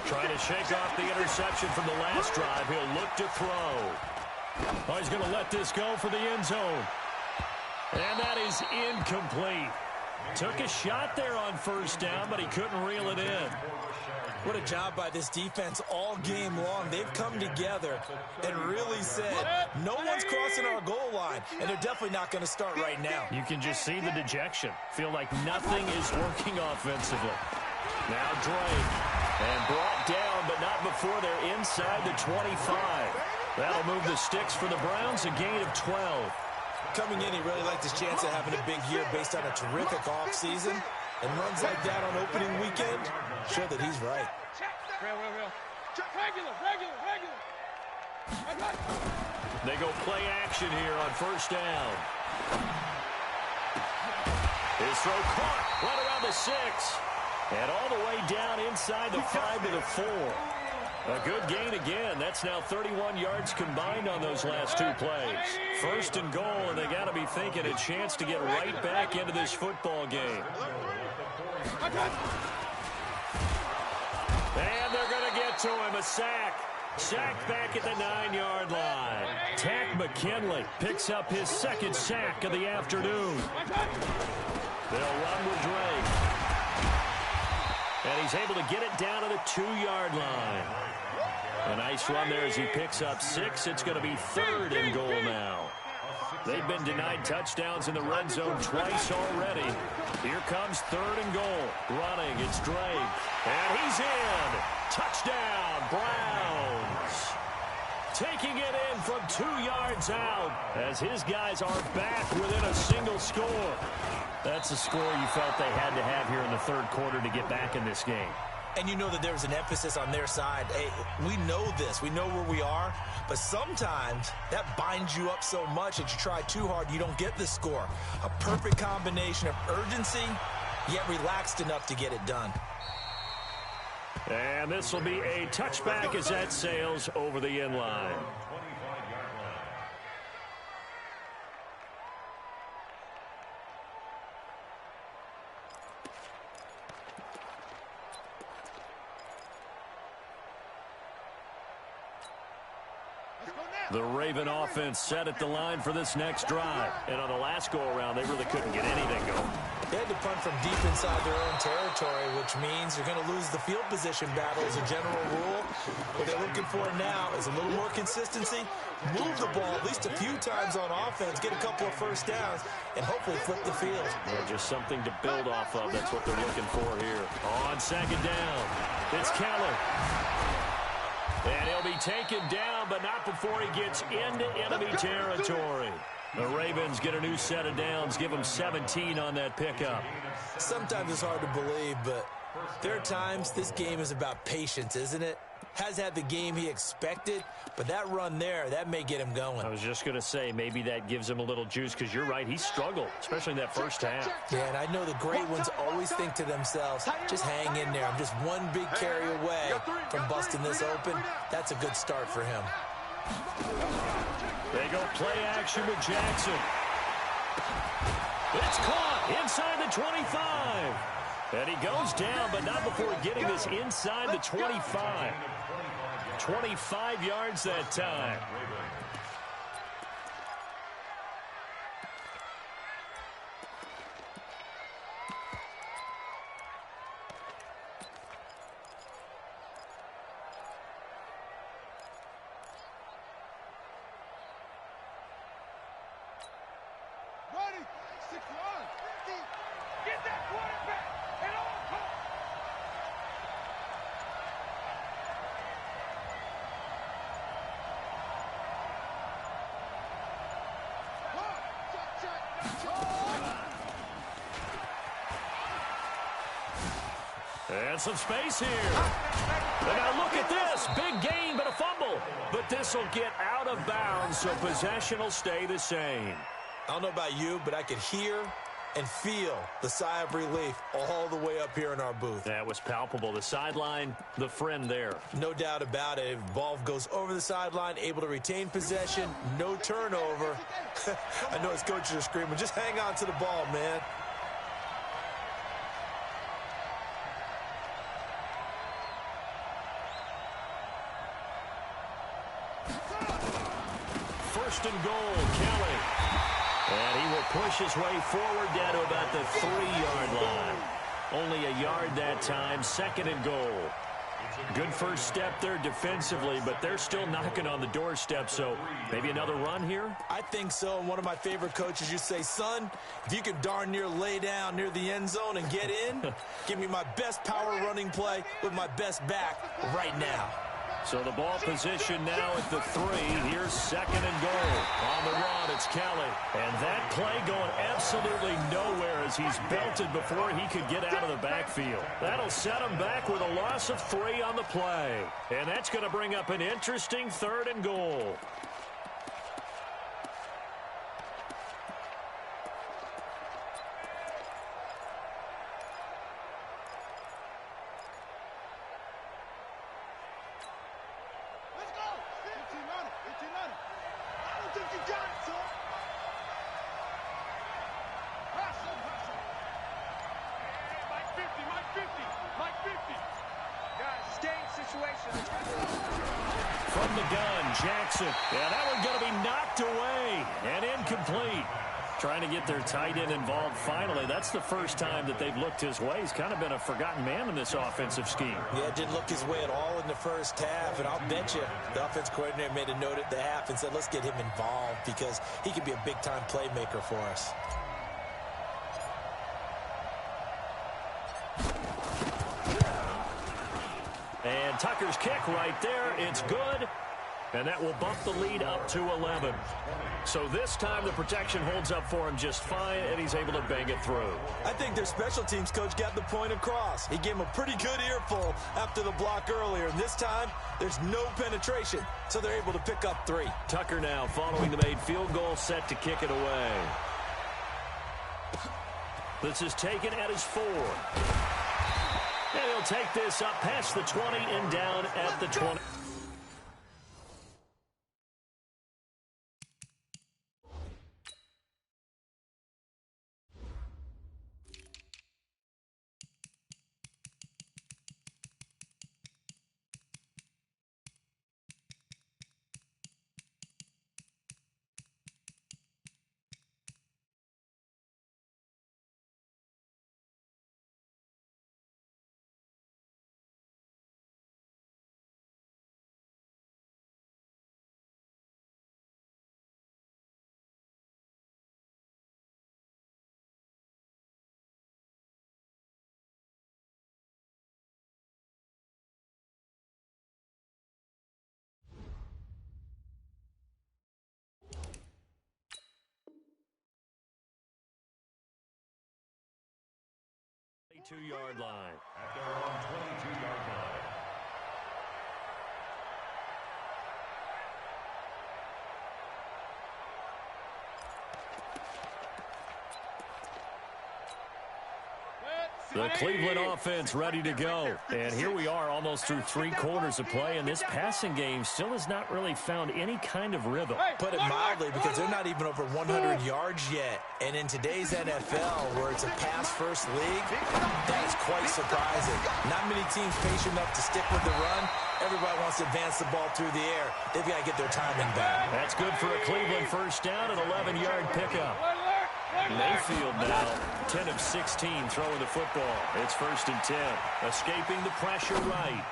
Trying to shake off the interception from the last drive. He'll look to throw. Oh, he's going to let this go for the end zone. And that is incomplete. Took a shot there on 1st down, but he couldn't reel it in. What a job by this defense all game long. They've come together and really said, no one's crossing our goal line, and they're definitely not going to start right now. You can just see the dejection. Feel like nothing is working offensively. Now Drake, and brought down, but not before they're inside the 25. That'll move the sticks for the Browns, a gain of 12. Coming in, he really liked his chance of having a big year based on a terrific offseason. And runs like that on opening weekend show that he's right. Regular. They go play action here on 1st down. His throw caught right around the 6. And all the way down inside the 5 to the 4. A good gain again. That's now 31 yards combined on those last 2 plays. 1st and goal, and they got to be thinking a chance to get right back into this football game. And they're going to get to him. A sack. Sack back at the 9-yard line. Tack McKinley picks up his 2nd sack of the afternoon. They'll run with Drake. And he's able to get it down to the 2-yard line. A nice run there as he picks up 6. It's going to be 3rd and goal now. They've been denied touchdowns in the red zone twice already. Here comes 3rd and goal. Running, it's Drake. And he's in. Touchdown, Browns. Taking it in from 2 yards out as his guys are back within a single score. That's a score you felt they had to have here in the 3rd quarter to get back in this game. And you know that there's an emphasis on their side. Hey, we know this. We know where we are. But sometimes that binds you up so much that you try too hard, you don't get the score. A perfect combination of urgency, yet relaxed enough to get it done. And this will be a touchback as that sails over the end line. The Raven offense set at the line for this next drive. And on the last go-around, they really couldn't get anything going. They had to punt from deep inside their own territory, which means you're going to lose the field position battle as a general rule. What they're looking for now is a little more consistency, move the ball at least a few times on offense, get a couple of 1st downs, and hopefully flip the field. Well, just something to build off of. That's what they're looking for here. On 2nd down, it's Keller. And he'll be taken down, but not before he gets into enemy territory. The Ravens get a new set of downs, give them 17 on that pickup. Sometimes it's hard to believe, but there are times this game is about patience, isn't it? Has had the game he expected, but that run there, that may get him going. I was just going to say, maybe that gives him a little juice, because you're right, he struggled, especially in that 1st half. Yeah, and I know the great ones always think to themselves, just hang in there. I'm just one big carry away from busting this open. That's a good start for him. They go play action with Jackson. It's caught inside the 25. And he goes down, but not before getting this inside the 25. 25 yards that time. Get that quarterback at all costs. And some space here. And now look at this. Big gain, but a fumble. But this will get out of bounds, so possession will stay the same. I don't know about you, but I could hear and feel the sigh of relief all the way up here in our booth. That was palpable. The sideline, the friend there. No doubt about it. Ball goes over the sideline, able to retain possession, no turnover. I know his coaches are screaming, just hang on to the ball, man. First and goal, Kelly. And he will push his way forward down to about the 3-yard line. Only a yard that time, second and goal. Good first step there defensively, but they're still knocking on the doorstep, so maybe another run here? I think so. And one of my favorite coaches, you say, son, if you can darn near lay down near the end zone and get in, give me my best power running play with my best back right now. So the ball position now at the 3. Here's second and goal. On the run, it's Kelly. And that play going absolutely nowhere as he's belted before he could get out of the backfield. That'll set him back with a loss of 3 on the play. And that's going to bring up an interesting third and goal. From the gun, Jackson. Yeah, that one's going to be knocked away and incomplete. Trying to get their tight end involved finally. That's the first time that they've looked his way. He's kind of been a forgotten man in this offensive scheme. Yeah, didn't look his way at all in the first half, and I'll bet you the offense coordinator made a note at the half and said, let's get him involved because he could be a big-time playmaker for us. And Tucker's kick right there. It's good. And that will bump the lead up to 11. So this time the protection holds up for him just fine, and he's able to bang it through. I think their special teams coach got the point across. He gave him a pretty good earful after the block earlier. And this time, there's no penetration, so they're able to pick up 3. Tucker now following the made field goal, set to kick it away. This is taken at his 4. And he'll take this up past the 20 and down at the 20. Two-yard line. At their own 22-yard line. The Cleveland offense ready to go. And here we are almost through 3 quarters of play, and this passing game still has not really found any kind of rhythm. Put it mildly, because they're not even over 100 yards yet. And in today's NFL, where it's a pass-first league, that is quite surprising. Not many teams patient enough to stick with the run. Everybody wants to advance the ball through the air. They've got to get their timing back. That's good for a Cleveland first down, an 11-yard pickup. Mayfield now 10 of 16 throwing the football. It's first and 10. Escaping the pressure right.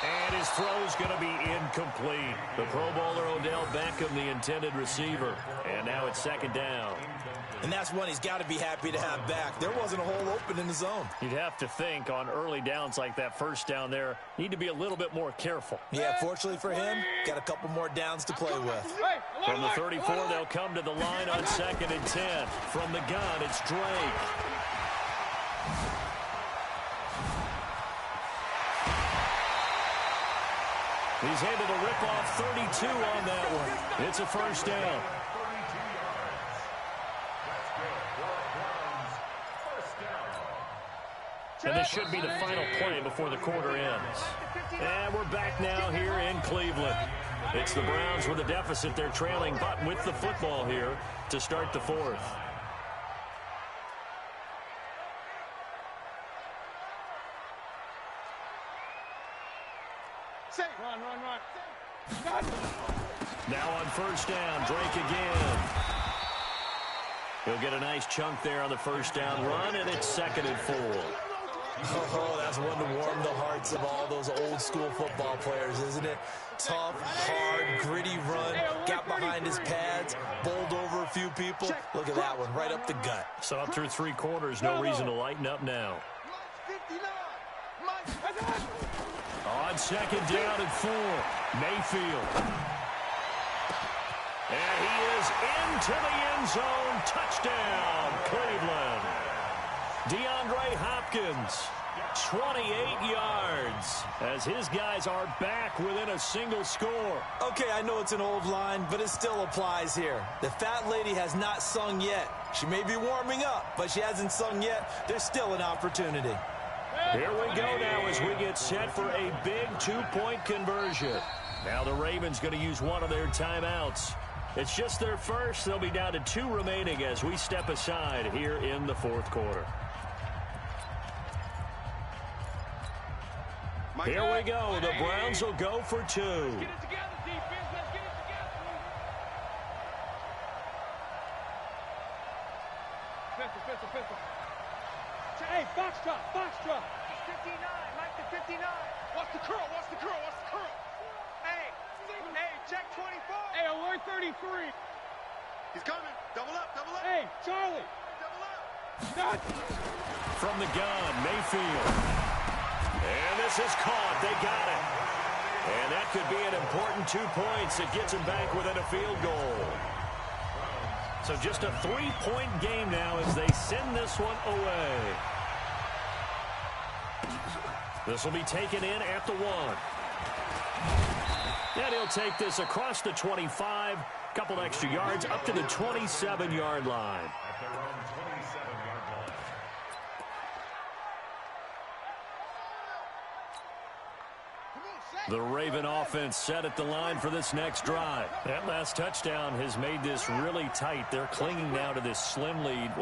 And his throw's going to be incomplete. The Pro Bowler Odell Beckham, the intended receiver. And now it's second down. And that's one he's got to be happy to have back. There wasn't a hole open in the zone. You'd have to think on early downs like that first down there, need to be a little bit more careful. Yeah, fortunately for him, got a couple more downs to play with. From the 34, they'll come to the line on 2nd and 10. From the gun, it's Drake. He's able to rip off 32 on that one. It's a first down. And this should be the final play before the quarter ends. And we're back now here in Cleveland. It's the Browns with a deficit. They're trailing, but with the football here to start the fourth. Run. Now on first down, Drake again. He'll get a nice chunk there on the first down run, and it's 2nd and 4. Oh, that's one to warm the hearts of all those old school football players, isn't it? Tough, hard, gritty run, got behind his pads, bowled over a few people. Look at that one, right up the gut. So up through 3 quarters, no reason to lighten up now. On 2nd down and 4, Mayfield. And he is into the end zone. Touchdown, Cleveland. DeAndre Hopkins, 28 yards, as his guys are back within a single score. Okay, I know it's an old line, but it still applies here. The fat lady has not sung yet. She may be warming up, but she hasn't sung yet. There's still an opportunity. Here we go now as we get set for a big 2-point conversion. Now the Ravens going to use one of their timeouts. It's just their first. They'll be down to 2 remaining as we step aside here in the fourth quarter. Here we go. The Browns will go for 2. Get it together, defense. Let's get it together. Pistol. Hey, box drop. 59. Mike to 59. What's the curl? Hey, check 24. Hey, alert 33. He's coming. Double up. Hey, Charlie. Double up. From the gun, Mayfield. And this is caught. They got it. And that could be an important 2 points. It gets them back within a field goal. So just a 3-point game now as they send this one away. This will be taken in at the 1. And he'll take this across the 25. Couple extra yards up to the 27-yard line. The Raven offense set at the line for this next drive. That last touchdown has made this really tight. They're clinging now to this slim lead.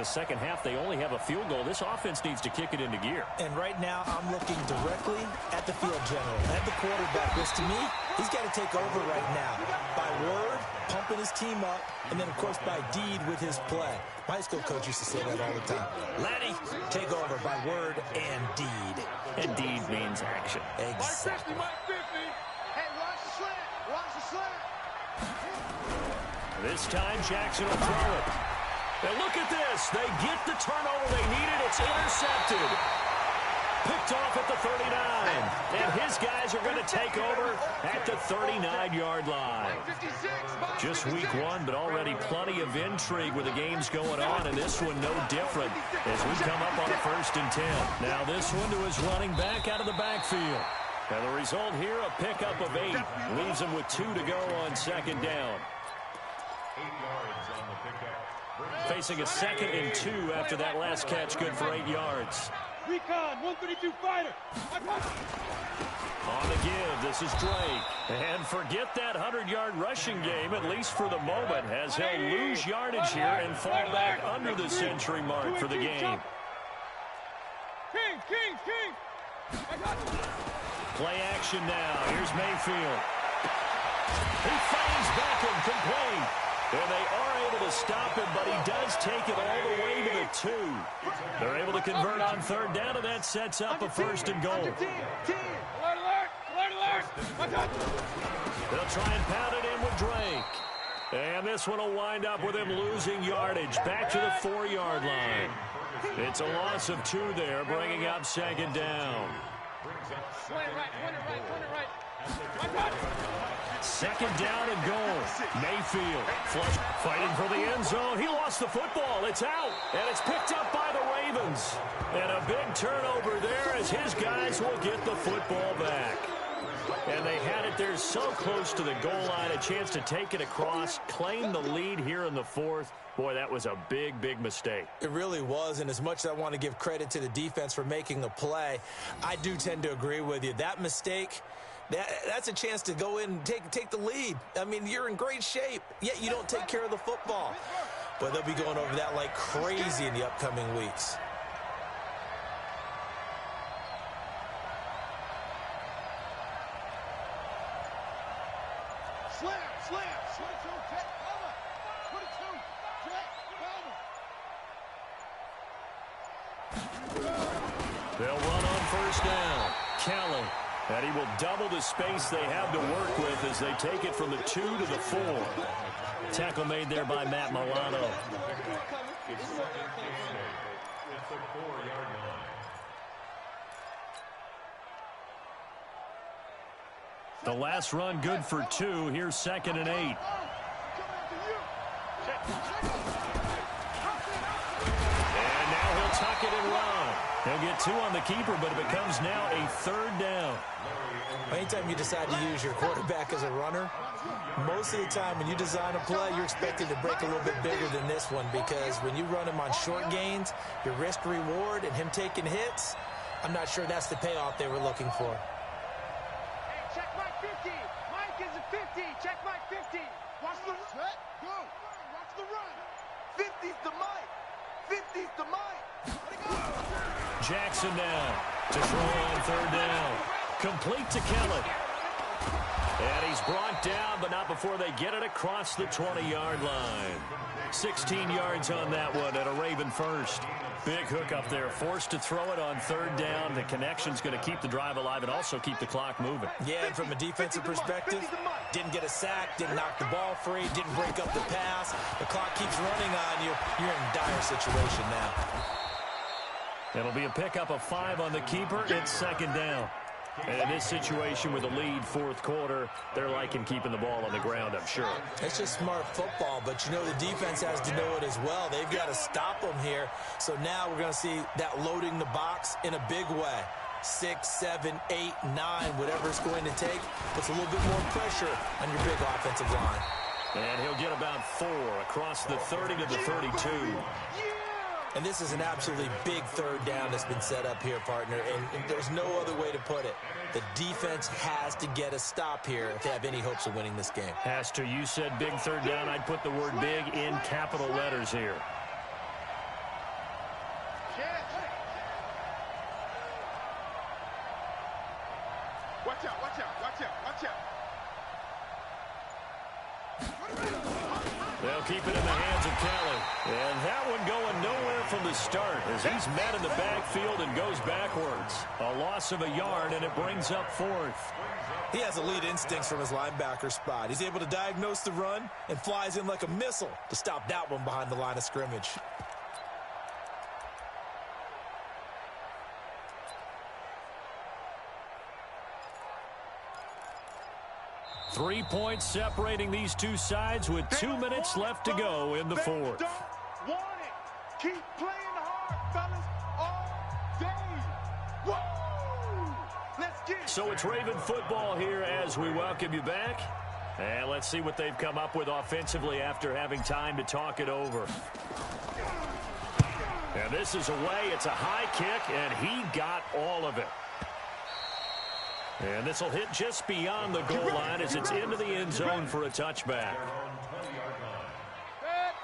Second half, they only have a field goal. This offense needs to kick it into gear. And right now, I'm looking directly at the field general, at the quarterback, which to me, he's got to take over right now. By word, pumping his team up, and then, of course, by deed with his play. My high school coach used to say that all the time. Laddie, take over by word and deed. And deed means action. Exactly. Hey, watch the slant. This time, Jackson will throw it. And look at this. They get the turnover they needed. It's intercepted. Picked off at the 39. And his guys are going to take over at the 39-yard line. Just week 1, but already plenty of intrigue with the games going on, and this one no different as we come up on a 1st and 10. Now this one to his running back out of the backfield. And the result here, a pickup of 8. Leaves him with 2 to go on 2nd down. 8 yards on the pickup. Facing a 2nd and 2 after that last catch, good for 8 yards. Recon, 132 fighter. On the give, this is Drake. And forget that 100-yard rushing game, at least for the moment, as he'll lose yardage here and fall back under the century mark for the game. King. Play action now. Here's Mayfield. He finds Beckham complete. And they are able to stop him, but he does take it all the way to the 2. They're able to convert on 3rd down, and that sets up a 1st and goal. Alert. They'll try and pound it in with Drake. And this one will wind up with him losing yardage. Back to the 4-yard line. It's a loss of 2 there, bringing up second down. Second down and goal. Mayfield flush, fighting for the end zone. He lost the football. It's out, and it's picked up by the Ravens. And a big turnover there as his guys will get the football back. And they had it there so close to the goal line, a chance to take it across, claim the lead here in the 4th. Boy, that was a big, big mistake. It really was, and as much as I want to give credit to the defense for making a play, I do tend to agree with you. That mistake, that's a chance to go in and take the lead. I mean, you're in great shape, yet you don't take care of the football. But they'll be going over that like crazy in the upcoming weeks. They'll run on first down. Kelly. And he will double the space they have to work with as they take it from the 2 to the 4. Tackle made there by Matt Milano. The last run good for 2. Here's 2nd and 8. And now he'll tuck it and run. He'll get 2 on the keeper, but it becomes now a 3rd down. Anytime you decide to use your quarterback as a runner, most of the time when you design a play, you're expected to break a little bit bigger than this one, because when you run him on short gains, your risk-reward and him taking hits, I'm not sure that's the payoff they were looking for. Hey, check Mike 50. Mike is a 50. Check Mike 50. Watch the set. Go. Watch the run. 50's the Mike. 50's the Mike. Jackson now to throw on 3rd down. Complete to Kelly. And he's brought down, but not before they get it across the 20-yard line. 16 yards on that one and a Raven first. Big hook up there. Forced to throw it on 3rd down. The connection's going to keep the drive alive and also keep the clock moving. Yeah, and from a defensive perspective, didn't get a sack, didn't knock the ball free, didn't break up the pass. The clock keeps running on you. You're in a dire situation now. It'll be a pickup of 5 on the keeper. It's 2nd down. And in this situation with a lead 4th quarter, they're liking keeping the ball on the ground, I'm sure. It's just smart football, but you know the defense has to know it as well. They've got to stop them here. So now we're going to see that loading the box in a big way. 6, 7, 8, 9, whatever it's going to take, puts a little bit more pressure on your big offensive line. And he'll get about 4 across the 30 to the 32. And this is an absolutely big 3rd down that's been set up here, partner, and there's no other way to put it. The defense has to get a stop here if they have any hopes of winning this game. Has to. You said big 3rd down. I'd put the word big in capital letters here. Watch out, watch out, watch out, watch out. They'll keep it in the hands of Kelly. And that one going nowhere from the start as he's met in the backfield and goes backwards. A loss of a yard, and it brings up 4th. He has elite instincts from his linebacker spot. He's able to diagnose the run and flies in like a missile to stop that one behind the line of scrimmage. Three points separating these two sides with 2 minutes left to go in the 4th. Don't want it. Keep playing hard, fellas, all day. Woo! Let's get it. So it's Raven football here as we welcome you back. And let's see what they've come up with offensively after having time to talk it over. And this is away. It's a high kick, and he got all of it. And this will hit just beyond the goal line as it's into the end zone for a touchback.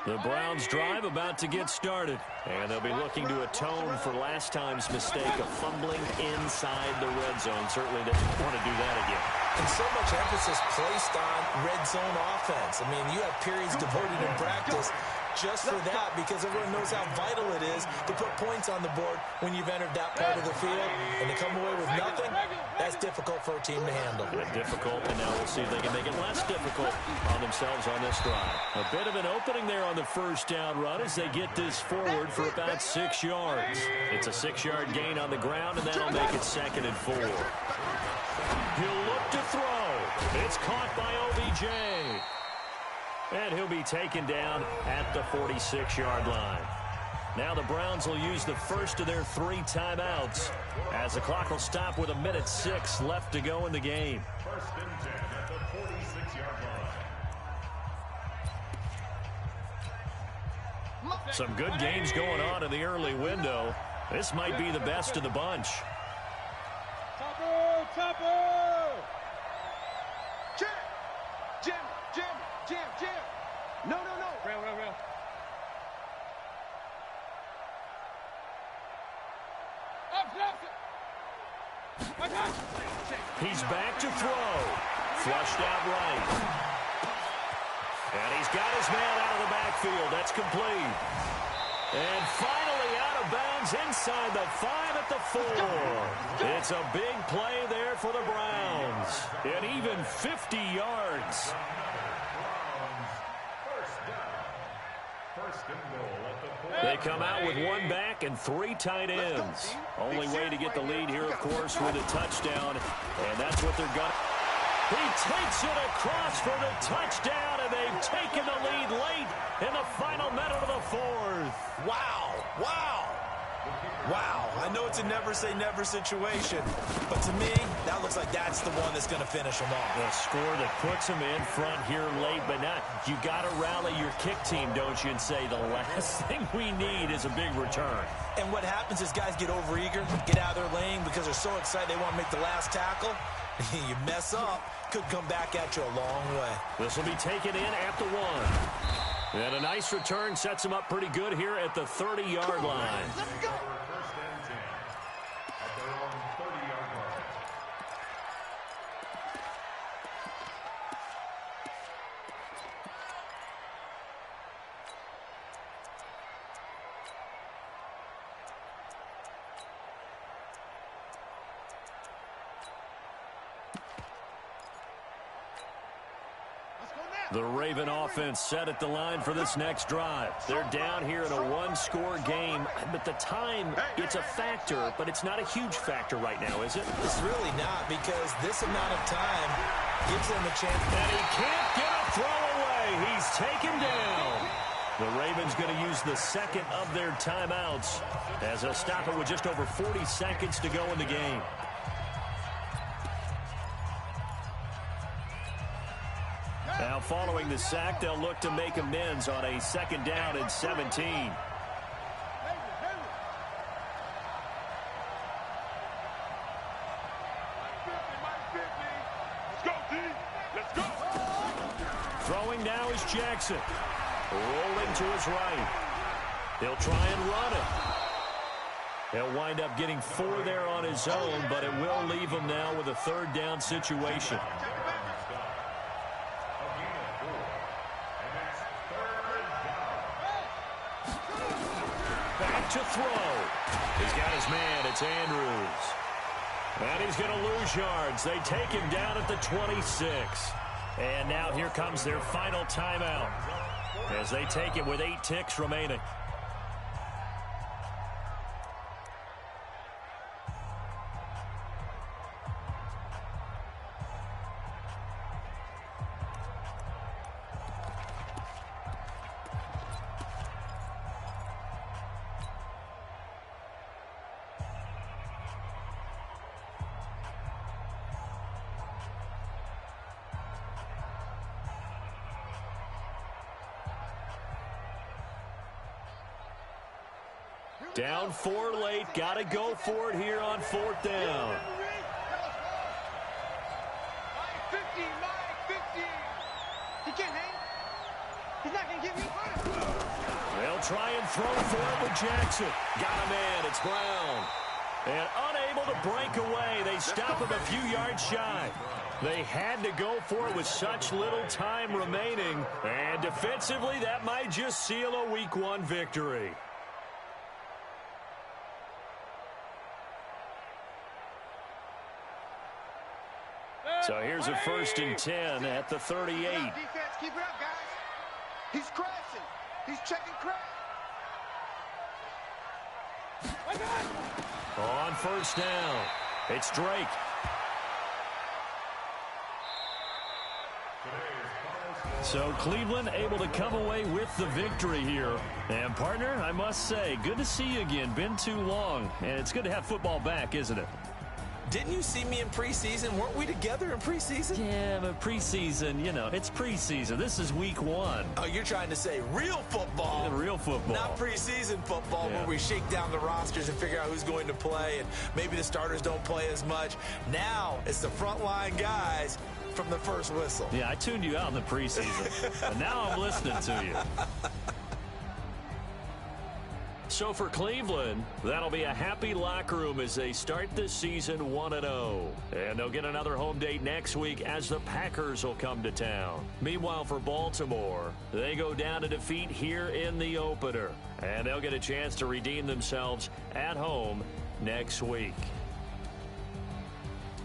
The Browns drive about to get started. And they'll be looking to atone for last time's mistake of fumbling inside the red zone. Certainly doesn't want to do that again. And so much emphasis placed on red zone offense. I mean, you have periods devoted in practice just for that, because everyone knows how vital it is to put points on the board when you've entered that part of the field. And to come away with nothing, that's difficult for a team to handle. Difficult, and now we'll see if they can make it less difficult on themselves on this drive. A bit of an opening there on the first down run as they get this forward for about 6 yards. It's a 6-yard gain on the ground, and that'll make it 2nd and 4. He'll look to throw. It's caught by OBJ. And he'll be taken down at the 46-yard line. Now the Browns will use the first of their 3 timeouts as the clock will stop with 1:06 left to go in the game. 1st and 10 at the 46-yard line. Some good games going on in the early window. This might be the best of the bunch. Topper! Jim! No. Real. He's back to throw. Flushed out right. And he's got his man out of the backfield. That's complete. And finally out of bounds inside the 5 at the 4. It's a big play there for the Browns. And even 50 yards. They come out with 1 back and 3 tight ends. Only way to get the lead here, of course, with a touchdown. And that's what they're going to. He takes it across for the touchdown, and they've taken the lead late in the final minute of the 4th. Wow, I know it's a never-say-never situation, but to me, that looks like that's the one that's going to finish them off. A score that puts them in front here late, but not. You got to rally your kick team, don't you, and say the last thing we need is a big return. And what happens is guys get overeager, get out of their lane because they're so excited they want to make the last tackle. You mess up, could come back at you a long way. This will be taken in at the 1. And a nice return sets them up pretty good here at the 30-yard line. Let's go! 1st and 10 at their own 30-yard line. The Raven offense set at the line for this next drive. They're down here in a 1-score game, but the time, it's a factor, but it's not a huge factor right now, is it? It's really not, because this amount of time gives them a chance. And he can't get a throw away. He's taken down. The Ravens going to use the 2nd of their timeouts as they'll stop it with just over 40 seconds to go in the game. Now, following the sack, they'll look to make amends on a 2nd down and 17. Let's go! Throwing now is Jackson. Rolling to his right. He'll try and run it. He'll wind up getting 4 there on his own, but it will leave him now with a 3rd down situation. To throw. He's got his man. It's Andrews. And he's going to lose yards. They take him down at the 26. And now here comes their final timeout as they take it with 8 ticks remaining. Down 4 late. Got to go for it here on 4th down. Mike 50. He can't hang. He's not going to get me. They'll try and throw for it with Jackson. Got a man. It's Brown. And unable to break away. They stop him a few yards shy. They had to go for it with such little time remaining. And defensively, that might just seal a Week 1 victory. So here's a 1st and 10 at the 38. Defense, keep it up, guys. He's crashing. He's checking crash. On 1st down, it's Drake. So Cleveland able to come away with the victory here. And partner, I must say, good to see you again. Been too long. And it's good to have football back, isn't it? Didn't you see me in preseason? Weren't we together in preseason? Yeah, but preseason, you know, it's preseason. This is Week 1. Oh, you're trying to say real football. Yeah, real football. Not preseason football where we shake down the rosters and figure out who's going to play, and maybe the starters don't play as much. Now it's the frontline guys from the first whistle. Yeah, I tuned you out in the preseason, but now I'm listening to you. So for Cleveland, that'll be a happy locker room as they start this season 1-0. And they'll get another home date next week as the Packers will come to town. Meanwhile, for Baltimore, they go down to defeat here in the opener. And they'll get a chance to redeem themselves at home next week.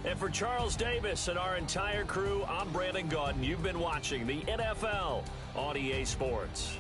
And for Charles Davis and our entire crew, I'm Brandon Gaudin. You've been watching the NFL on EA Sports.